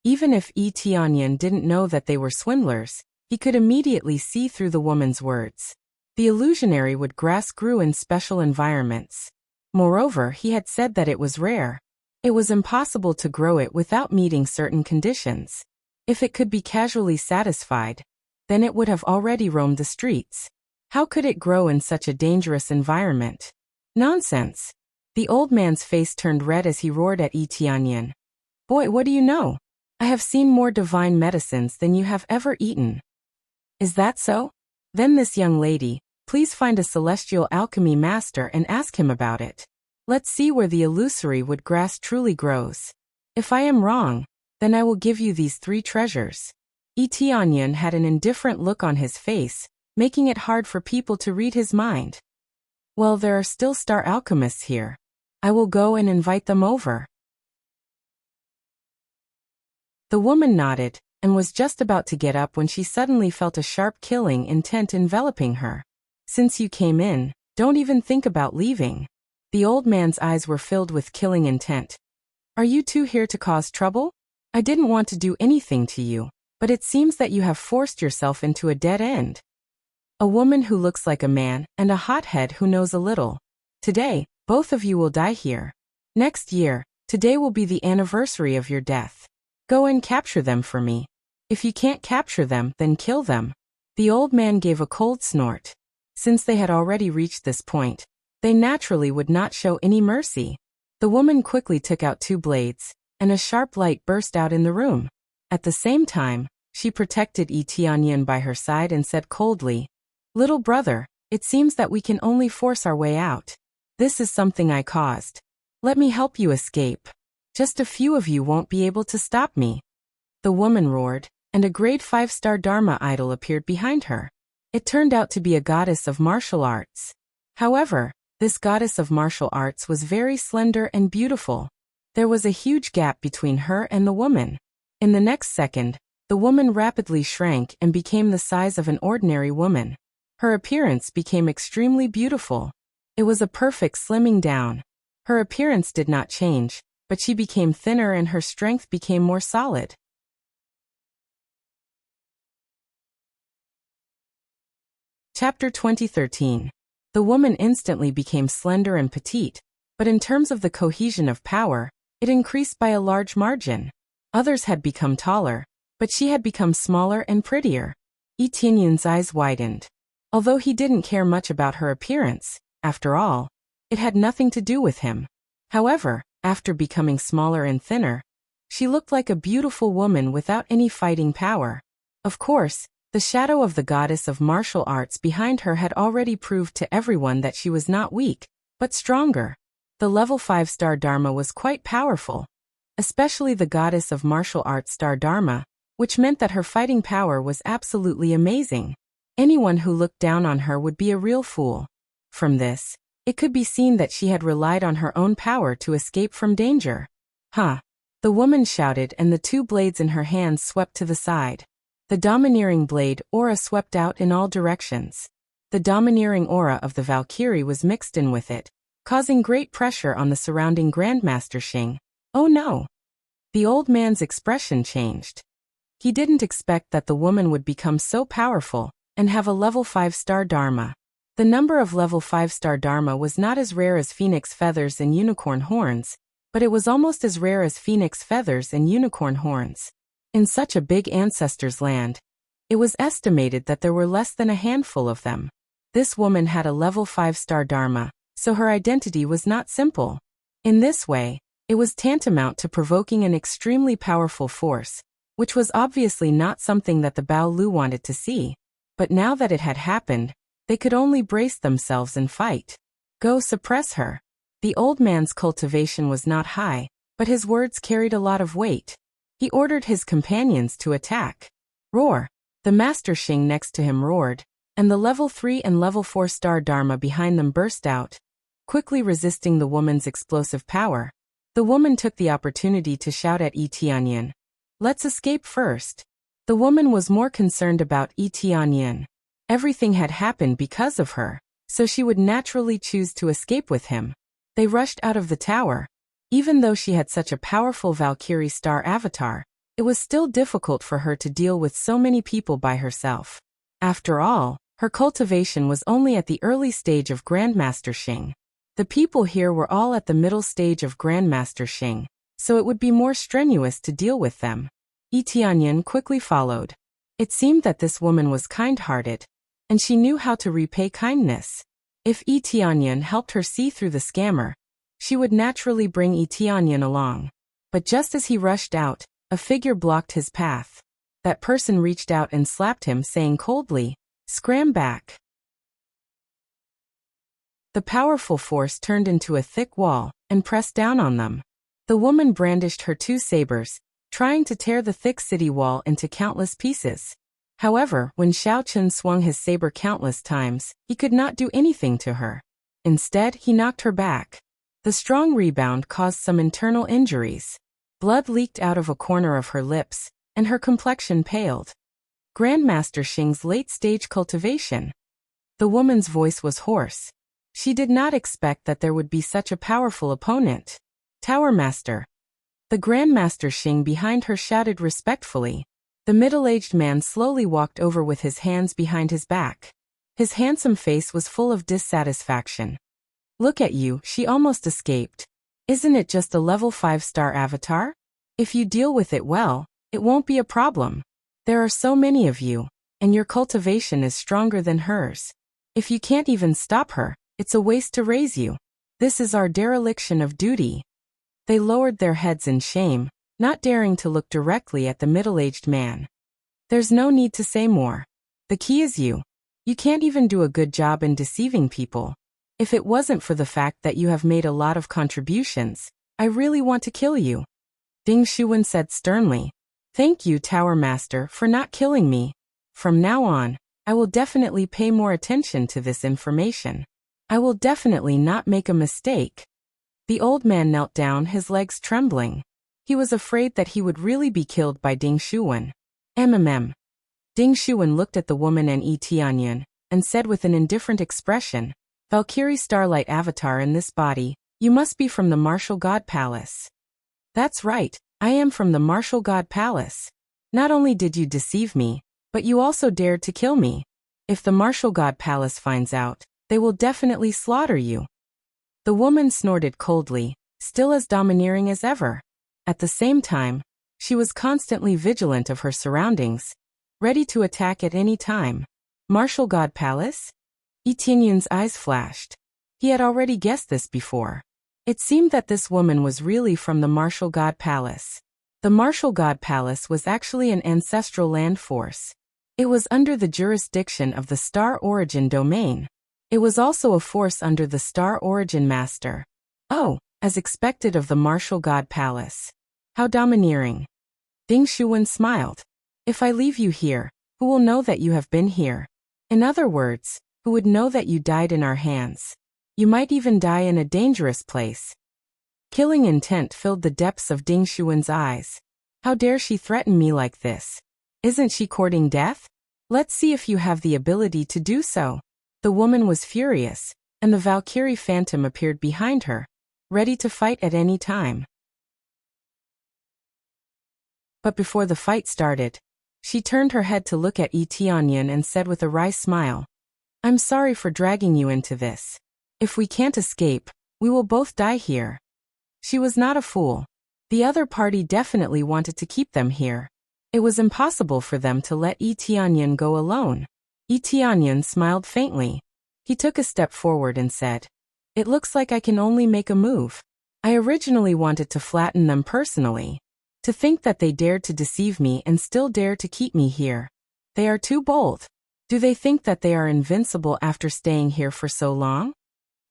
Speaker 1: Even if Tianyan didn't know that they were swindlers, he could immediately see through the woman's words. The illusionary wood grass grew in special environments. Moreover, he had said that it was rare. It was impossible to grow it without meeting certain conditions. If it could be casually satisfied, then it would have already roamed the streets. How could it grow in such a dangerous environment? Nonsense. The old man's face turned red as he roared at Tianyan. "Boy, what do you know? I have seen more divine medicines than you have ever eaten." "Is that so? Then this young lady, please find a celestial alchemy master and ask him about it. Let's see where the illusory wood grass truly grows. If I am wrong, then I will give you these 3 treasures." Tianyan had an indifferent look on his face, making it hard for people to read his mind. "Well, there are still star alchemists here. I will go and invite them over." The woman nodded, and was just about to get up when she suddenly felt a sharp killing intent enveloping her. "Since you came in, don't even think about leaving." The old man's eyes were filled with killing intent. "Are you 2 here to cause trouble? I didn't want to do anything to you, but it seems that you have forced yourself into a dead end. A woman who looks like a man and a hothead who knows a little. Today, both of you will die here. Next year, today will be the anniversary of your death. Go and capture them for me. If you can't capture them, then kill them." The old man gave a cold snort. Since they had already reached this point, they naturally would not show any mercy. The woman quickly took out 2 blades, and a sharp light burst out in the room. At the same time, she protected Tianyan by her side and said coldly, "Little brother, it seems that we can only force our way out. This is something I caused. Let me help you escape. Just a few of you won't be able to stop me." The woman roared, and a grade 5-star Dharma idol appeared behind her. It turned out to be a goddess of martial arts. However, this goddess of martial arts was very slender and beautiful. There was a huge gap between her and the woman. In the next second, the woman rapidly shrank and became the size of an ordinary woman. Her appearance became extremely beautiful. It was a perfect slimming down. Her appearance did not change, but she became thinner and her strength became more solid. Chapter 2013. The woman instantly became slender and petite, but in terms of the cohesion of power, it increased by a large margin. Others had become taller, but she had become smaller and prettier. Etienne's eyes widened. Although he didn't care much about her appearance, after all, it had nothing to do with him. However, after becoming smaller and thinner, she looked like a beautiful woman without any fighting power. Of course, the shadow of the goddess of martial arts behind her had already proved to everyone that she was not weak, but stronger. The level 5-star Dharma was quite powerful, especially the goddess of martial arts star Dharma, which meant that her fighting power was absolutely amazing. Anyone who looked down on her would be a real fool. From this, it could be seen that she had relied on her own power to escape from danger. "Huh!" The woman shouted, and the two blades in her hands swept to the side. The domineering blade aura swept out in all directions. The domineering aura of the Valkyrie was mixed in with it, causing great pressure on the surrounding Grandmaster Xing. Oh no! The old man's expression changed. He didn't expect that the woman would become so powerful and have a level 5-star Dharma. The number of level 5-star Dharma was not as rare as phoenix feathers and unicorn horns, but it was almost as rare as phoenix feathers and unicorn horns. In such a big ancestor's land, it was estimated that there were less than a handful of them. This woman had a level 5-star Dharma, so her identity was not simple. In this way, it was tantamount to provoking an extremely powerful force, which was obviously not something that the Bao Lu wanted to see. But now that it had happened, they could only brace themselves and fight. Go suppress her. The old man's cultivation was not high, but his words carried a lot of weight. He ordered his companions to attack. Roar! The Master Xing next to him roared, and the level 3 and level 4-star Dharma behind them burst out, quickly resisting the woman's explosive power. The woman took the opportunity to shout at Etienne, "Let's escape first." The woman was more concerned about Etienne. Everything had happened because of her, so she would naturally choose to escape with him. They rushed out of the tower. Even though she had such a powerful Valkyrie star avatar, it was still difficult for her to deal with so many people by herself. After all, her cultivation was only at the early stage of Grandmaster Xing. The people here were all at the middle stage of Grandmaster Xing, so it would be more strenuous to deal with them. Etienne quickly followed. It seemed that this woman was kind-hearted, and she knew how to repay kindness. If Etienne helped her see through the scammer, she would naturally bring Etienne along. But just as he rushed out, a figure blocked his path. That person reached out and slapped him, saying coldly, "Scram back." The powerful force turned into a thick wall and pressed down on them. The woman brandished her two sabers, trying to tear the thick city wall into countless pieces. However, when Xiao Chen swung his saber countless times, he could not do anything to her. Instead, he knocked her back. The strong rebound caused some internal injuries. Blood leaked out of a corner of her lips, and her complexion paled. Grandmaster Xing's late-stage cultivation. The woman's voice was hoarse. She did not expect that there would be such a powerful opponent. "Tower Master." The Grandmaster Xing behind her shouted respectfully. The middle-aged man slowly walked over with his hands behind his back. His handsome face was full of dissatisfaction. "Look at you, she almost escaped. Isn't it just a level 5-star avatar? If you deal with it well, it won't be a problem. There are so many of you, and your cultivation is stronger than hers. If you can't even stop her, it's a waste to raise you. This is our dereliction of duty." They lowered their heads in shame, not daring to look directly at the middle-aged man. "There's no need to say more. The key is you. You can't even do a good job in deceiving people. If it wasn't for the fact that you have made a lot of contributions, I really want to kill you." Ding Shuwen said sternly. "Thank you, Tower Master, for not killing me. From now on, I will definitely pay more attention to this information. I will definitely not make a mistake." The old man knelt down, his legs trembling. He was afraid that he would really be killed by Ding Shuwen. Ding Shuwen looked at the woman and Etienne, and said with an indifferent expression, "Valkyrie Starlight Avatar in this body, You must be from the Martial God Palace. That's right, I am from the Martial God Palace. Not only did you deceive me, but you also dared to kill me. If the Martial God Palace finds out, they will definitely slaughter you. The woman snorted coldly, still as domineering as ever. At the same time, she was constantly vigilant of her surroundings, ready to attack at any time. Martial God Palace? Etienne's eyes flashed. He had already guessed this before. It seemed that this woman was really from the Martial God Palace. The Martial God Palace was actually an ancestral land force. It was under the jurisdiction of the Star Origin domain. It was also a force under the Star Origin Master. Oh, as expected of the Martial God Palace. How domineering. Ding Shuwen smiled. If I leave you here, who will know that you have been here? In other words, who would know that you died in our hands? You might even die in a dangerous place. Killing intent filled the depths of Ding Shuwen's eyes. How dare she threaten me like this? Isn't she courting death? Let's see if you have the ability to do so. The woman was furious, and the Valkyrie Phantom appeared behind her, ready to fight at any time. But before the fight started, she turned her head to look at Etienne and said with a wry smile, I'm sorry for dragging you into this. If we can't escape, we will both die here. She was not a fool. The other party definitely wanted to keep them here. It was impossible for them to let Etienne go alone. Etienne smiled faintly. He took a step forward and said, It looks like I can only make a move. I originally wanted to flatten them personally. To think that they dared to deceive me and still dare to keep me here. They are too bold. Do they think that they are invincible after staying here for so long?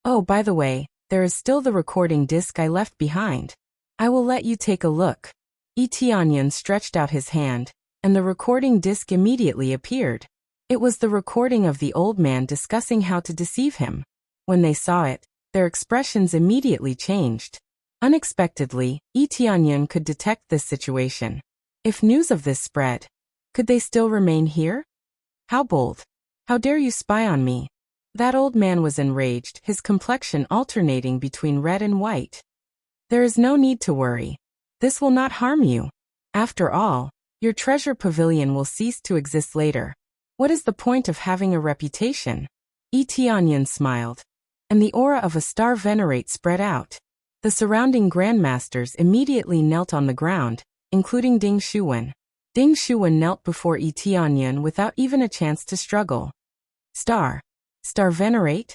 Speaker 1: Oh, by the way, there is still the recording disc I left behind. I will let you take a look. Etienne stretched out his hand, and the recording disc immediately appeared. It was the recording of the old man discussing how to deceive him. When they saw it, their expressions immediately changed. Unexpectedly, Etienne could detect this situation. If news of this spread, could they still remain here? How bold! How dare you spy on me? That old man was enraged, his complexion alternating between red and white. There is no need to worry. This will not harm you. After all, your treasure pavilion will cease to exist later. What is the point of having a reputation? Etienne smiled, and the aura of a star venerate spread out. The surrounding grandmasters immediately knelt on the ground, including Ding Shuwen. Ding Shuwen knelt before Etienne without even a chance to struggle. Star venerate?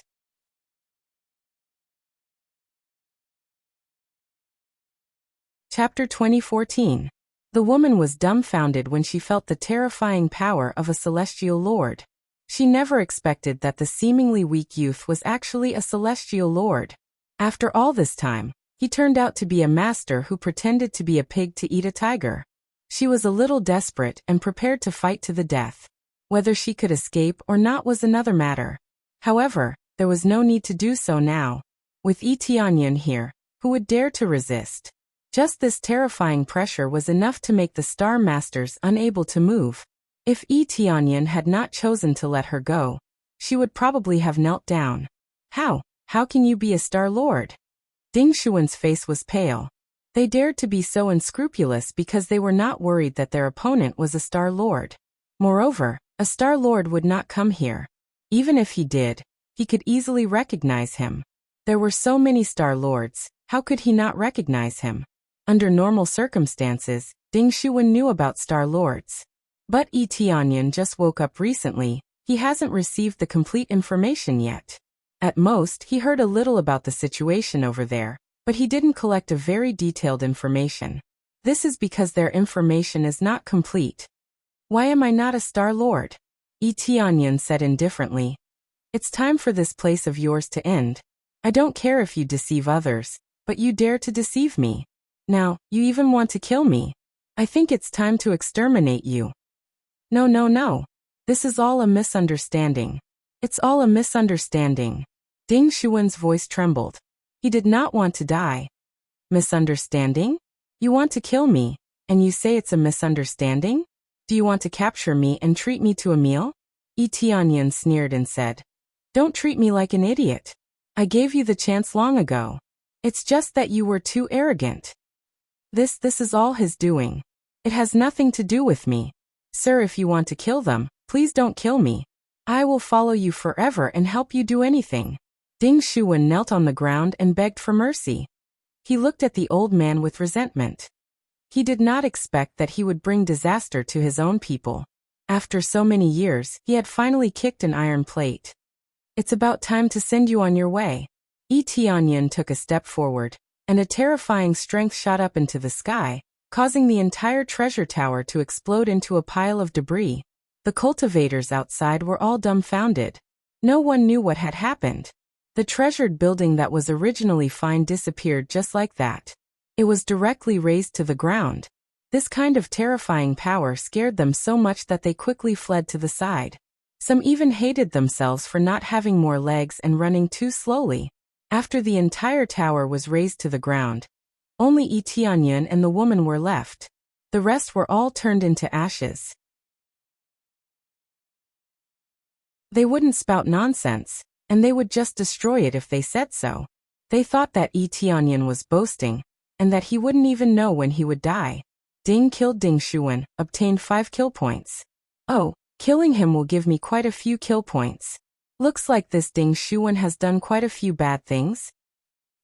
Speaker 1: Chapter 2014. The woman was dumbfounded when she felt the terrifying power of a celestial lord. She never expected that the seemingly weak youth was actually a celestial lord. After all this time, he turned out to be a master who pretended to be a pig to eat a tiger. She was a little desperate and prepared to fight to the death. Whether she could escape or not was another matter. However, there was no need to do so now. With Etienne here, who would dare to resist? Just this terrifying pressure was enough to make the Star Masters unable to move. If Etienne had not chosen to let her go, she would probably have knelt down. How can you be a Star Lord? Ding Shuwen's face was pale. They dared to be so unscrupulous because they were not worried that their opponent was a Star Lord. Moreover, a Star Lord would not come here. Even if he did, he could easily recognize him. There were so many Star Lords, how could he not recognize him? Under normal circumstances, Ding Shuwen knew about Star Lords. But Etienne just woke up recently, he hasn't received the complete information yet. At most, he heard a little about the situation over there, but he didn't collect a very detailed information. This is because their information is not complete. Why am I not a Star Lord? Etienne said indifferently. It's time for this place of yours to end. I don't care if you deceive others, but you dare to deceive me. Now, you even want to kill me. I think it's time to exterminate you. No. This is all a misunderstanding. It's all a misunderstanding. Ding Shuwen's voice trembled. He did not want to die. Misunderstanding? You want to kill me, and you say it's a misunderstanding? Do you want to capture me and treat me to a meal? Etienne sneered and said, Don't treat me like an idiot. I gave you the chance long ago. It's just that you were too arrogant. This is all his doing. It has nothing to do with me. Sir, if you want to kill them, please don't kill me. I will follow you forever and help you do anything. Ding Shuwen knelt on the ground and begged for mercy. He looked at the old man with resentment. He did not expect that he would bring disaster to his own people. After so many years, he had finally kicked an iron plate. It's about time to send you on your way. Yi Tianyan took a step forward, and a terrifying strength shot up into the sky, causing the entire treasure tower to explode into a pile of debris. The cultivators outside were all dumbfounded. No one knew what had happened. The treasured building that was originally fine disappeared just like that. It was directly razed to the ground. This kind of terrifying power scared them so much that they quickly fled to the side. Some even hated themselves for not having more legs and running too slowly. After the entire tower was razed to the ground, only Yi Tianyan and the woman were left. The rest were all turned into ashes. They wouldn't spout nonsense, and they would just destroy it if they said so. They thought that Yi Tianyan was boasting, and that he wouldn't even know when he would die. Ding killed Ding Shuwen, obtained 5 kill points. Oh, killing him will give me quite a few kill points. Looks like this Ding Shuwen has done quite a few bad things.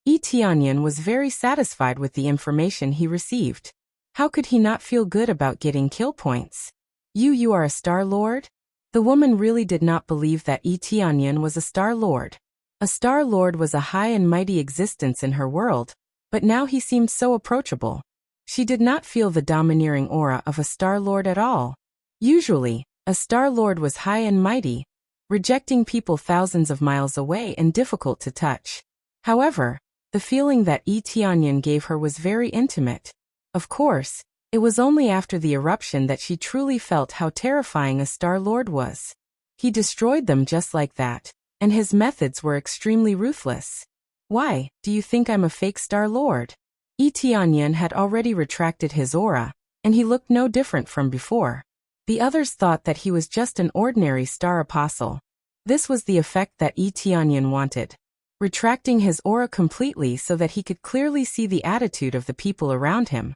Speaker 1: Yi Tianyan was very satisfied with the information he received. How could he not feel good about getting kill points? You are a Star Lord? The woman really did not believe that Yi Tianyan was a Star Lord. A Star Lord was a high and mighty existence in her world, but now he seemed so approachable. She did not feel the domineering aura of a Star Lord at all. Usually, a Star Lord was high and mighty, rejecting people thousands of miles away and difficult to touch. However, the feeling that Yi Tianyan gave her was very intimate. Of course, it was only after the eruption that she truly felt how terrifying a Star Lord was. He destroyed them just like that, and his methods were extremely ruthless. Why, do you think I'm a fake Star Lord? Yi Tianyan had already retracted his aura, and he looked no different from before. The others thought that he was just an ordinary star apostle. This was the effect that Yi Tianyan wanted, retracting his aura completely so that he could clearly see the attitude of the people around him.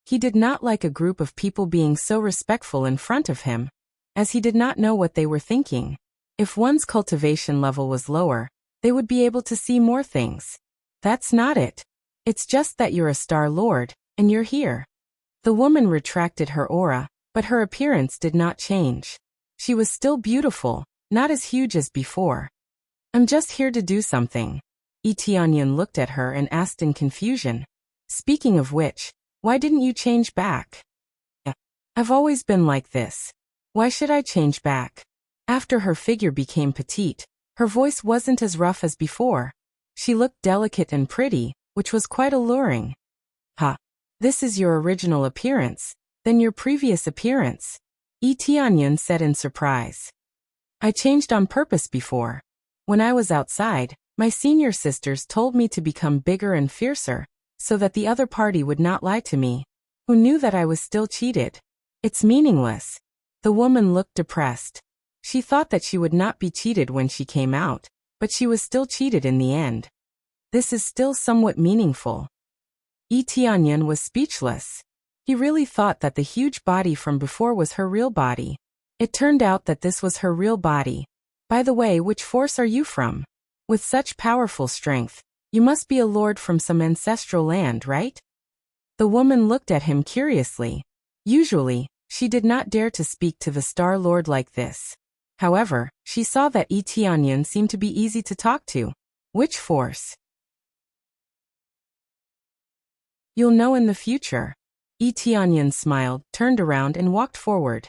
Speaker 1: He did not like a group of people being so respectful in front of him, as he did not know what they were thinking. If one's cultivation level was lower, they would be able to see more things. That's not it. It's just that you're a Star Lord, and you're here. The woman retracted her aura, but her appearance did not change. She was still beautiful, not as huge as before. I'm just here to do something. Yi Tianyan looked at her and asked in confusion. Speaking of which, why didn't you change back? I've always been like this. Why should I change back? After her figure became petite, her voice wasn't as rough as before. She looked delicate and pretty, which was quite alluring. This is your original appearance, then your previous appearance, Yi Tianyan said in surprise. I changed on purpose before. When I was outside, my senior sisters told me to become bigger and fiercer, so that the other party would not lie to me, who knew that I was still cheated. It's meaningless. The woman looked depressed. She thought that she would not be cheated when she came out, but she was still cheated in the end. This is still somewhat meaningful. Yi Tianyan was speechless. He really thought that the huge body from before was her real body. It turned out that this was her real body. By the way, which force are you from? With such powerful strength, you must be a lord from some ancestral land, right? The woman looked at him curiously. Usually, she did not dare to speak to the Star Lord like this. However, she saw that Yi Tianyan seemed to be easy to talk to. Which force? You'll know in the future. Yi Tianyan smiled, turned around and walked forward.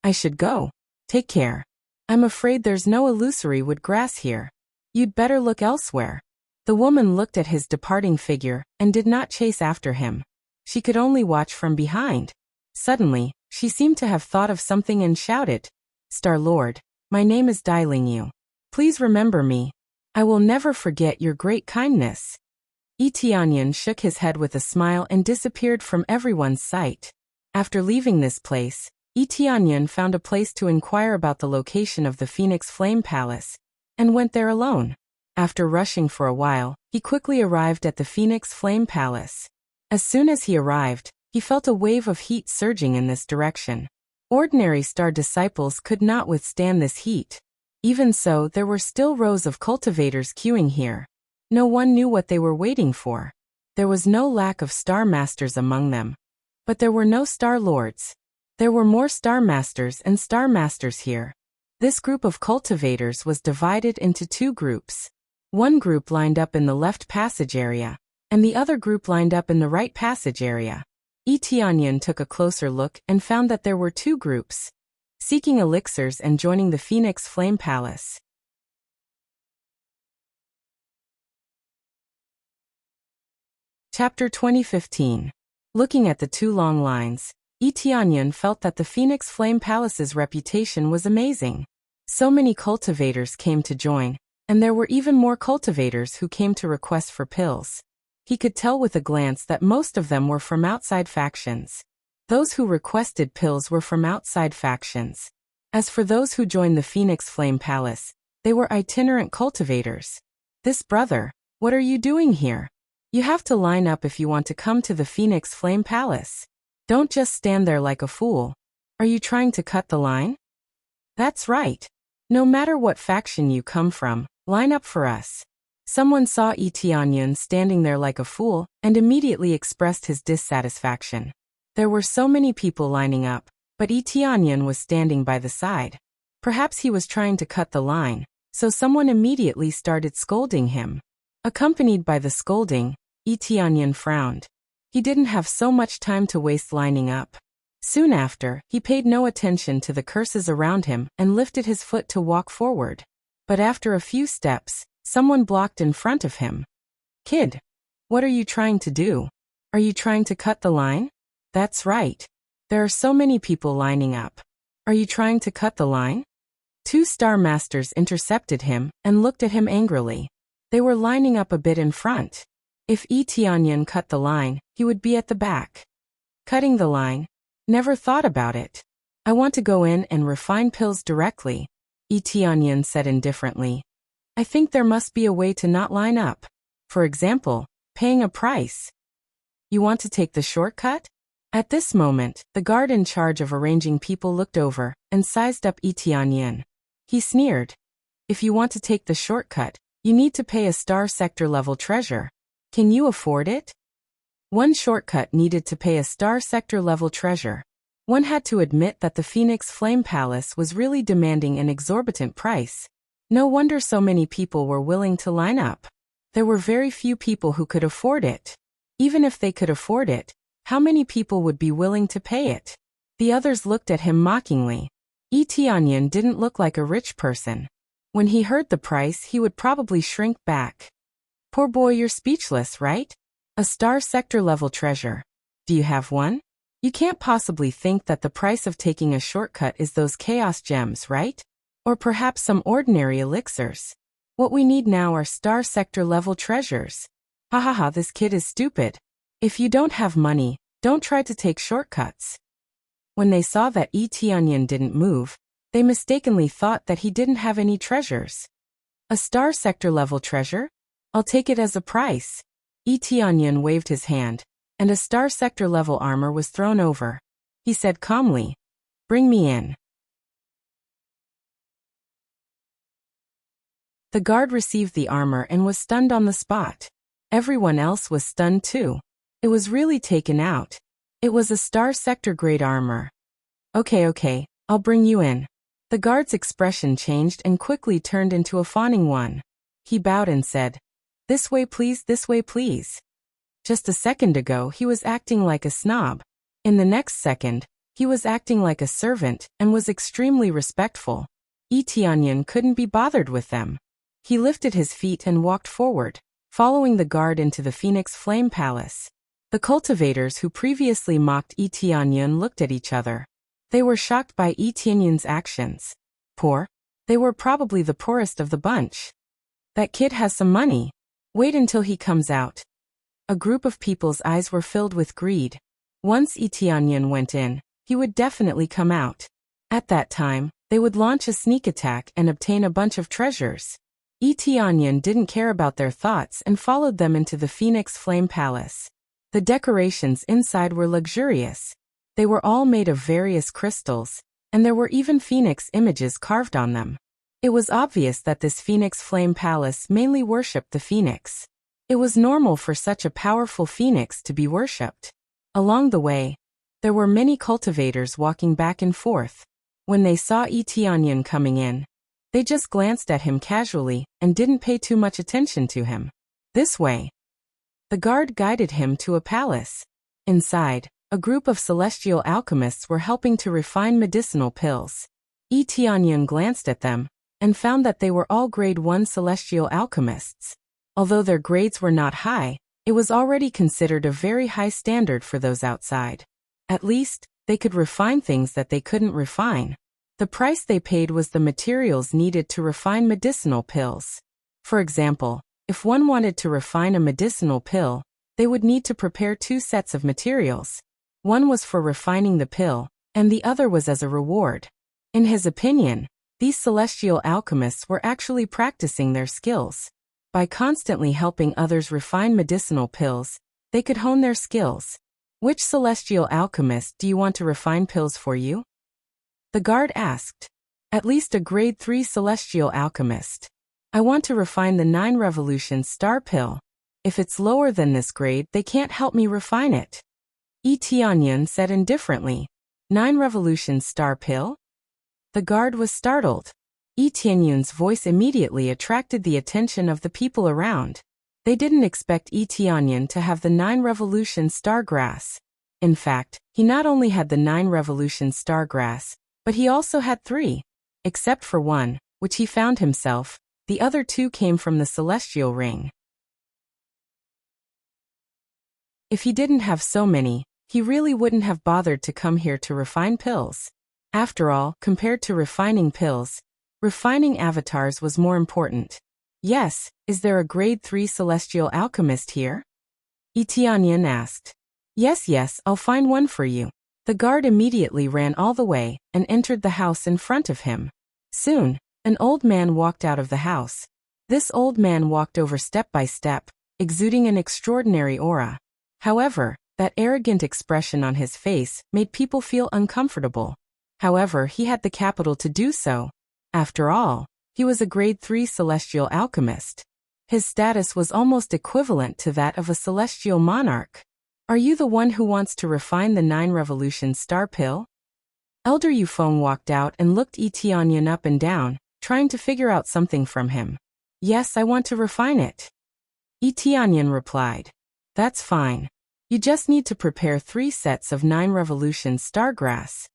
Speaker 1: I should go. Take care. I'm afraid there's no illusory wood grass here. You'd better look elsewhere. The woman looked at his departing figure and did not chase after him. She could only watch from behind. Suddenly, she seemed to have thought of something and shouted, Star Lord, my name is Dailing Yu. Please remember me. I will never forget your great kindness. Yi Tianyan shook his head with a smile and disappeared from everyone's sight. After leaving this place, Yi Tianyan found a place to inquire about the location of the Phoenix Flame Palace, and went there alone. After rushing for a while, he quickly arrived at the Phoenix Flame Palace. As soon as he arrived, he felt a wave of heat surging in this direction. Ordinary star disciples could not withstand this heat. Even so, there were still rows of cultivators queuing here. No one knew what they were waiting for. There was no lack of star masters among them. But there were no star lords. There were more star masters and star masters here. This group of cultivators was divided into two groups. One group lined up in the left passage area, and the other group lined up in the right passage area. Tianyan took a closer look and found that there were two groups, seeking elixirs and joining the Phoenix Flame Palace. Chapter 2015. Looking at the two long lines, Tianyan felt that the Phoenix Flame Palace's reputation was amazing. So many cultivators came to join, and there were even more cultivators who came to request for pills. He could tell with a glance that most of them were from outside factions. Those who requested pills were from outside factions. As for those who joined the Phoenix Flame Palace, they were itinerant cultivators. "This brother, what are you doing here? You have to line up if you want to come to the Phoenix Flame Palace. Don't just stand there like a fool. Are you trying to cut the line?" "That's right. No matter what faction you come from, line up for us." Someone saw Tianyan standing there like a fool and immediately expressed his dissatisfaction. There were so many people lining up, but Tianyan was standing by the side. Perhaps he was trying to cut the line, so someone immediately started scolding him. Accompanied by the scolding, Tianyan frowned. He didn't have so much time to waste lining up. Soon after, he paid no attention to the curses around him and lifted his foot to walk forward. But after a few steps, someone blocked in front of him. "Kid, what are you trying to do? Are you trying to cut the line?" "That's right. There are so many people lining up. Are you trying to cut the line?" Two star masters intercepted him and looked at him angrily. They were lining up a bit in front. If Tianyan cut the line, he would be at the back. Cutting the line? Never thought about it. "I want to go in and refine pills directly," Tianyan said indifferently. "I think there must be a way to not line up. For example, paying a price." "You want to take the shortcut?" At this moment, the guard in charge of arranging people looked over and sized up Tianyan. He sneered. "If you want to take the shortcut, you need to pay a star sector level treasure. Can you afford it?" One shortcut needed to pay a star sector level treasure. One had to admit that the Phoenix Flame Palace was really demanding an exorbitant price. No wonder so many people were willing to line up. There were very few people who could afford it. Even if they could afford it, how many people would be willing to pay it? The others looked at him mockingly. Tianyan didn't look like a rich person. When he heard the price, he would probably shrink back. "Poor boy, you're speechless, right? A star sector level treasure. Do you have one? You can't possibly think that the price of taking a shortcut is those chaos gems, right? Or perhaps some ordinary elixirs. What we need now are star sector level treasures. Ha ha ha, this kid is stupid. If you don't have money, don't try to take shortcuts." When they saw that Tianyan didn't move, they mistakenly thought that he didn't have any treasures. "A star sector level treasure? I'll take it as a price." Tianyan waved his hand, and a star sector level armor was thrown over. He said calmly, "Bring me in." The guard received the armor and was stunned on the spot. Everyone else was stunned too. It was really taken out. It was a star sector grade armor. Okay, I'll bring you in." The guard's expression changed and quickly turned into a fawning one. He bowed and said, "This way please, this way please." Just a second ago he was acting like a snob. In the next second, he was acting like a servant and was extremely respectful. Tianyan couldn't be bothered with them. He lifted his feet and walked forward, following the guard into the Phoenix Flame Palace. The cultivators who previously mocked Tianyan looked at each other. They were shocked by Tianyan's actions. Poor? They were probably the poorest of the bunch. That kid has some money. Wait until he comes out. A group of people's eyes were filled with greed. Once Tianyan went in, he would definitely come out. At that time, they would launch a sneak attack and obtain a bunch of treasures. Yi Tianyan didn't care about their thoughts and followed them into the Phoenix Flame Palace. The decorations inside were luxurious. They were all made of various crystals, and there were even phoenix images carved on them. It was obvious that this Phoenix Flame Palace mainly worshipped the phoenix. It was normal for such a powerful phoenix to be worshipped. Along the way, there were many cultivators walking back and forth. When they saw Yi Tianyan coming in, they just glanced at him casually and didn't pay too much attention to him. This way, the guard guided him to a palace. Inside, a group of celestial alchemists were helping to refine medicinal pills. Yi Tianyan glanced at them and found that they were all grade 1 celestial alchemists. Although their grades were not high, it was already considered a very high standard for those outside. At least, they could refine things that they couldn't refine. The price they paid was the materials needed to refine medicinal pills. For example, if one wanted to refine a medicinal pill, they would need to prepare 2 sets of materials. One was for refining the pill, and the other was as a reward. In his opinion, these celestial alchemists were actually practicing their skills. By constantly helping others refine medicinal pills, they could hone their skills. Which celestial alchemist do you want to refine pills for you? The guard asked. At least a grade 3 celestial alchemist. I want to refine the 9 Revolution Star Pill. If it's lower than this grade, they can't help me refine it. Yi Tianyan said indifferently. 9 Revolution Star Pill? The guard was startled. Yi Tianyan's voice immediately attracted the attention of the people around. They didn't expect Yi Tianyan to have the 9 Revolution Star Grass. In fact, he not only had the 9 Revolution Star Grass, but he also had 3. Except for one, which he found himself, the other 2 came from the Celestial Ring. If he didn't have so many, he really wouldn't have bothered to come here to refine pills. After all, compared to refining pills, refining avatars was more important. Yes, is there a grade 3 celestial alchemist here? Yi Tianyan asked. Yes, I'll find one for you. The guard immediately ran all the way and entered the house in front of him. Soon, an old man walked out of the house. This old man walked over step by step, exuding an extraordinary aura. However, that arrogant expression on his face made people feel uncomfortable. However, he had the capital to do so. After all, he was a grade 3 celestial alchemist. His status was almost equivalent to that of a celestial monarch. Are you the one who wants to refine the 9 Revolution Star Pill? Elder Yufeng walked out and looked Yi Tianyan up and down, trying to figure out something from him. Yes, I want to refine it. Yi Tianyan replied. That's fine. You just need to prepare 3 sets of 9 Revolution Star Grass.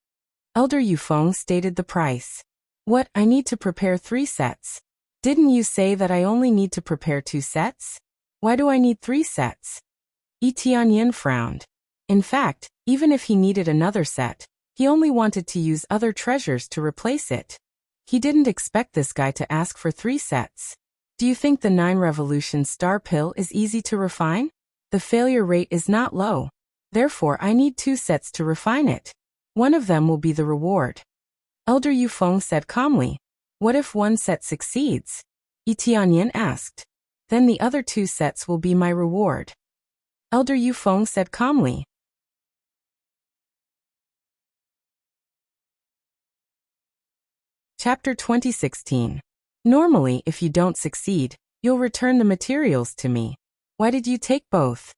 Speaker 1: Elder Yufeng stated the price. What, I need to prepare 3 sets? Didn't you say that I only need to prepare 2 sets? Why do I need 3 sets? Yi Tianyan frowned. In fact, even if he needed another set, he only wanted to use other treasures to replace it. He didn't expect this guy to ask for 3 sets. Do you think the 9 Revolution Star Pill is easy to refine? The failure rate is not low. Therefore, I need 2 sets to refine it. One of them will be the reward. Elder Yufeng said calmly. What if 1 set succeeds? Yi Tianyan asked. Then the other 2 sets will be my reward. Elder Yufeng said calmly. Chapter 2016. Normally, if you don't succeed, you'll return the materials to me. Why did you take both?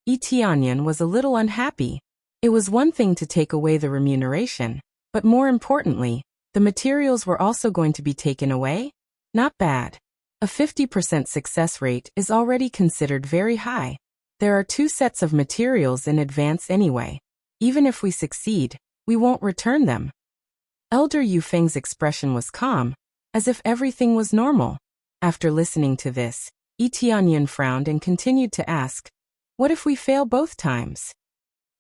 Speaker 1: Yi Tianyan was a little unhappy. It was one thing to take away the remuneration, but more importantly, the materials were also going to be taken away? Not bad. A 50% success rate is already considered very high. There are 2 sets of materials in advance anyway. Even if we succeed, we won't return them. Elder Yufeng's expression was calm, as if everything was normal. After listening to this, Yi Tianyan frowned and continued to ask, what if we fail both times?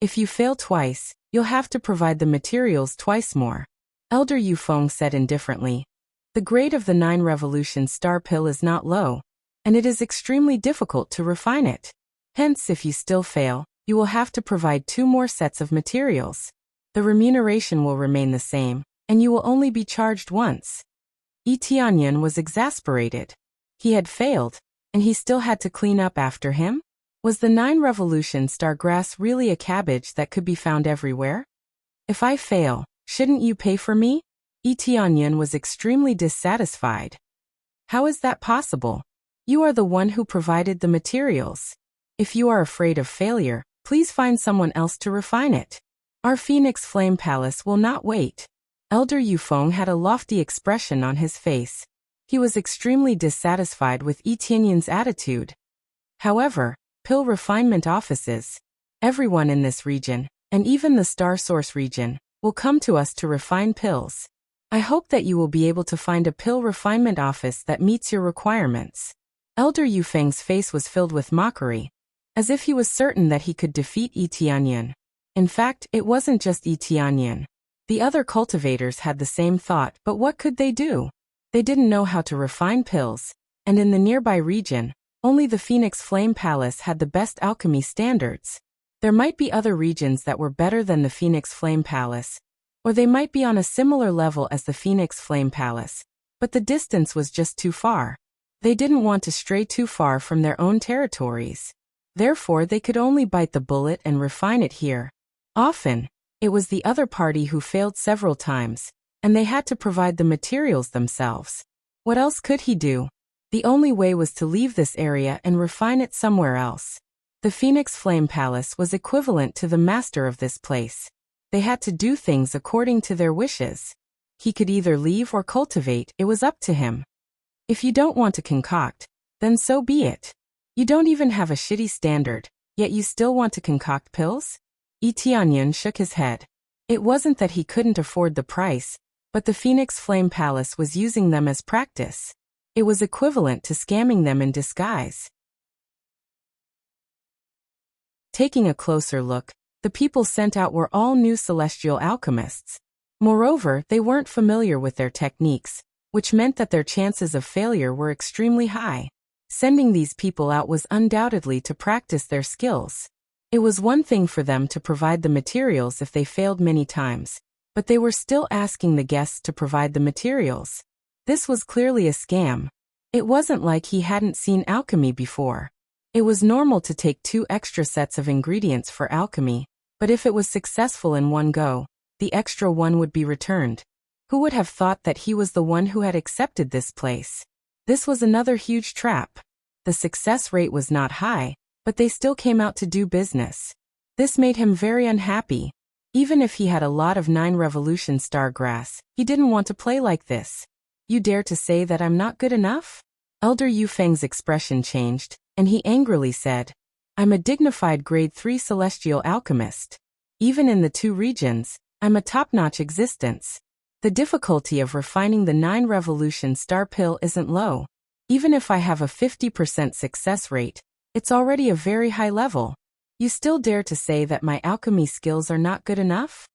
Speaker 1: If you fail twice, you'll have to provide the materials twice more. Elder Yufeng said indifferently. The grade of the 9 Revolution Star Pill is not low, and it is extremely difficult to refine it. Hence, if you still fail, you will have to provide 2 more sets of materials. The remuneration will remain the same, and you will only be charged once. Yi Tianyan was exasperated. He had failed, and he still had to clean up after him? Was the 9 revolution star grass really a cabbage that could be found everywhere? If I fail, shouldn't you pay for me? Tianyan was extremely dissatisfied. How is that possible? You are the one who provided the materials. If you are afraid of failure, please find someone else to refine it. Our Phoenix Flame Palace will not wait. Elder Yufeng had a lofty expression on his face. He was extremely dissatisfied with Tianyan's attitude. However, pill refinement offices, everyone in this region, and even the Star Source region, will come to us to refine pills. I hope that you will be able to find a pill refinement office that meets your requirements. Elder Yufeng's face was filled with mockery, as if he was certain that he could defeat Tianyan. In fact, it wasn't just Tianyan. The other cultivators had the same thought, but what could they do? They didn't know how to refine pills, and in the nearby region, only the Phoenix Flame Palace had the best alchemy standards. There might be other regions that were better than the Phoenix Flame Palace, or they might be on a similar level as the Phoenix Flame Palace, but the distance was just too far. They didn't want to stray too far from their own territories. Therefore, they could only bite the bullet and refine it here. Often, it was the other party who failed several times, and they had to provide the materials themselves. What else could he do? The only way was to leave this area and refine it somewhere else. The Phoenix Flame Palace was equivalent to the master of this place. They had to do things according to their wishes. He could either leave or cultivate, it was up to him. If you don't want to concoct, then so be it. You don't even have a shitty standard, yet you still want to concoct pills? Tianyan shook his head. It wasn't that he couldn't afford the price, but the Phoenix Flame Palace was using them as practice. It was equivalent to scamming them in disguise. Taking a closer look, the people sent out were all new celestial alchemists. Moreover, they weren't familiar with their techniques, which meant that their chances of failure were extremely high. Sending these people out was undoubtedly to practice their skills. It was one thing for them to provide the materials if they failed many times, but they were still asking the guests to provide the materials. This was clearly a scam. It wasn't like he hadn't seen alchemy before. It was normal to take 2 extra sets of ingredients for alchemy, but if it was successful in one go, the extra one would be returned. Who would have thought that he was the one who had accepted this place? This was another huge trap. The success rate was not high, but they still came out to do business. This made him very unhappy. Even if he had a lot of 9 revolution star grass, he didn't want to play like this. You dare to say that I'm not good enough? Elder Yufeng's expression changed, and he angrily said, I'm a dignified grade 3 celestial alchemist. Even in the 2 regions, I'm a top-notch existence. The difficulty of refining the 9 revolution star pill isn't low. Even if I have a 50% success rate, it's already a very high level. You still dare to say that my alchemy skills are not good enough?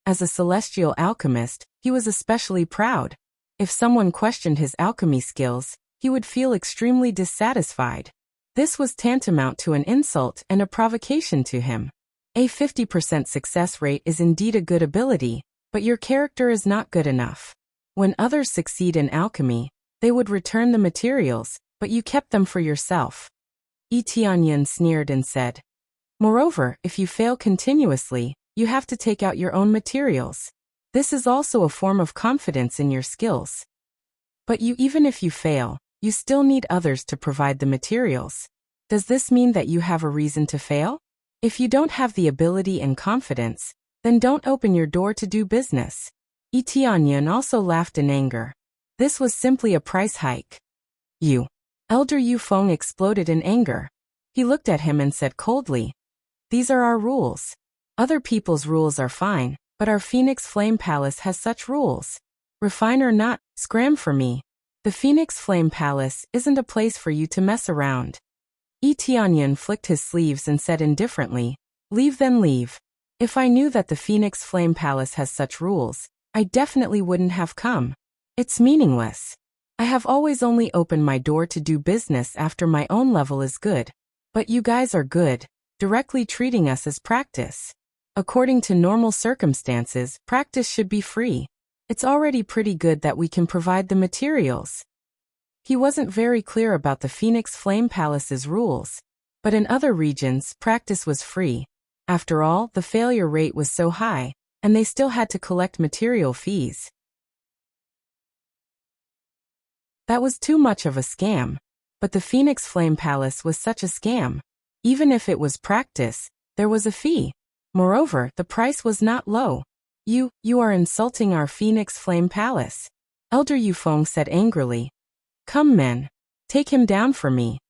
Speaker 1: As a celestial alchemist, he was especially proud. If someone questioned his alchemy skills, he would feel extremely dissatisfied. This was tantamount to an insult and a provocation to him. A 50% success rate is indeed a good ability, but your character is not good enough. When others succeed in alchemy, they would return the materials, but you kept them for yourself. Tianyan sneered and said, Moreover, if you fail continuously, you have to take out your own materials. This is also a form of confidence in your skills. But even if you fail, you still need others to provide the materials. Does this mean that you have a reason to fail? If you don't have the ability and confidence, then don't open your door to do business. Tianyan also laughed in anger. This was simply a price hike. You. Elder Yufeng exploded in anger. He looked at him and said coldly, These are our rules. Other people's rules are fine, but our Phoenix Flame Palace has such rules. Refine or not, scram for me. The Phoenix Flame Palace isn't a place for you to mess around. Tianyan flicked his sleeves and said indifferently, Leave then leave. If I knew that the Phoenix Flame Palace has such rules, I definitely wouldn't have come. It's meaningless. I have always only opened my door to do business after my own level is good. But you guys are good, directly treating us as practice. According to normal circumstances, practice should be free. It's already pretty good that we can provide the materials. He wasn't very clear about the Phoenix Flame Palace's rules. But in other regions, practice was free. After all, the failure rate was so high, and they still had to collect material fees. That was too much of a scam. But the Phoenix Flame Palace was such a scam. Even if it was practice, there was a fee. Moreover, the price was not low. You are insulting our Phoenix Flame Palace. Elder Yufeng said angrily. Come men. Take him down for me.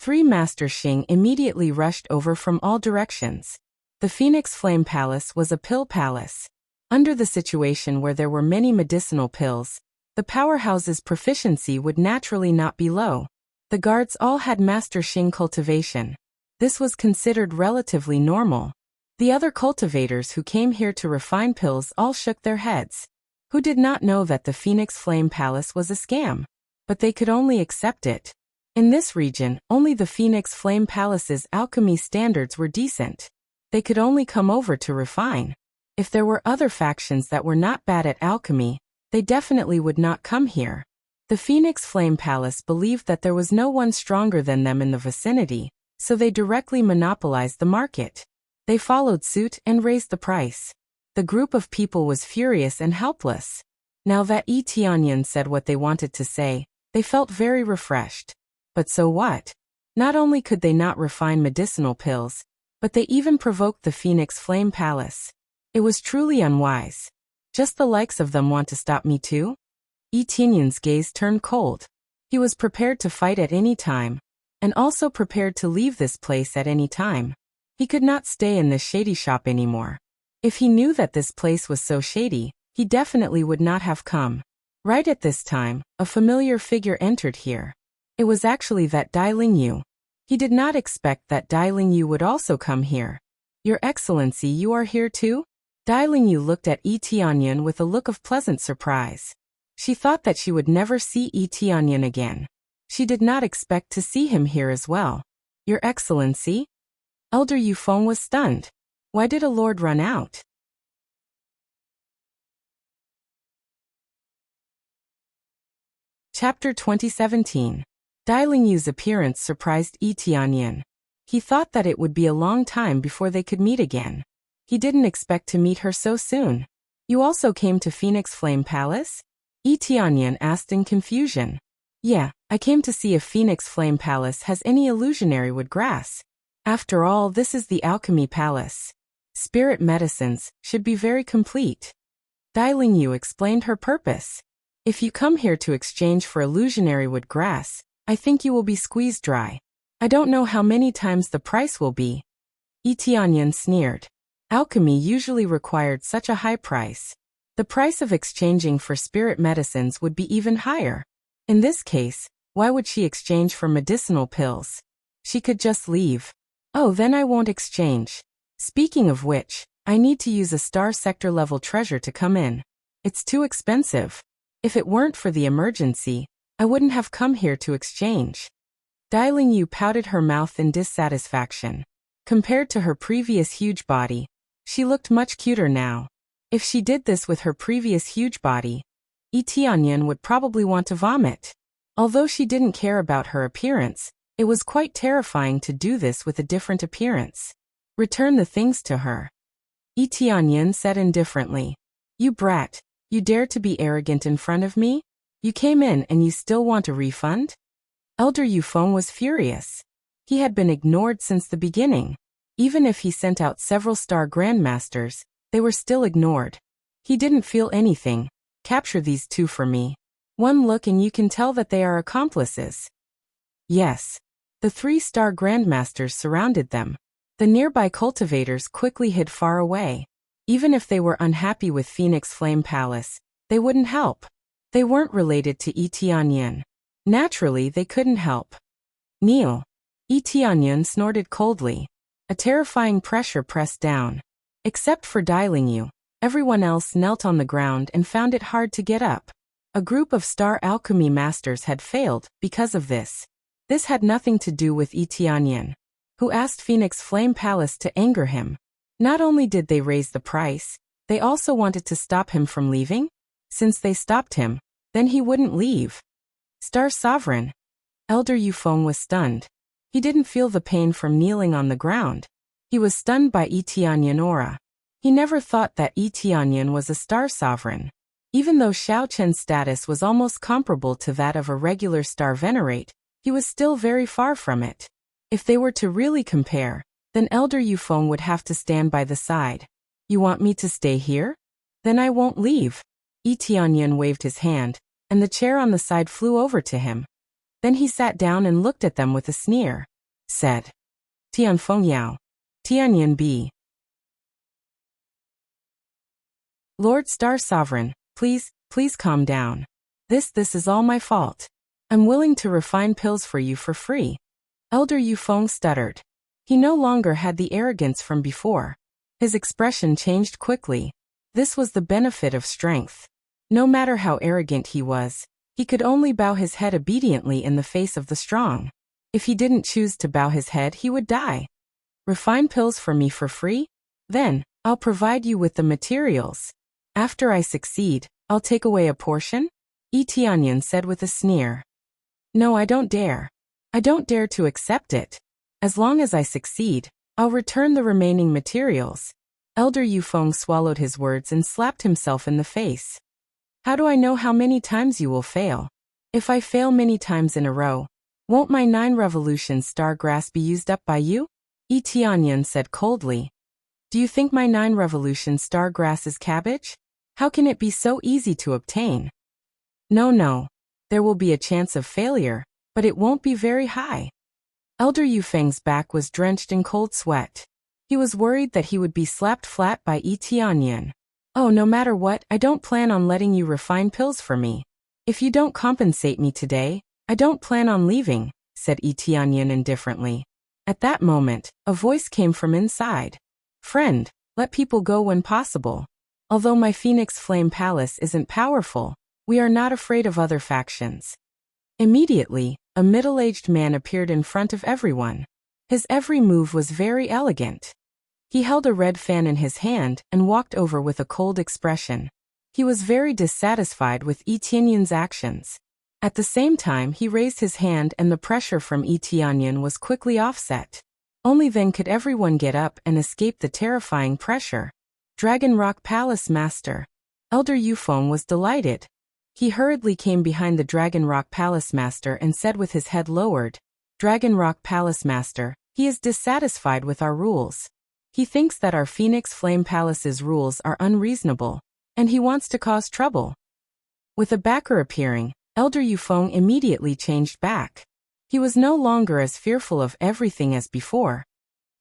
Speaker 1: 3 Master Xing immediately rushed over from all directions. The Phoenix Flame Palace was a pill palace. Under the situation where there were many medicinal pills, the powerhouse's proficiency would naturally not be low. The guards all had Master Xing cultivation. This was considered relatively normal. The other cultivators who came here to refine pills all shook their heads. Who did not know that the Phoenix Flame Palace was a scam? But they could only accept it. In this region, only the Phoenix Flame Palace's alchemy standards were decent. They could only come over to refine. If there were other factions that were not bad at alchemy, they definitely would not come here. The Phoenix Flame Palace believed that there was no one stronger than them in the vicinity, so they directly monopolized the market. They followed suit and raised the price. The group of people was furious and helpless. Now that Yi Tianyan said what they wanted to say, they felt very refreshed. But so what? Not only could they not refine medicinal pills, but they even provoked the Phoenix Flame Palace. It was truly unwise. Just the likes of them want to stop me too? Yi Tianyan's gaze turned cold. He was prepared to fight at any time, and also prepared to leave this place at any time. He could not stay in this shady shop anymore. If he knew that this place was so shady, he definitely would not have come. Right at this time, a familiar figure entered here. It was actually that Dai Lingyu. He did not expect that Dai Lingyu would also come here. Your Excellency, you are here too? Dai Lingyu looked at Yi Tianyan with a look of pleasant surprise. She thought that she would never see Yi Tianyan again. She did not expect to see him here as well. Your Excellency? Elder Yufeng was stunned. Why did a lord run out? Chapter 2017. Dai Lingyu's appearance surprised Yi Tianyan. He thought that it would be a long time before they could meet again. He didn't expect to meet her so soon. You also came to Phoenix Flame Palace? Yi Tianyan asked in confusion. Yeah, I came to see if Phoenix Flame Palace has any illusionary wood grass. After all, this is the Alchemy Palace. Spirit medicines should be very complete. Dai Lingyu explained her purpose. If you come here to exchange for illusionary wood grass, I think you will be squeezed dry. I don't know how many times the price will be. Yi Tianyan sneered. Alchemy usually required such a high price. The price of exchanging for spirit medicines would be even higher. In this case, why would she exchange for medicinal pills? She could just leave. Oh, then I won't exchange. Speaking of which, I need to use a star sector level treasure to come in. It's too expensive. If it weren't for the emergency, I wouldn't have come here to exchange. Dai Lingyu pouted her mouth in dissatisfaction. Compared to her previous huge body, she looked much cuter now. If she did this with her previous huge body, Yi Tianyan would probably want to vomit. Although she didn't care about her appearance, it was quite terrifying to do this with a different appearance. Return the things to her. Yi Tianyan said indifferently. You brat, you dare to be arrogant in front of me? You came in and you still want a refund? Elder Yufeng was furious. He had been ignored since the beginning. Even if he sent out several star grandmasters, they were still ignored. He didn't feel anything. Capture these 2 for me. One look and you can tell that they are accomplices. Yes. The 3 star grandmasters surrounded them. The nearby cultivators quickly hid far away. Even if they were unhappy with Phoenix Flame Palace, they wouldn't help. They weren't related to Yi Tianyan. Naturally, they couldn't help. Kneel. Yi Tianyan snorted coldly. A terrifying pressure pressed down. Except for Dai Lingyu, everyone else knelt on the ground and found it hard to get up. A group of star alchemy masters had failed because of this. This had nothing to do with Yi Tianyan, who asked Phoenix Flame Palace to anger him. Not only did they raise the price, they also wanted to stop him from leaving. Since they stopped him, then he wouldn't leave. Star Sovereign. Elder Yufeng was stunned. He didn't feel the pain from kneeling on the ground. He was stunned by Tianyan aura. He never thought that Tianyan was a Star Sovereign. Even though Xiao Chen's status was almost comparable to that of a regular Star Venerate, he was still very far from it. If they were to really compare, then Elder Yufeng would have to stand by the side. You want me to stay here? Then I won't leave. Tianyan waved his hand, and the chair on the side flew over to him. Then he sat down and looked at them with a sneer. Said, Tianfeng Yao. Tianyan B. Lord Star Sovereign, please calm down. This is all my fault. I'm willing to refine pills for you for free. Elder Yufeng stuttered. He no longer had the arrogance from before. His expression changed quickly. This was the benefit of strength. No matter how arrogant he was, he could only bow his head obediently in the face of the strong. If he didn't choose to bow his head, he would die. Refine pills for me for free? Then, I'll provide you with the materials. After I succeed, I'll take away a portion? Tianyan said with a sneer. No, I don't dare. I don't dare to accept it. As long as I succeed, I'll return the remaining materials. Elder Yufeng swallowed his words and slapped himself in the face. How do I know how many times you will fail? If I fail many times in a row, won't my 9 revolution star grass be used up by you? Tianyan said coldly. Do you think my 9 revolution star grass is cabbage? How can it be so easy to obtain? No. There will be a chance of failure, but it won't be very high. Elder Yufeng's back was drenched in cold sweat. He was worried that he would be slapped flat by Tianyan. Oh, no matter what, I don't plan on letting you refine pills for me. If you don't compensate me today, I don't plan on leaving, said Tianyan indifferently. At that moment, a voice came from inside. Friend, let people go when possible. Although my Phoenix Flame Palace isn't powerful, we are not afraid of other factions. Immediately, a middle-aged man appeared in front of everyone. His every move was very elegant. He held a red fan in his hand and walked over with a cold expression. He was very dissatisfied with Tianyan's actions. At the same time, he raised his hand and the pressure from Tianyan was quickly offset. Only then could everyone get up and escape the terrifying pressure. Dragon Rock Palace Master. Elder Yufeng was delighted. He hurriedly came behind the Dragon Rock Palace Master and said with his head lowered, Dragon Rock Palace Master, he is dissatisfied with our rules. He thinks that our Phoenix Flame Palace's rules are unreasonable, and he wants to cause trouble. With a backer appearing, Elder Yufeng immediately changed back. He was no longer as fearful of everything as before.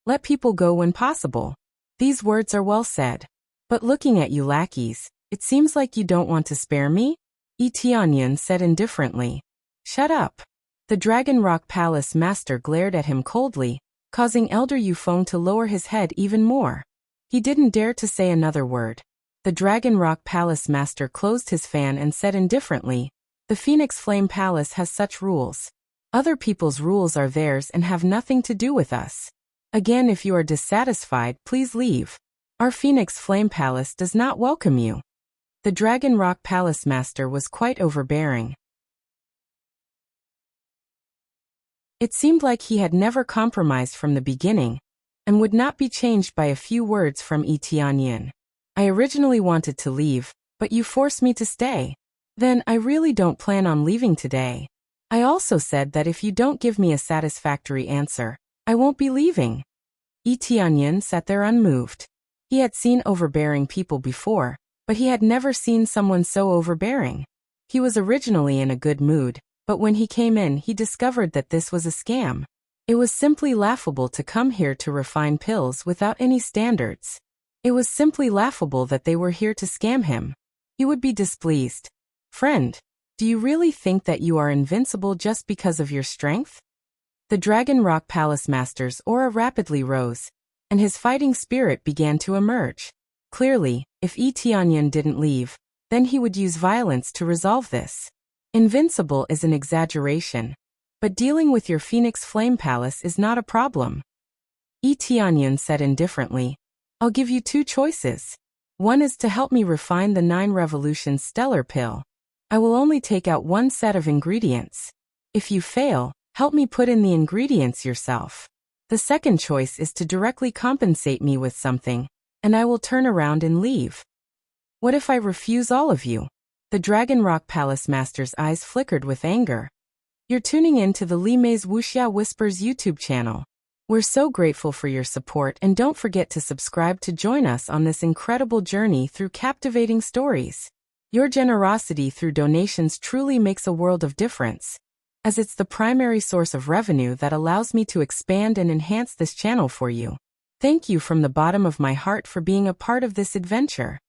Speaker 1: Let people go when possible. These words are well said. But looking at you lackeys, it seems like you don't want to spare me? Tianyan said indifferently. Shut up. The Dragon Rock Palace Master glared at him coldly, causing Elder Yufeng to lower his head even more. He didn't dare to say another word. The Dragon Rock Palace Master closed his fan and said indifferently, The Phoenix Flame Palace has such rules. Other people's rules are theirs and have nothing to do with us. Again, if you are dissatisfied, please leave. Our Phoenix Flame Palace does not welcome you. The Dragon Rock Palace Master was quite overbearing. It seemed like he had never compromised from the beginning, and would not be changed by a few words from Tianyan. I originally wanted to leave, but you forced me to stay. Then I really don't plan on leaving today. I also said that if you don't give me a satisfactory answer, I won't be leaving. Tianyan sat there unmoved. He had seen overbearing people before, but he had never seen someone so overbearing. He was originally in a good mood, but when he came in, he discovered that this was a scam. It was simply laughable to come here to refine pills without any standards. It was simply laughable that they were here to scam him. He would be displeased. Friend, do you really think that you are invincible just because of your strength? The Dragon Rock Palace Master's aura rapidly rose, and his fighting spirit began to emerge. Clearly, if Tianyan didn't leave, then he would use violence to resolve this. Invincible is an exaggeration, but dealing with your Phoenix Flame Palace is not a problem. Tianyan said indifferently, I'll give you 2 choices. One is to help me refine the 9 Revolution Stellar Pill. I will only take out one set of ingredients. If you fail, help me put in the ingredients yourself. The second choice is to directly compensate me with something, and I will turn around and leave. What if I refuse all of you? The Dragon Rock Palace Master's eyes flickered with anger. You're tuning in to the Li Mei's Wuxia Whispers YouTube channel. We're so grateful for your support, and don't forget to subscribe to join us on this incredible journey through captivating stories. Your generosity through donations truly makes a world of difference, as it's the primary source of revenue that allows me to expand and enhance this channel for you. Thank you from the bottom of my heart for being a part of this adventure.